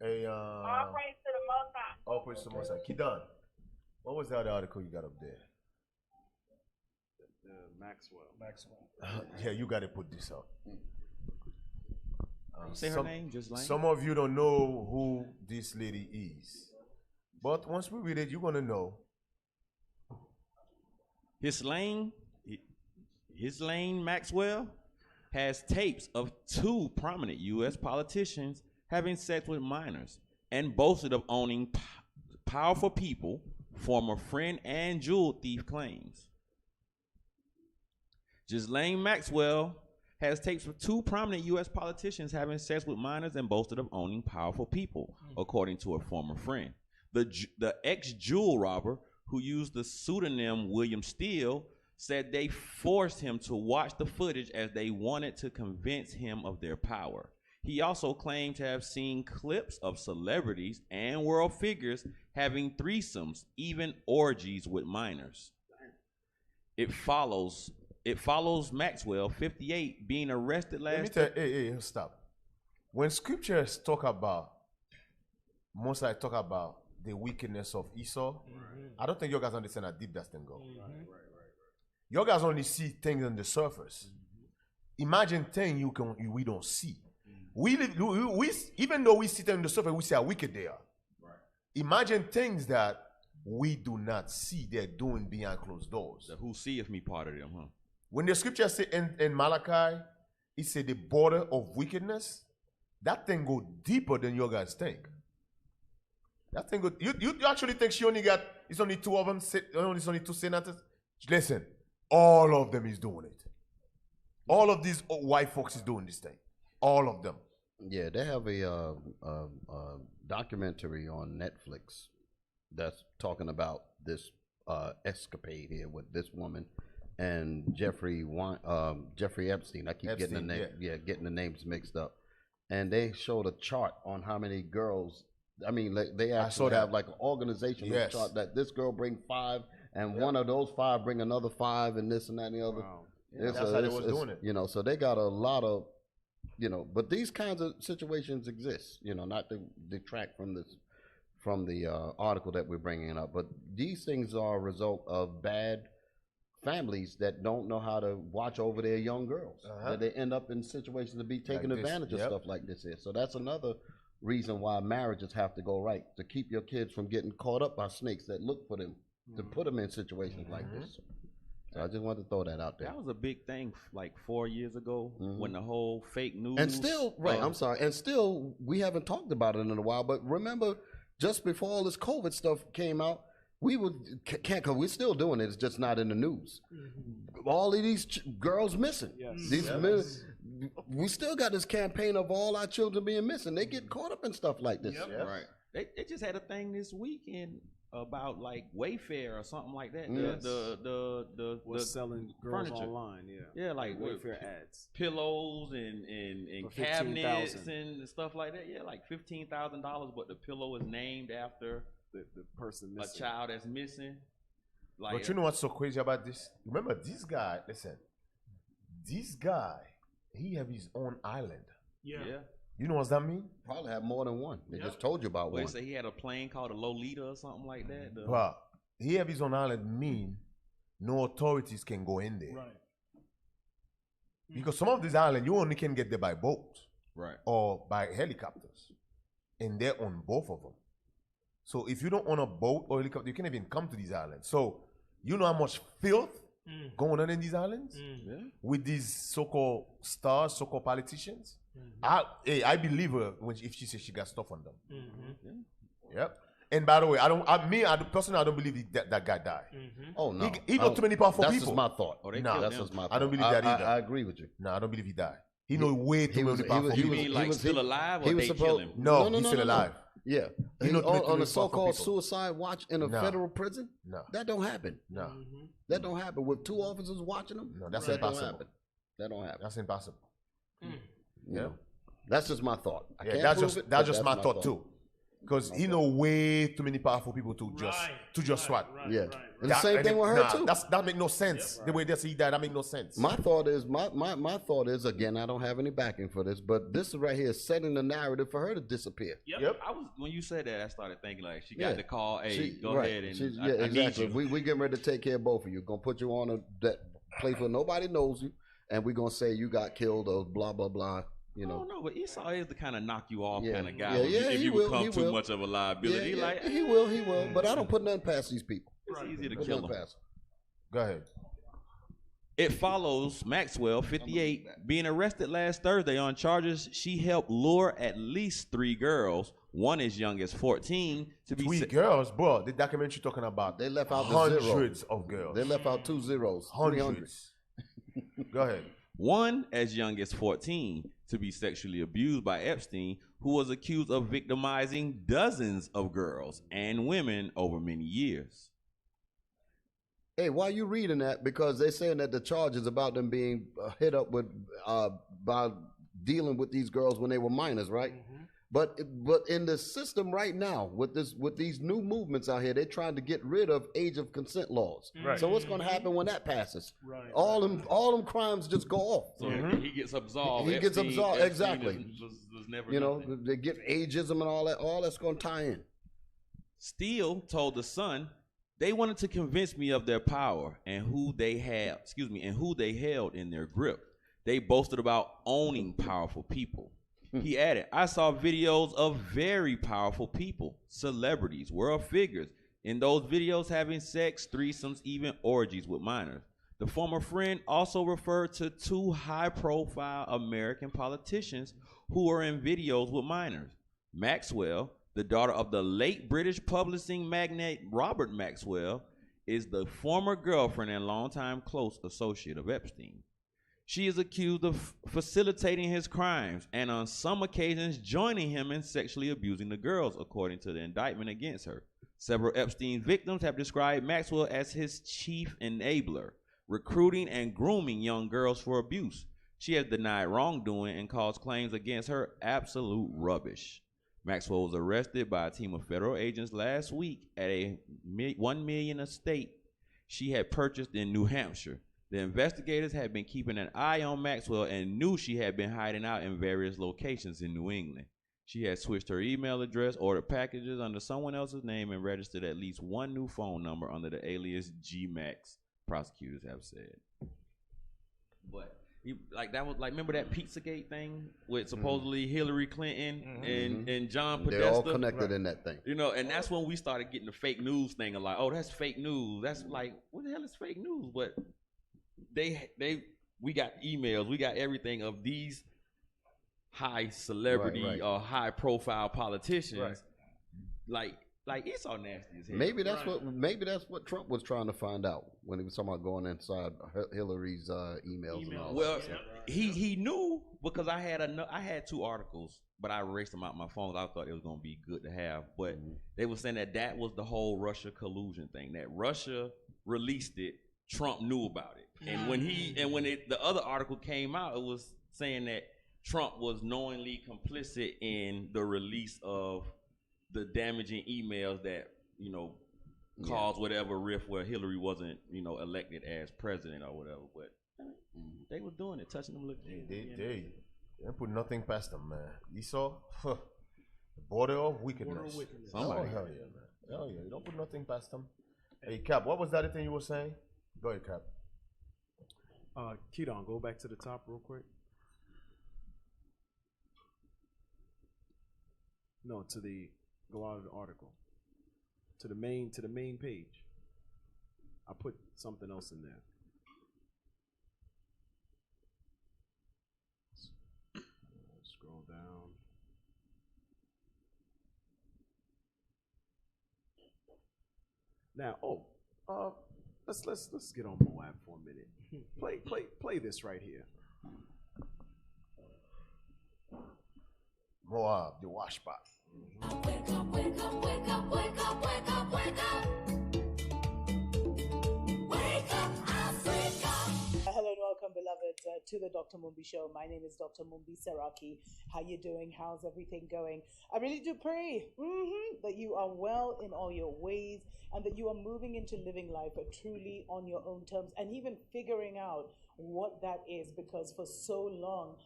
Hey, All praise to the Most High. all praise to the Most High. Kidan, what was that article you got up there? Maxwell. Yeah, you got to put this up. Say her name, just like. Some of you don't know who this lady is, but once we read it, you're gonna know. Ghislaine Maxwell has tapes of two prominent U.S. politicians having sex with minors and boasted of owning powerful people, former friend and jewel thief claims. Ghislaine Maxwell has tapes of two prominent U.S. politicians having sex with minors and boasted of owning powerful people, according to a former friend. The ex-jewel robber, who used the pseudonym William Steele, said they forced him to watch the footage as they wanted to convince him of their power. He also claimed to have seen clips of celebrities and world figures having threesomes, even orgies with minors. It follows Maxwell, 58, being arrested last year. Hey, stop. When scriptures talk about, most I talk about the wickedness of Esau, I don't think you guys understand how deep that thing goes. You guys only see things on the surface. Imagine things we don't see. We even though we see them on the surface, we see how wicked they are. Imagine things that we do not see they're doing behind closed doors. Who seeth me part of them, huh? When the scripture say in Malachi, it say the border of wickedness, that thing go deeper than you guys think. That thing go. You actually think it's only two of them? It's only two senators? Listen, all of them is doing it. All of these white folks is doing this thing. All of them. Yeah, they have a documentary on Netflix that's talking about this escapade here with this woman and Jeffrey Epstein. I keep getting the names mixed up. And they showed a chart on how many girls. I mean, they actually have like an organizational chart that this girl bring 5, and one of those 5 bring another 5, and this and that and the other. Wow. It's That's how they was doing it. You know, so they got a lot of, you know, but these kinds of situations exist. You know, not to detract from this, from the article that we're bringing up, but these things are a result of bad families that don't know how to watch over their young girls. That they end up in situations to be taken Like this, advantage of yep. stuff like this is. So that's another reason why marriages have to go right, to keep your kids from getting caught up by snakes that look for them, to put them in situations like this. So I just wanted to throw that out there. That was a big thing like 4 years ago when the whole fake news. And still, I'm sorry, and still, we haven't talked about it in a while, but remember, just before all this COVID stuff came out, we cause we're still doing it, it's just not in the news. All of these girls missing. These men, we still got this campaign of all our children being missing. They get caught up in stuff like this. Right. They just had a thing this weekend about like Wayfair or something like that. Yes. The Was selling girls furniture online, Yeah, like Wayfair ads. Pillows and For cabinets $15,000. and stuff like that. Yeah, like $15,000, but the pillow is named after the person a missing. child that's missing. Like, But you know what's so crazy about this? Remember, this guy, listen, this guy, he have his own island. Yeah. You know what that mean? Probably have more than one. They just told you about Wait, one. so he had a plane called a Lolita or something like that? But he have his own island mean no authorities can go in there. Right. Because some of these islands, you only can get there by boat. Right. Or by helicopters. And they're on both of them. So if you don't own a boat or helicopter, you can't even come to these islands. So you know how much filth going on in these islands? With these so-called stars, so-called politicians? I believe her if she says she got stuff on them. Yep. And by the way, personally, I don't believe that guy died. Oh no, He know too many powerful that's people. Just my thought. No, That's just my thought. I don't believe that either. I agree with you. No, I don't believe he died. He know way too many powerful people. You mean like still alive or they kill him? No, he's still alive. Yeah, He he's know too many on a powerful so-called people. suicide watch in a No. federal prison. No, that don't happen. No, that don't happen with two officers watching him. no, that's that don't impossible. happen. That don't happen. That's impossible. You know? That's just my thought. I Yeah, can't that's prove just it, that's but just my thought too. Because he know way too many powerful people to just swat. Yeah. And the same thing with her too. That make no sense. The way they see that make no sense. My thought is my thought is, again, I don't have any backing for this, but this right here is setting the narrative for her to disappear. Yep. I was when you said that, I started thinking like she got Yeah. the call. Hey, She- go right. ahead and She's- I yeah, need exactly. you. We getting ready to take care of both of you. Gonna put you on that place where nobody knows you, and we're gonna say you got killed or blah blah blah. You know. No, but Esau is the kind of knock you off Yeah. kind of guy. Yeah, if yeah, if he you will, become he too will. much of a liability, Yeah, like he will. But I don't put nothing past these people. it's easy to Put kill nothing them. past 'em. Go ahead. It follows Maxwell, 58, being arrested last Thursday on charges she helped lure at least 3 girls, one as young as 14, to be 3 girls, bro. The documentary talking about They left out the zero. hundreds of girls. They left out 2 zeros. 300. Hundreds. Go ahead. One as young as 14 to be sexually abused by Epstein, who was accused of victimizing dozens of girls and women over many years. Hey, why you reading that? Because they're saying that the charge is about them being hit up with by dealing with these girls when they were minors, right? But in the system right now, with these new movements out here, they're trying to get rid of age of consent laws. Right. So what's going to happen when that passes? Right. All them crimes just go off. So he gets absolved. He gets absolved, Epstein exactly. was never You know, nothing. they get ageism and all that. All that's going to tie in. Steele told the Sun they wanted to convince me of their power and who they held in their grip. They boasted about owning powerful people. He added, I saw videos of very powerful people, celebrities, world figures, in those videos having sex, threesomes, even orgies with minors. The former friend also referred to 2 high-profile American politicians who were in videos with minors. Maxwell, the daughter of the late British publishing magnate Robert Maxwell, is the former girlfriend and longtime close associate of Epstein. She is accused of facilitating his crimes and on some occasions joining him in sexually abusing the girls, according to the indictment against her. Several Epstein victims have described Maxwell as his chief enabler, recruiting and grooming young girls for abuse. She has denied wrongdoing and calls claims against her absolute rubbish. Maxwell was arrested by a team of federal agents last week at a $1 million estate she had purchased in New Hampshire. The investigators had been keeping an eye on Maxwell and knew she had been hiding out in various locations in New England. She had switched her email address, ordered packages under someone else's name, and registered at least one new phone number under the alias G-Max, prosecutors have said. But that was remember that Pizzagate thing with supposedly Hillary Clinton and John Podesta? They're all connected in that thing. You know, and that's when we started getting the fake news thing of like, oh, that's fake news. That's like, what the hell is fake news? But we got emails, we got everything of these high celebrity or high profile politicians. Like it's all nasty as hell. Maybe that's what Trump was trying to find out when he was talking about going inside Hillary's emails. And all Well, that. he knew because I had 2 articles, but I erased them out my phone. I thought it was gonna be good to have, but they were saying that was the whole Russia collusion thing. That Russia released it, Trump knew about it, and when the other article came out, it was saying that Trump was knowingly complicit in the release of the damaging emails that, caused whatever rift where Hillary wasn't, elected as president or whatever. But they was doing it, touching them. They didn't put nothing past them, man. You saw the border of wickedness. Somebody. Oh, hell yeah, man. Hell yeah. You don't put nothing past them. Hey, Cap, what was that thing you were saying? Go ahead, Cap. Keaton, go back to the top real quick. No, go out of the article. To the main page. I put something else in there. Scroll down. Now, let's get on Moab for a minute. Play this right here. Moab, the wash spot. Wake up, wake up, wake up, wake up, wake up, wake up. Wake up, Africa. Hello and welcome, beloved, to the Dr. Mumbi Show. My name is Dr. Mumbi Seraki. How you doing? How's everything going? I really do pray that you are well in all your ways and that you are moving into living life truly on your own terms and even figuring out what that is, because for so long,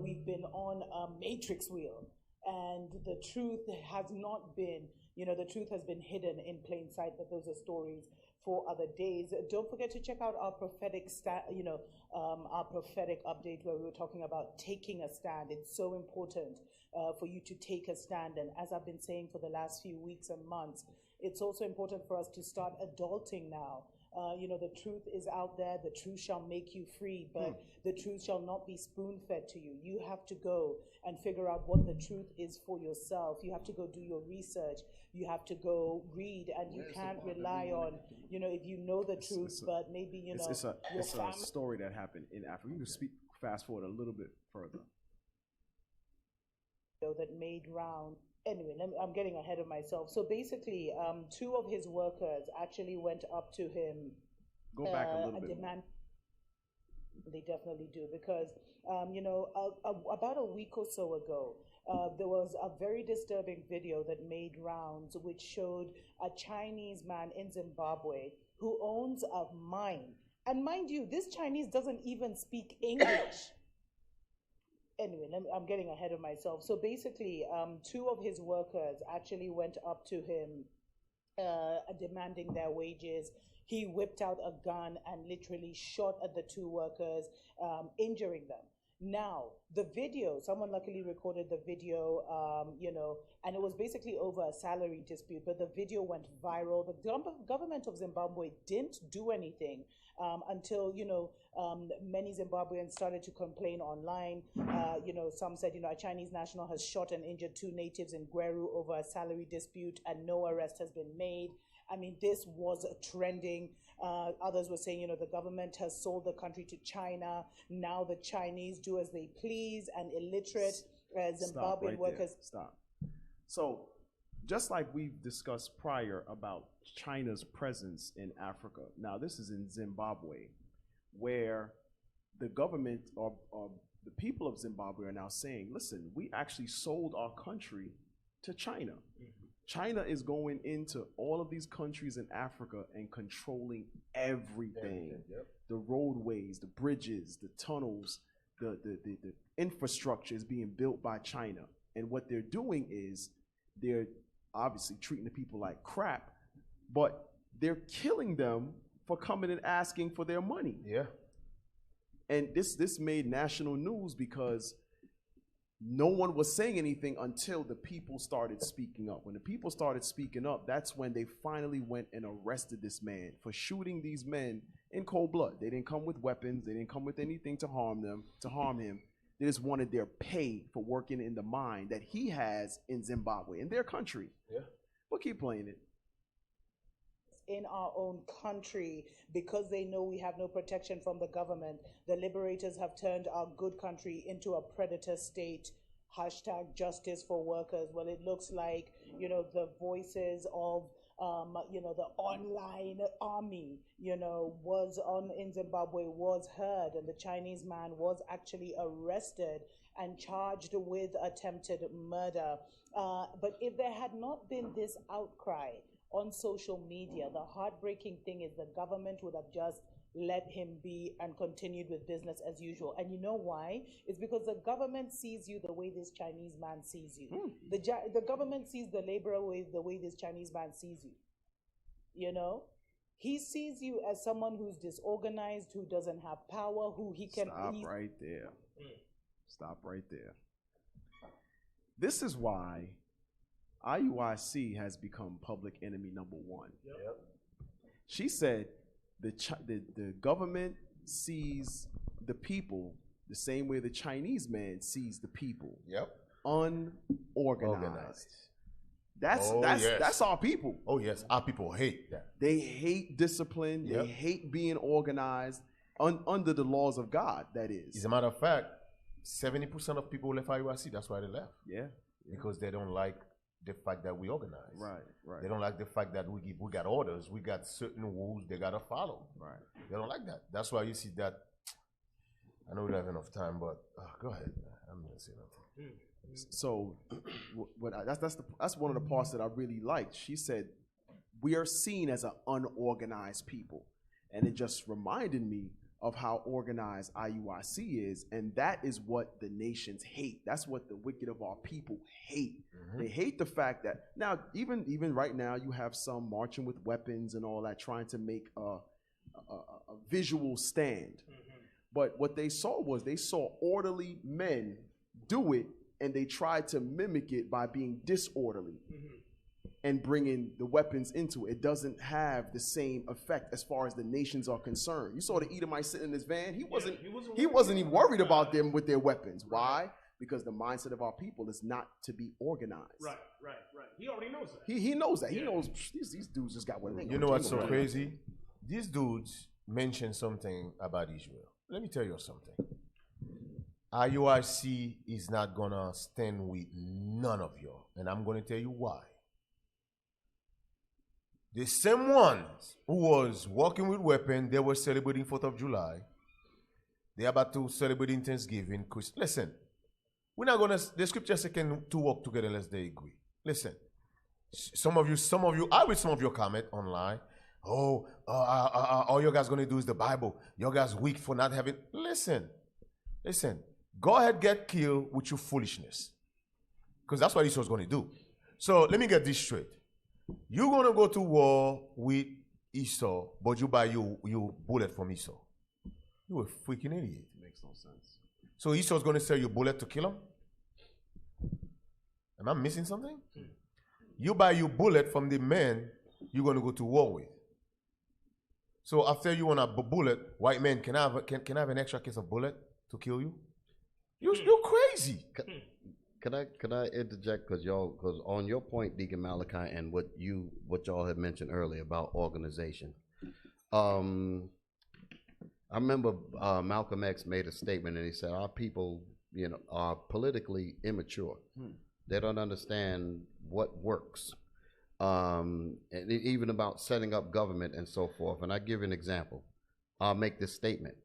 we've been on a matrix wheel. And the truth has not been, the truth has been hidden in plain sight, but those are stories for other days. Don't forget to check out our prophetic, our prophetic update where we were talking about taking a stand. It's so important for you to take a stand. And as I've been saying for the last few weeks and months, it's also important for us to start adulting now. The truth is out there. The truth shall make you free, but the truth shall not be spoon-fed to you. You have to go and figure out what the truth is for yourself. You have to go do your research. You have to go read, and you can't rely on, if you know the truth, but maybe, It's a story that happened in Africa. You can fast forward a little bit further. That made round. Anyway, I'm getting ahead of myself. So basically, 2 of his workers actually went up to him. Go back a little bit. Demand. They definitely do, because, about a week or so ago, there was a very disturbing video that made rounds which showed a Chinese man in Zimbabwe who owns a mine. And mind you, this Chinese doesn't even speak English. Anyway, I'm getting ahead of myself. So basically, 2 of his workers actually went up to him demanding their wages. He whipped out a gun and literally shot at the 2 workers, injuring them. Now, the video, someone luckily recorded the video, and it was basically over a salary dispute, but the video went viral. The government of Zimbabwe didn't do anything until, many Zimbabweans started to complain online. Some said, a Chinese national has shot and injured 2 natives in Gweru over a salary dispute and no arrest has been made. I mean, this was trending. Others were saying, the government has sold the country to China. Now the Chinese do as they please, and illiterate Zimbabwean workers. Stop. So, just like we've discussed prior about China's presence in Africa, now this is in Zimbabwe, where the government or the people of Zimbabwe are now saying, listen, we actually sold our country to China. China is going into all of these countries in Africa and controlling everything. The roadways, the bridges, the tunnels, the infrastructure is being built by China. And what they're doing is they're obviously treating the people like crap, but they're killing them for coming and asking for their money. Yeah. And this made national news because no one was saying anything until the people started speaking up. When the people started speaking up, that's when they finally went and arrested this man for shooting these men in cold blood. They didn't come with weapons. They didn't come with anything to harm him. They just wanted their pay for working in the mine that he has in Zimbabwe, in their country. Yeah. We'll keep playing it. In our own country, because they know we have no protection from the government, the liberators have turned our good country into a predator state. Hashtag justice for workers. Well, it looks like, the voices of, the online army, was in Zimbabwe, was heard, and the Chinese man was actually arrested and charged with attempted murder. But if there had not been this outcry on social media, the heartbreaking thing is the government would have just let him be and continued with business as usual. And you know why? It's because the government sees you the way this Chinese man sees you. The government sees the laborer the way this Chinese man sees you. He sees you as someone who's disorganized, who doesn't have power, who he can... Stop right there. Stop right there. This is why IUIC has become public enemy number one. Yep. She said the government sees the people the same way the Chinese man sees the people. Yep. Unorganized. That's yes. That's our people. Oh yes, our people hate that. They hate discipline. Yep. They hate being organized under the laws of God. That is. As a matter of fact, 70% of people left IUIC. That's why they left. Yeah. Because they don't like the fact that we organize. Right. They don't like the fact that we got orders. We got certain rules they gotta follow. Right. They don't like that. That's why you see that. I know we don't have enough time, but go ahead. I'm gonna say nothing. So, that's one of the parts that I really liked. She said, "We are seen as an unorganized people," and it just reminded me of how organized IUIC is, and that is what the nations hate. That's what the wicked of our people hate. Mm-hmm. They hate the fact that now, even right now, you have some marching with weapons and all that, trying to make a visual stand. Mm-hmm. But what they saw orderly men do it, and they tried to mimic it by being disorderly. Mm-hmm. And bringing the weapons into it. It doesn't have the same effect as far as the nations are concerned. You saw the Edomite sitting in his van. He wasn't even worried about them with their weapons. Why? Because the mindset of our people is not to be organized. Right. He already knows that. He knows that. He knows these dudes just got what they You know what's so crazy? These dudes mentioned something about Israel. Let me tell you something. IUIC is not gonna stand with none of you, and I'm gonna tell you why. The same ones who was walking with weapons, they were celebrating 4th of July. They're about to celebrate Thanksgiving. Listen, we're not gonna. The scripture says can two walk together unless they agree. Listen, some of you. I read some of your comment online. All you guys gonna do is the Bible. You guys weak for not having. Listen. Go ahead, get killed with your foolishness, because that's what Esau's gonna do. So let me get this straight. You're gonna go to war with Esau, but you buy you bullet from Esau. You a freaking idiot. Makes no sense. So Esau's gonna sell you bullet to kill him? Am I missing something? You buy your bullet from the man you're gonna go to war with. So after you want a bullet, white man, can I have an extra case of bullet to kill you? You're crazy. Can I interject because on your point, Deacon Malachi, and what y'all had mentioned earlier about organization. I remember Malcolm X made a statement, and he said our people, are politically immature. They don't understand what works, and even about setting up government and so forth. And I give you an example. I'll make this statement.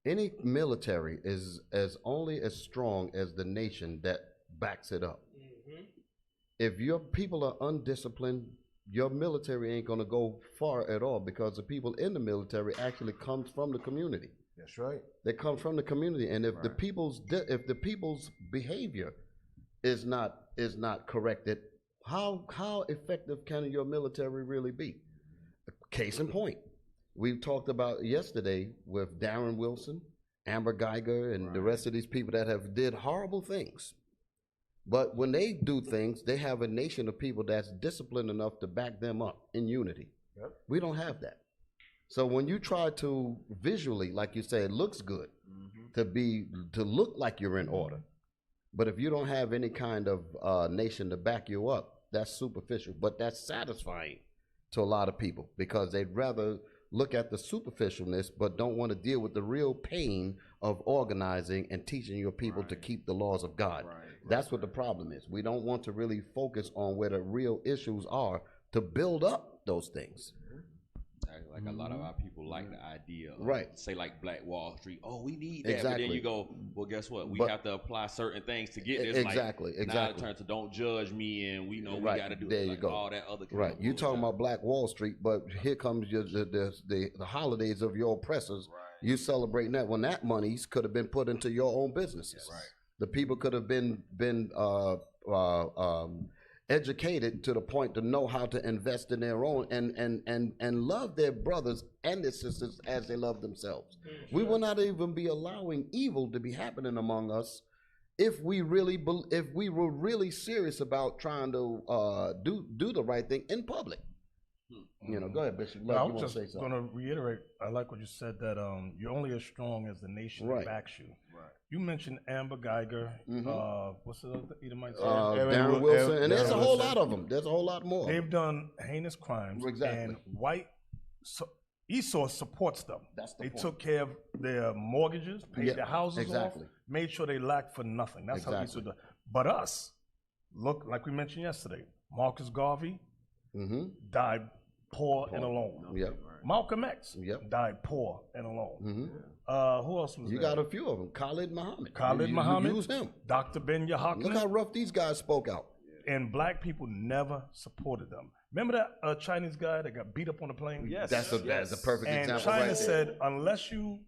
Any military is only as strong as the nation that backs it up. if your people are undisciplined, your military ain't gonna go far at all, because the people in the military actually comes from the community. That's right. They come from the community, and if the people's behavior is not corrected, how effective can your military really be? Case in point, we talked about yesterday with Darren Wilson, Amber Geiger, and the rest of these people that have did horrible things. But when they do things, they have a nation of people that's disciplined enough to back them up in unity. Yep. We don't have that. So when you try to visually, like you say, it looks good to look like you're in order. But if you don't have any kind of nation to back you up, that's superficial. But that's satisfying to a lot of people, because they'd rather look at the superficialness but don't want to deal with the real pain of organizing and teaching your people to keep the laws of God. That's what the problem is. We don't want to really focus on where the real issues are to build up those things. Like a lot of our people like the idea of, Right. say like Black Wall Street, oh, we need that. But Exactly. then you go, well, guess what? We But- have to apply certain things to get this. Exactly, Now it exactly. turns to don't judge me, and we know we Right, got to do there it. you Like go. all that other kind Right, of you talking about Black Wall Street, but here comes the holidays of your oppressors. You celebrating that when that monies could have been put into your own businesses. Right. The people could have been educated to the point to know how to invest in their own and love their brothers and their sisters as they love themselves. We will not even be allowing evil to be happening among us if we really if we were really serious about trying to do the right thing in public. You know, go ahead, Bishop. No, Like I you was want to just say going something. to reiterate. I like what you said, that you're only as strong as the nation Right. that backs you. You mentioned Amber Geiger. What's the other Edomite? Darren Wilson, and there's a whole lot of them. There's a whole lot more. They've done heinous crimes, Exactly. and Esau supports them. That's the they point. took care of their mortgages, paid Yeah, their houses exactly. off, made sure they lacked for nothing. That's how Esau Exactly. does. But us, look, like we mentioned yesterday, Marcus Garvey died poor and alone. Yep. Malcolm X died poor and alone. Who else was You there? got a few of them. Khalid Muhammad. Khalid You Muhammad, use him. Dr. Ben Yahakna. Look how rough these guys spoke out. And black people never supported them. Remember that Chinese guy that got beat up on the plane? Yes. That's a perfect and example China right there. said, unless you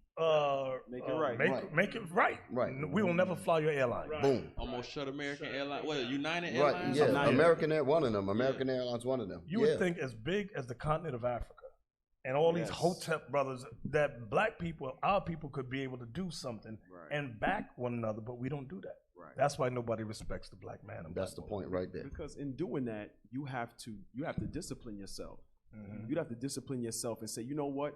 Make it right. make it right, we will never fly your airline. Boom. Almost shut American Airlines. What, United Right. Airlines? Yeah. American Air, one of them. American Airlines, one of them. You yeah. would think as big as the continent of Africa and all these Hotep brothers, that black people, our people, could be able to do something and back one another, but we don't do that. Right. That's why nobody respects the black man. And That's the point right there. Because in doing that, you have to discipline yourself. You'd have to discipline yourself and say, you know what?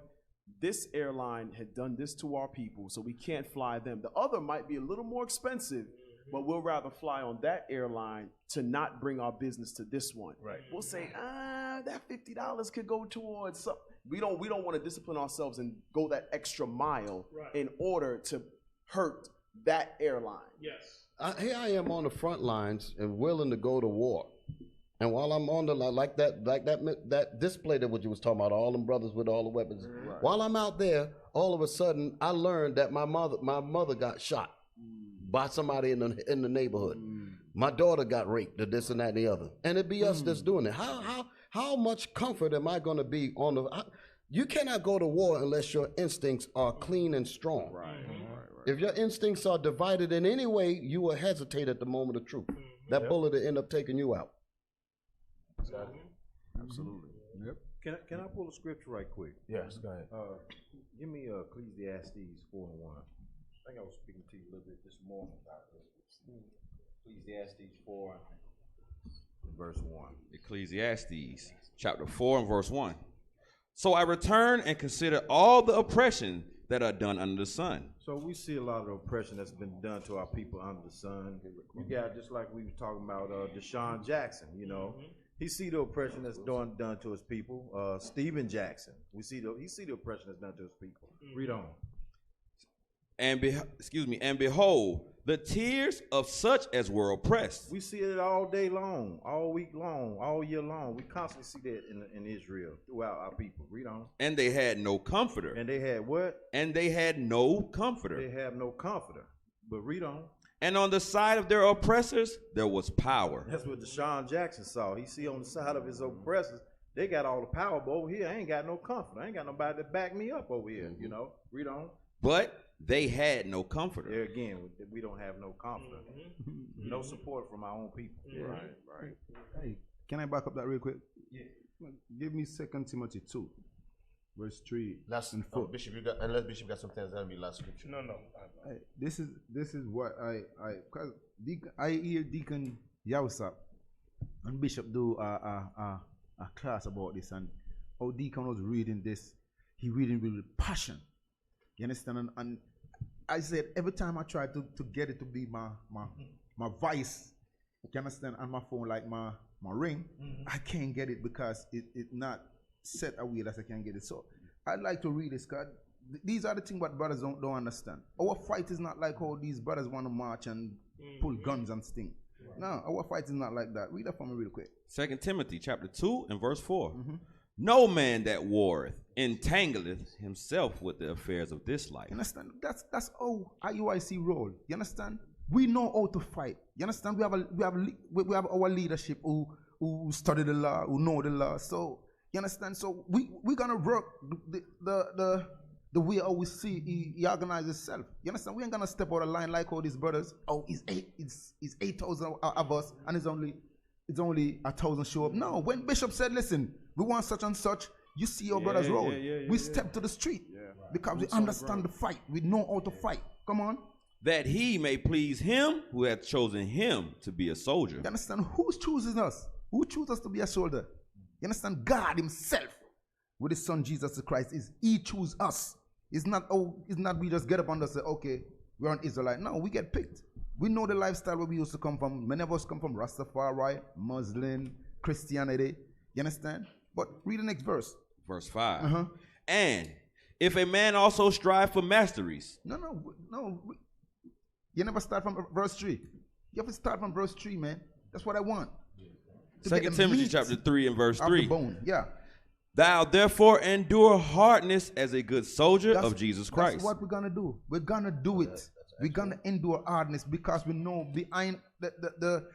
This airline had done this to our people, so we can't fly them. The other might be a little more expensive, but we'll rather fly on that airline to not bring our business to this one. Right. We'll say, that $50 could go towards something. We don't want to discipline ourselves and go that extra mile in order to hurt that airline. Yes. Here I am on the front lines and willing to go to war. And while I'm on the like that display that what you was talking about, all them brothers with all the weapons. While I'm out there, all of a sudden I learned that my mother got shot by somebody in the neighborhood. My daughter got raped, or this and that and the other. And it be us that's doing it. How much comfort am I going to be on the? You cannot go to war unless your instincts are clean and strong. If your instincts are divided in any way, you will hesitate at the moment of truth. That bullet will end up taking you out. Absolutely. Yep. Can I pull a scripture right quick? Yes, go ahead. Give me Ecclesiastes 4:1. I think I was speaking to you a little bit this morning about this. Ecclesiastes 4, verse 1. Ecclesiastes chapter 4 and verse 1. So I return and consider all the oppression that are done under the sun. So we see a lot of oppression that's been done to our people under the sun. You got, just like we were talking about Deshaun Jackson, you know. He see the oppression that's done to his people. Stephen Jackson, he see the oppression that's done to his people. Read on. And behold, the tears of such as were oppressed. We see it all day long, all week long, all year long. We constantly see that in Israel throughout our people. Read on. And they had no comforter. And they had what? And they had no comforter. They have no comforter. But read on. And on the side of their oppressors, there was power. That's what Deshaun Jackson saw. He see on the side of his oppressors, they got all the power, but over here, I ain't got no comfort. I ain't got nobody to back me up over here, you know. Read on. But they had no comforter. There again, we don't have no comforter. No support from our own people. Right. Hey, can I back up that real quick? Yeah. Give me 2 Timothy 2, verse 3 and 4. Bishop, unless Bishop got something, that'll be last scripture. No. Hey, this is what I hear Deacon Yawsap and Bishop do a class about this, and how Deacon was reading this, he reading with passion. You understand? And I said every time I try to get it to be my voice, you understand, on my phone like my ring, I can't get it because it not set away that I can get it. So I'd like to read this, because these are the things what brothers don't understand. Our fight is not like how these brothers want to march and pull guns and sting. No, our fight is not like that. Read that for me real quick. 2 Timothy chapter 2 and verse 4. No man that warreth entangleth himself with the affairs of this life. You understand? That's how IUIC roll. You understand? We know how to fight. You understand? We have our leadership who study the law, who know the law. So you understand? So we're gonna work the way how we see he organize himself. You understand? We ain't gonna step out of line like all these brothers. Oh, it's 8,000 of us, and it's only 1,000 show up. No, when Bishop said, listen, we want such and such, you see your brothers roll. We step to the street because we understand the fight. We know how to fight. Come on. That he may please him who hath chosen him to be a soldier. You understand? Who chooses us? Who chooses us to be a soldier? You understand? God himself with his son Jesus Christ he choose us. It's not we just get up and say, okay, we're an Israelite. No, we get picked. We know the lifestyle where we used to come from. Many of us come from Rastafari, Muslim, Christianity. You understand? But read the next verse. Verse 5. And if a man also strive for masteries. No. You never start from verse 3. You have to start from verse 3, man. That's what I want. 2 Timothy chapter 3 and verse 3. Yeah. Thou therefore endure hardness as a good soldier of Jesus Christ. That's what we're going to do. We're going to do it. We're going to endure hardness because we know behind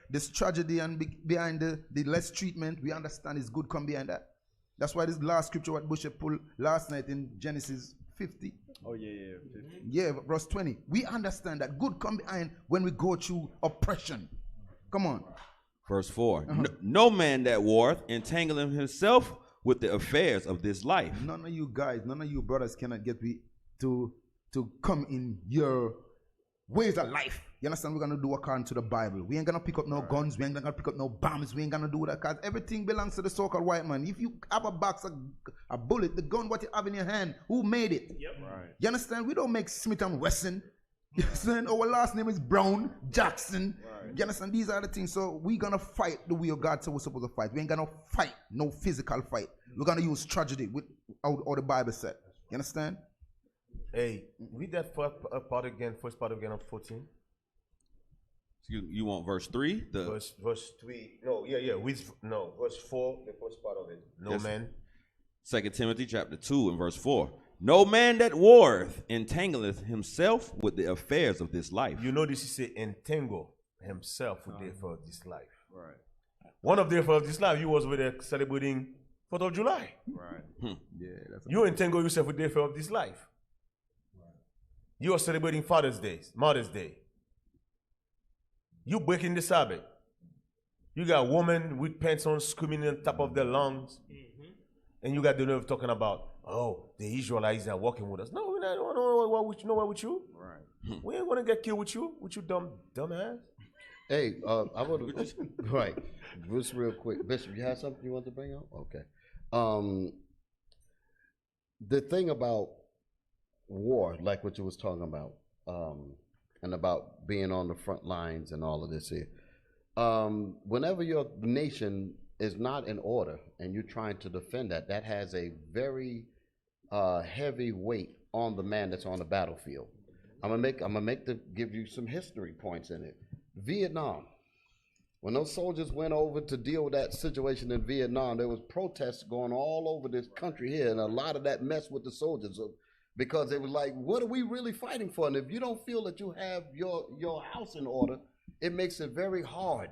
this tragedy and behind the less treatment, we understand it's good come behind that. That's why this last scripture what Bishop pulled last night in Genesis 50. Oh, yeah. 50. Yeah, verse 20. We understand that good come behind when we go through oppression. Come on. Verse 4. No man that warreth entangling himself with the affairs of this life. None of you guys, none of you brothers cannot get me to come in your ways of life. You understand? We're going to do according to the Bible. We ain't going to pick up no guns. We ain't going to pick up no bombs. We ain't going to do that because everything belongs to the so-called white man. If you have a box, a bullet, the gun, what you have in your hand, who made it? Yep. Right. You understand? We don't make Smith & Wesson. You understand? Our last name is Brown, Jackson. Right. You understand? These are the things. So we're going to fight the way of God said we're supposed to fight. We ain't going to fight no physical fight. We're going to use tragedy with how the Bible said. You understand? Hey, read that first part again of 14. You want verse 3? Verse 3. No, verse 4, the first part of it. No man. 2 Timothy chapter 2 and verse 4. No man that warreth entangleth himself with the affairs of this life. You know this is say entangle himself with the affairs of this life. Right. One of the affairs of this life, you was with celebrating 4th of July. Right. Yeah. You entangle yourself with the affair of this life. Right. You are celebrating Father's Day, Mother's Day. You breaking the Sabbath. You got women with pants on screaming on top of their lungs. And you got the nerve talking about, oh, the Israelites are working with us. No, we're not nowhere with you. Right. We ain't gonna get killed with you dumb ass. Hey, I would right. Just real quick. Bishop, you have something you want to bring up? Okay. The thing about war, like what you was talking about, and about being on the front lines and all of this here. Whenever your nation is not in order and you're trying to defend that has a very heavy weight on the man that's on the battlefield. I'm gonna give you some history points in it. Vietnam. When those soldiers went over to deal with that situation in Vietnam, there was protests going all over this country here, and a lot of that messed with the soldiers. So because it was like, what are we really fighting for? And if you don't feel that you have your house in order, it makes it very hard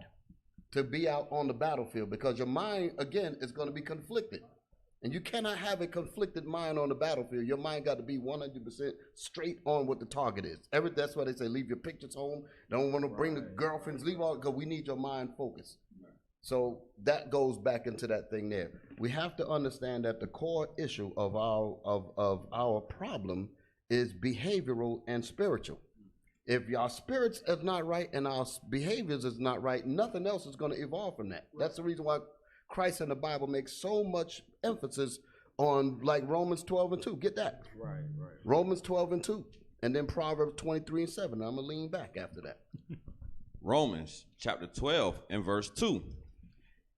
to be out on the battlefield, because your mind, again, is going to be conflicted. And you cannot have a conflicted mind on the battlefield. Your mind got to be 100% straight on what the target is. That's why they say leave your pictures home. Don't want to bring the girlfriends, leave all, because we need your mind focused. So that goes back into that thing there. We have to understand that the core issue of our problem is behavioral and spiritual. If our spirits is not right and our behaviors is not right, nothing else is going to evolve from that. That's the reason why Christ in the Bible makes so much emphasis on, like, Romans 12:2. Get that? Right. Romans 12:2. And then Proverbs 23:7. I'm going to lean back after that. Romans chapter 12 and verse 2.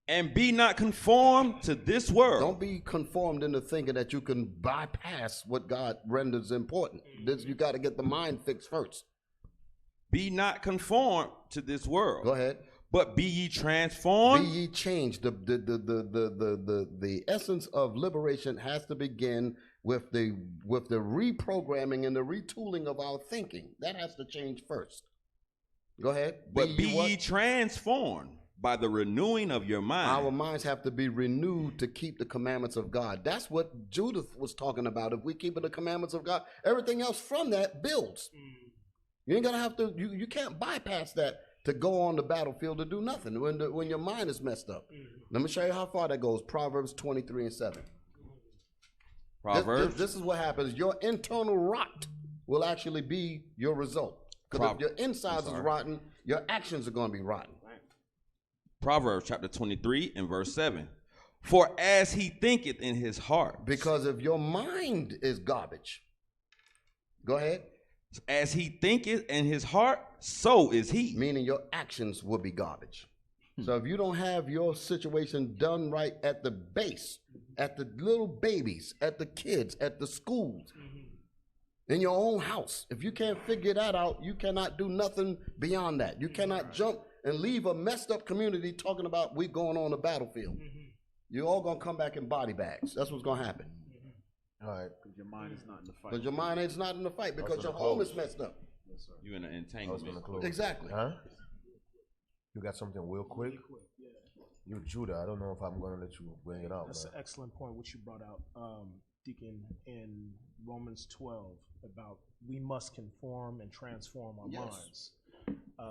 And be not conformed to this world. Don't be conformed into thinking that you can bypass what God renders important. You got to get the mind fixed first. Be not conformed to this world. Go ahead. But be ye transformed. Be ye changed. The essence of liberation has to begin with the reprogramming and the retooling of our thinking. That has to change first. Go ahead. But be ye transformed by the renewing of your mind. Our minds have to be renewed to keep the commandments of God. That's what Judith was talking about. If we keep the commandments of God, everything else from that builds. You ain't gonna have to. You can't bypass that to go on the battlefield to do nothing when your mind is messed up. Let me show you how far that goes. Proverbs 23:7. Proverbs. This is what happens. Your internal rot will actually be your result. Because if your insides is rotten, your actions are going to be rotten. Proverbs chapter 23 and verse 7. For as he thinketh in his heart. Because if your mind is garbage. Go ahead. As he thinketh in his heart, so is he. Meaning your actions will be garbage. So if you don't have your situation done right at the base, at the little babies, at the kids, at the schools, in your own house, if you can't figure that out, you cannot do nothing beyond that. You cannot jump and leave a messed up community talking about we going on the battlefield. You're all going to come back in body bags. That's what's going to happen. All right. Because your mind is not in the fight. Because your mind is not in the fight because your home is messed up. Yes, sir. You're in an entanglement. Exactly. Huh? You got something real quick? You Judah, I don't know if I'm going to let you bring it out. That's man. an excellent point, which you brought out, Deacon, in Romans 12, about we must conform and transform our minds.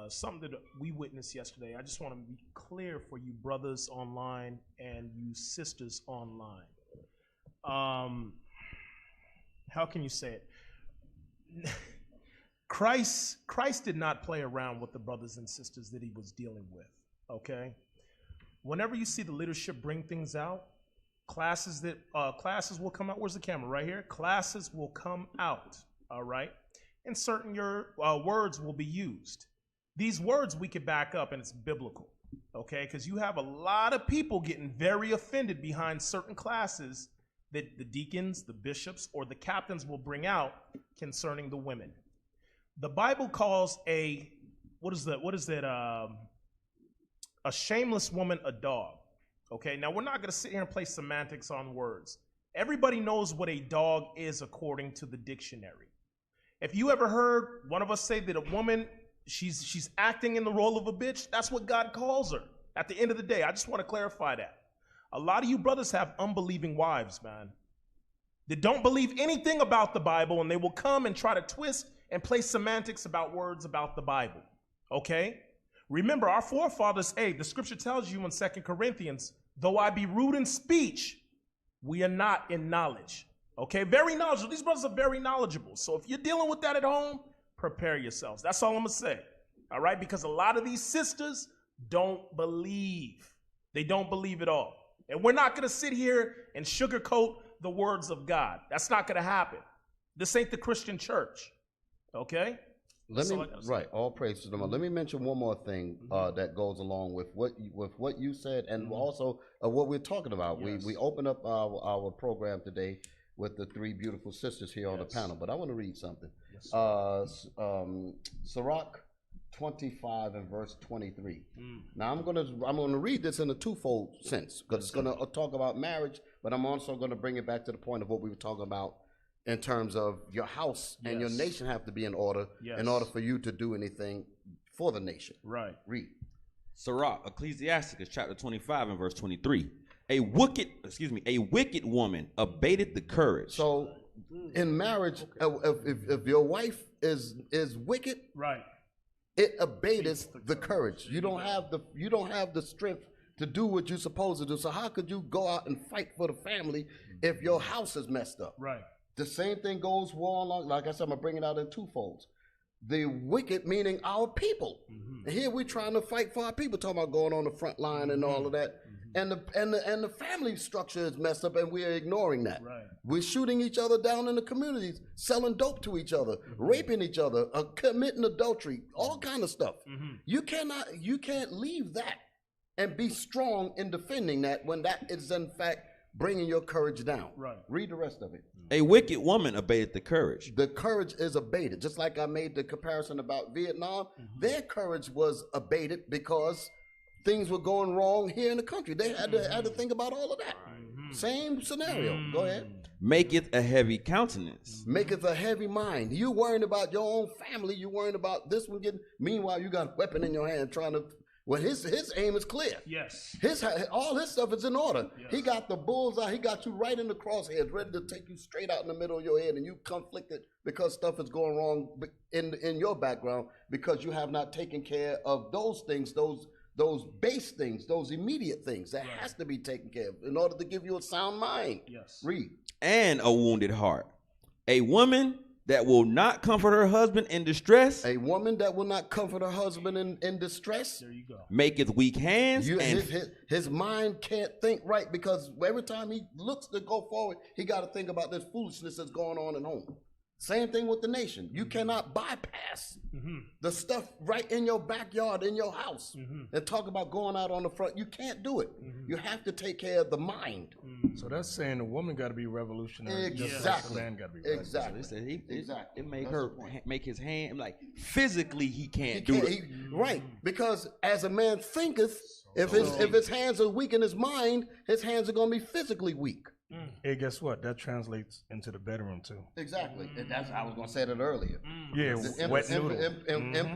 Something that we witnessed yesterday. I just want to be clear for you brothers online and you sisters online. How can you say it? Christ did not play around with the brothers and sisters that he was dealing with, okay? Whenever you see the leadership bring things out, classes will come out. Where's the camera? Right here. Classes will come out, all right? And certain words will be used. These words we could back up, and it's biblical, okay? Because you have a lot of people getting very offended behind certain classes that the deacons, the bishops, or the captains will bring out concerning the women. The Bible calls a shameless woman a dog. Okay, now we're not going to sit here and play semantics on words. Everybody knows what a dog is according to the dictionary. If you ever heard one of us say that a woman, she's acting in the role of a bitch, that's what God calls her. At the end of the day, I just want to clarify that. A lot of you brothers have unbelieving wives, man. They don't believe anything about the Bible, and they will come and try to twist and play semantics about words about the Bible. Okay? Remember, our forefathers, the scripture tells you in 2 Corinthians, though I be rude in speech, we are not in knowledge. Okay? Very knowledgeable. These brothers are very knowledgeable. So if you're dealing with that at home, prepare yourselves. That's all I'm going to say. All right? Because a lot of these sisters don't believe. They don't believe at all. And we're not going to sit here and sugarcoat the words of God. That's not going to happen. This ain't the Christian church. Okay? All praise to the Lord. Let me mention one more thing that goes along with what you said, and also what we're talking about. Yes. We opened up our program today with the three beautiful sisters here on the panel, but I want to read something. Yes, Sirach 25 and verse 23. Now I'm gonna read this in a twofold sense because it's gonna talk about marriage, but I'm also gonna bring it back to the point of what we were talking about in terms of your house and your Yes. nation have to be in order Yes. in order for you to do anything for the nation. Right. Read. Sirach, Ecclesiasticus chapter 25 and verse 23. A wicked woman abated the courage. So in marriage, if your wife is wicked, right, it abates the courage. You don't have the strength to do what you're supposed to do. So how could you go out and fight for the family if your house is messed up? Right. The same thing goes along. Like I said, I'm gonna bring it out in twofolds. The wicked meaning our people. And here we're trying to fight for our people, talking about going on the front line and all of that. And the family structure is messed up, and we're ignoring that. Right. We're shooting each other down in the communities, selling dope to each other, raping each other, committing adultery, all kind of stuff. You can't leave that and be strong in defending that when that is in fact bringing your courage down. Right. Read the rest of it. A wicked woman abated the courage. The courage is abated. Just like I made the comparison about Vietnam, their courage was abated because things were going wrong here in the country. They had to think about all of that. Same scenario. Go ahead. Maketh a heavy countenance. Maketh a heavy mind. You worrying about your own family. You worrying about this one getting. Meanwhile, you got a weapon in your hand trying to. Well, his aim is clear. Yes. All his stuff is in order. Yes. He got the bullseye. He got you right in the crosshairs, ready to take you straight out in the middle of your head, and you conflicted because stuff is going wrong in your background because you have not taken care of those things, those base things, those immediate things that has to be taken care of in order to give you a sound mind. Yes. Read. And a wounded heart. A woman that will not comfort her husband in distress. A woman that will not comfort her husband in distress. There you go. Maketh weak hands. His mind can't think right because every time he looks to go forward, he got to think about this foolishness that's going on at home. Same thing with the nation. You cannot bypass the stuff right in your backyard, in your house, and talk about going out on the front. You can't do it. You have to take care of the mind. So that's saying the woman got to be revolutionary. Just like Exactly. the man got to be revolutionary. Exactly. It made her make his hand like physically he can't do it. Right, because as a man thinketh, if his hands are weak in his mind, his hands are going to be physically weak. Hey, guess what? That translates into the bedroom too. Exactly. And that's I was going to say that earlier. Yeah, wet noodle.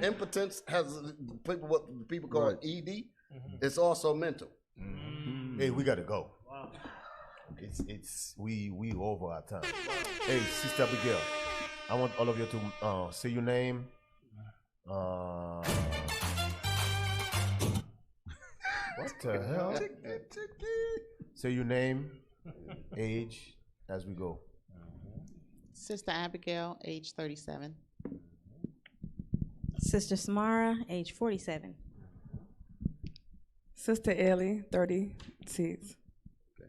Impotence has what people call ED. It's also mental. Hey, we got to go. It's we over our time. Hey, Sister Abigail, I want all of you to say your name. What the hell? Say your name, age, as we go. Sister Abigail, age 37. Sister Samara, age 47. Sister Ellie, 36.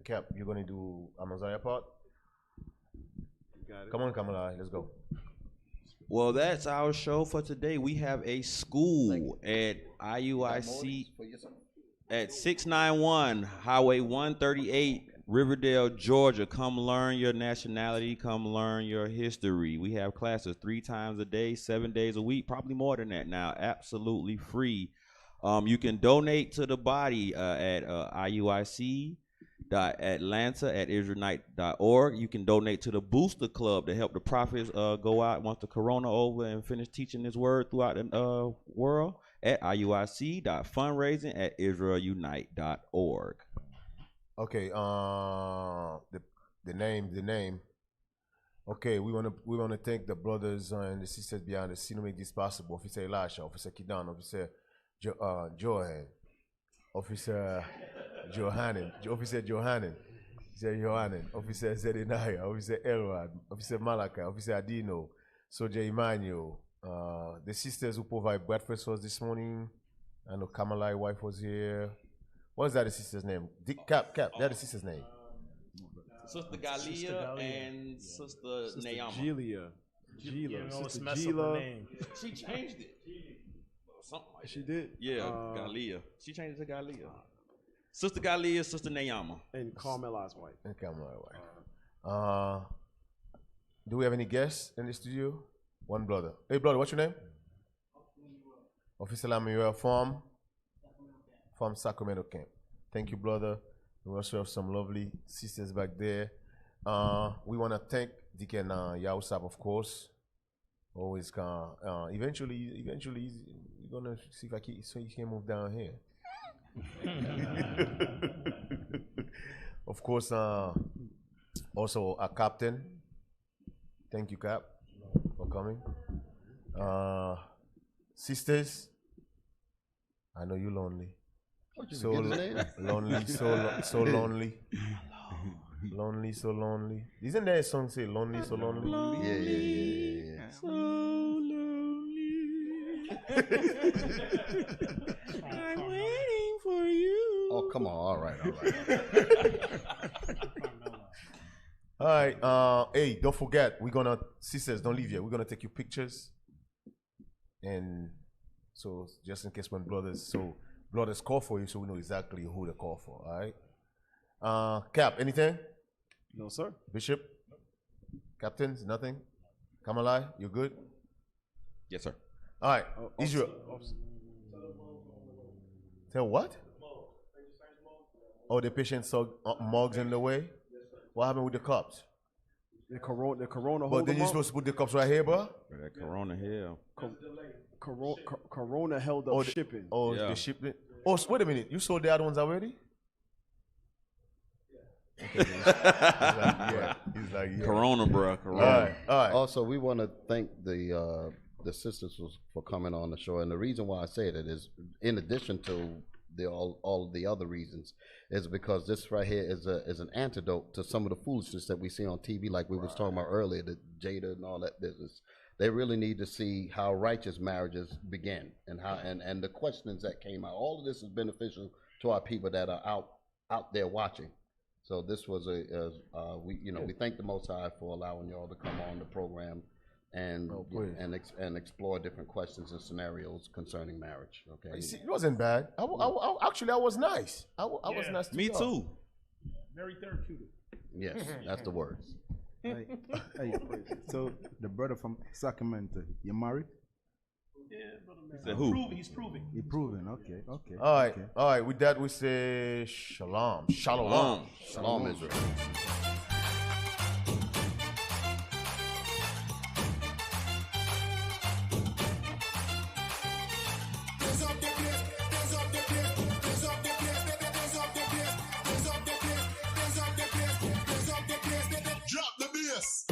Cap, you're gonna do Amaziah part? Come on, Kamala, let's go. Well, that's our show for today. We have a school at IUIC at 691 Highway 138, Riverdale, Georgia. Come learn your nationality. Come learn your history. We have classes 3 times a day, 7 days a week, probably more than that now, absolutely free. You can donate to the body at IUIC.Atlanta@israelunite.org. You can donate to the Booster Club to help the prophets go out once the corona over and finish teaching this word throughout the world at IUIC.fundraising@israelunite.org. Okay, the name. Okay, we wanna thank the brothers and the sisters behind the scene who make this possible. Officer Elisha, Officer Kidan, Officer Johan, Officer Johannan, Officer Zedinaya, Officer Elrod, Officer Malaka, Officer Adino, Soja Emmanuel, the sisters who provide breakfast for us this morning. I know Kamala's wife was here. What's that the sister's name? Cap, that's the sister's name. Sister Galia and Sister Nayama. Gila. Sister Gila. She changed it. Something like She did? Yeah, Galia. She changed it to Galia. Sister Galia, Sister Nayama. And Carmela's wife. And Kamala's wife. Do we have any guests in the studio? One brother. Hey, brother, what's your name? Officer Lamuel from Sacramento Camp. Thank you, brother. We also have some lovely sisters back there. We want to thank Deacon Yausab, of course. Always eventually we're gonna see if he can move down here. Of course, also a captain. Thank you, Cap, for coming. Sisters, I know you're lonely. So lonely, so lonely. Lonely, so lonely. Isn't there a song say lonely, so lonely? Yeah. So lonely. I'm waiting for you. Oh, come on. All right. All right. Hey, don't forget, sisters, don't leave yet. We're gonna take you pictures. And so just in case when brothers call for you, so we know exactly who to call for. All right. Cap, anything? No, sir. Bishop? Captains, nothing? Kamalai, you good? Yes, sir. All right. Israel. Tell what? Oh, the patient saw mugs in the way? What happened with the cups? The corona But hold then them you're up. supposed to put the cups right here, bro? That corona here. Corona held up shipping. Oh, the shipment. Oh, wait a minute. You sold the other ones already? Okay, he's like, yeah. Corona, bro. Corona. All right. Also, we want to thank the sisters for coming on the show, and the reason why I say that is, in addition to all the other reasons, is because this right here is an antidote to some of the foolishness that we see on TV, like we was talking about earlier, the Jada and all that business. They really need to see how righteous marriages begin and how and the questions that came out. All of this is beneficial to our people that are out there watching. So this was we thank the Most High for allowing y'all to come on the program and explore different questions and scenarios concerning marriage. Okay, See, it wasn't bad. I was nice. I was nice to Me y'all. too. Very therapeutic. Yes, that's the words. Hey, so the brother from Sacramento, you married? Yeah, brother man. Said who? He's proving. You proving? Okay. All right. With that, we say shalom. Shalom. Shalom, Israel. Drop the bass.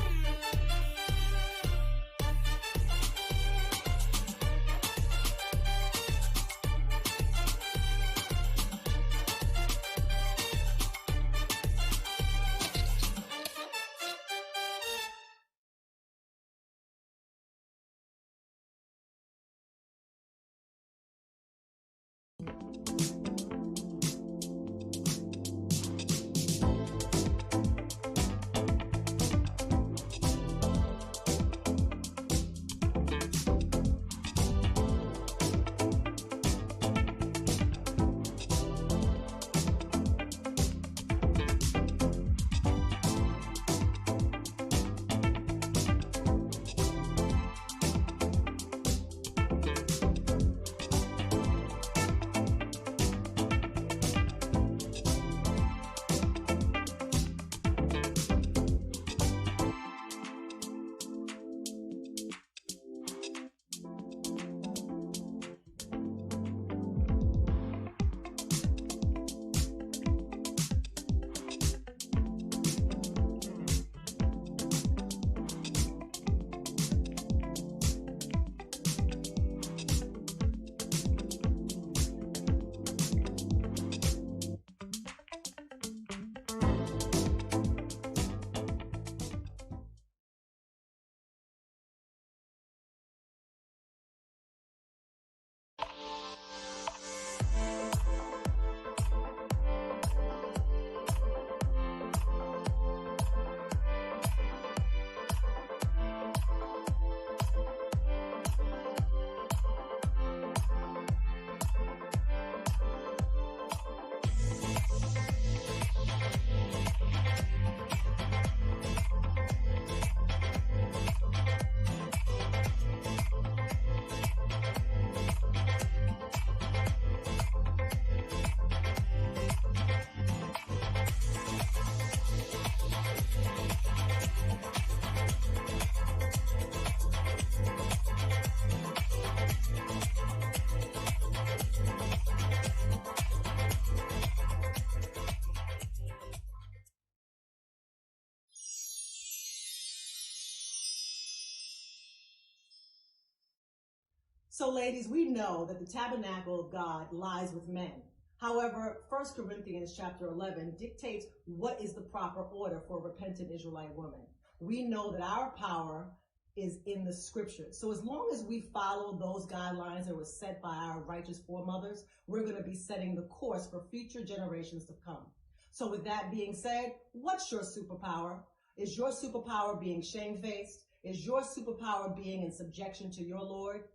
So, ladies, we know that the tabernacle of God lies with men. However, 1 Corinthians chapter 11 dictates what is the proper order for a repentant Israelite woman. We know that our power is in the scriptures. So as long as we follow those guidelines that were set by our righteous foremothers, we're going to be setting the course for future generations to come. So with that being said, what's your superpower? Is your superpower being shamefaced? Is your superpower being in subjection to your Lord?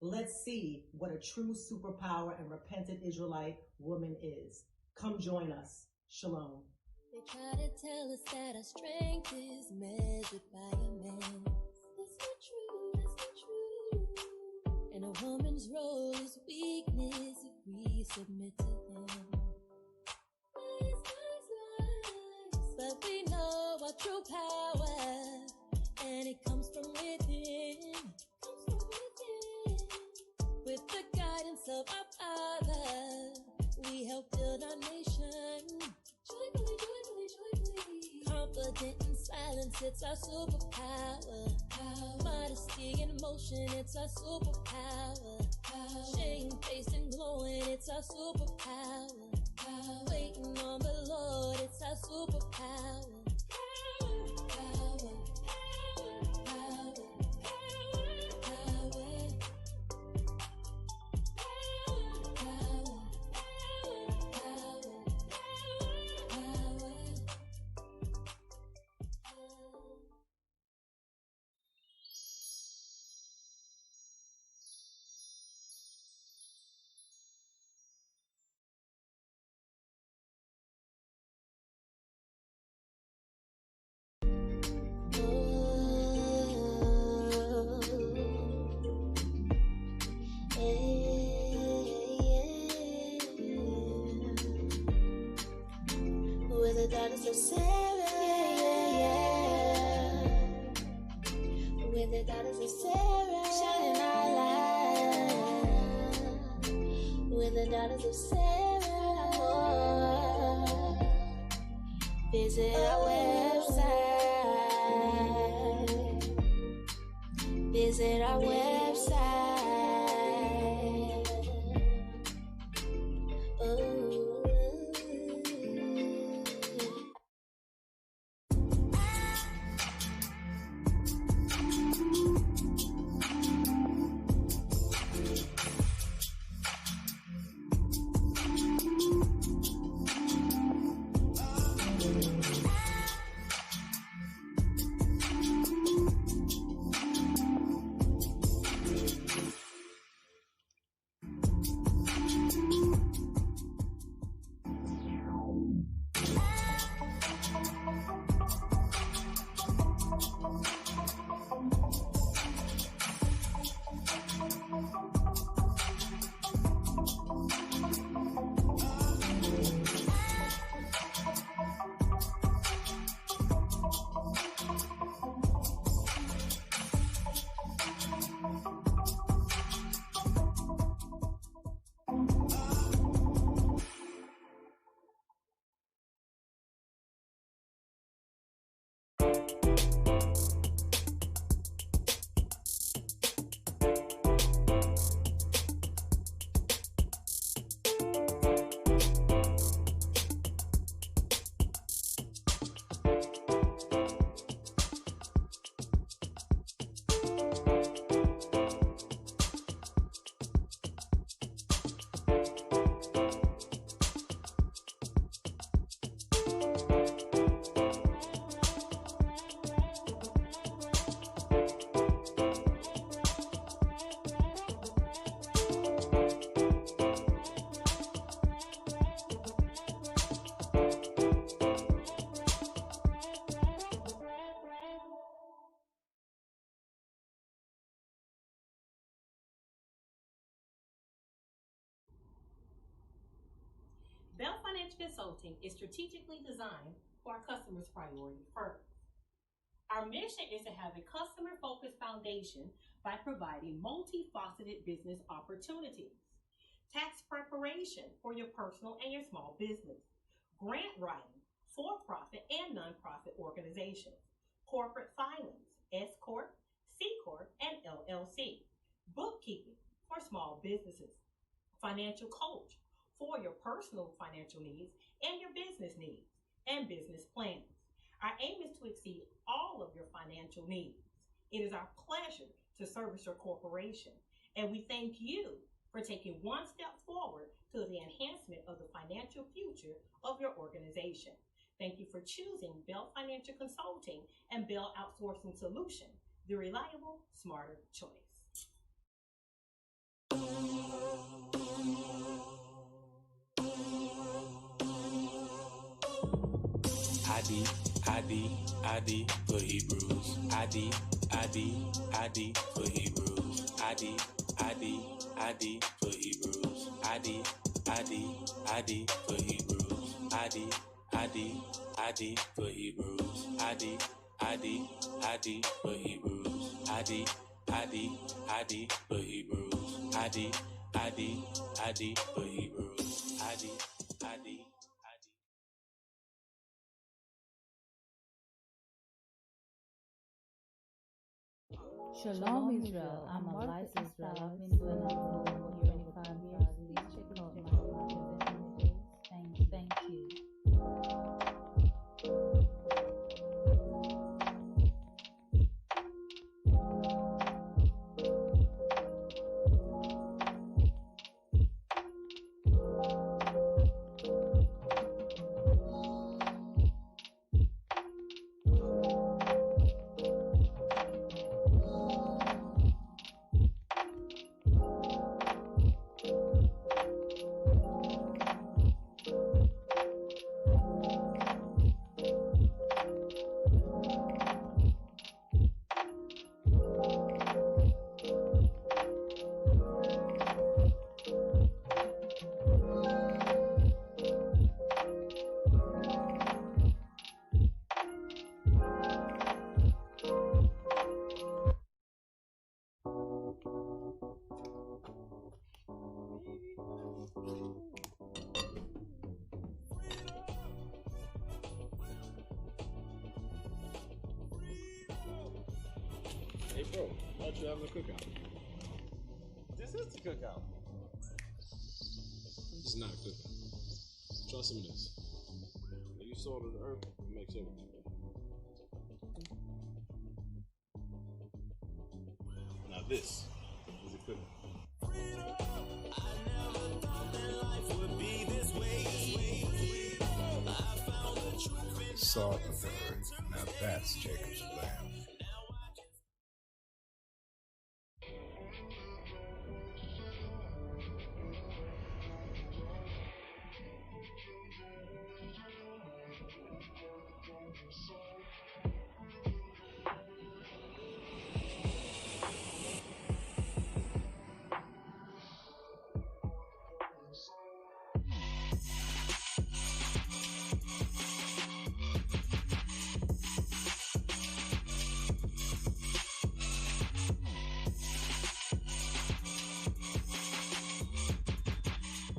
Let's see what a true superpower and repentant Israelite woman is. Come join us. Shalom. They try to tell us that our strength is measured by a man. That's not true, that's not true. And a woman's role is weakness if we submit to him. But we know our true power, and it comes from within. With the guidance of our Father, we help build our nation. Joyfully, joyfully, joyfully. Confident in silence, it's our superpower. Modesty in motion, it's our superpower. Shame-faced and glowing, it's our superpower. Waiting on the Lord, it's our superpower. With the daughters of Sarah, with the daughters of Sarah, shining our light. With the daughters of Sarah, visit our website. Visit our website. Bell Financial Consulting is strategically designed for our customers' priority first. Our mission is to have a customer-focused foundation by providing multifaceted business opportunities, tax preparation for your personal and your small business, grant writing, for-profit and nonprofit organizations, corporate filings, S Corp, C Corp, and LLC, bookkeeping, for small businesses, financial coach for your personal financial needs and your business needs, and business plans. Our aim is to exceed all of your financial needs. It is our pleasure to service your corporation, and we thank you for taking one step forward to the enhancement of the financial future of your organization. Thank you for choosing Bell Financial Consulting and Bell Outsourcing Solution, the reliable, smarter choice. ID for Hebrews. ID for Hebrews. ID for Hebrews. ID for Hebrews. ID for Hebrews. ID for Hebrews. ID for Hebrews. ID for Hebrews. ID. Shalom Israel, I'm a licensed Israel. I've been doing it for 25 years. Please check out my business. Thank you. Hey bro, why don't you having a cookout? This is the cookout. This is not a cookout. Try some of this. When you salt of the earth, it makes everything better. Now this is a cookout. Salt of the earth. Now that's Jacob's lamb.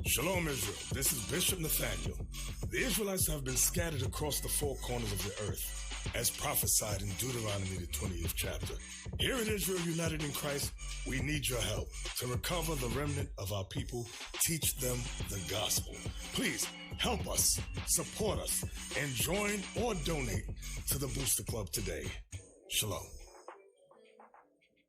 Shalom Israel, this is Bishop Nathaniel. The Israelites have been scattered across the four corners of the earth, as prophesied in Deuteronomy, the 20th chapter. Here in Israel United in Christ, we need your help to recover the remnant of our people, teach them the gospel. Please help us, support us, and join or donate to the Booster Club today. Shalom.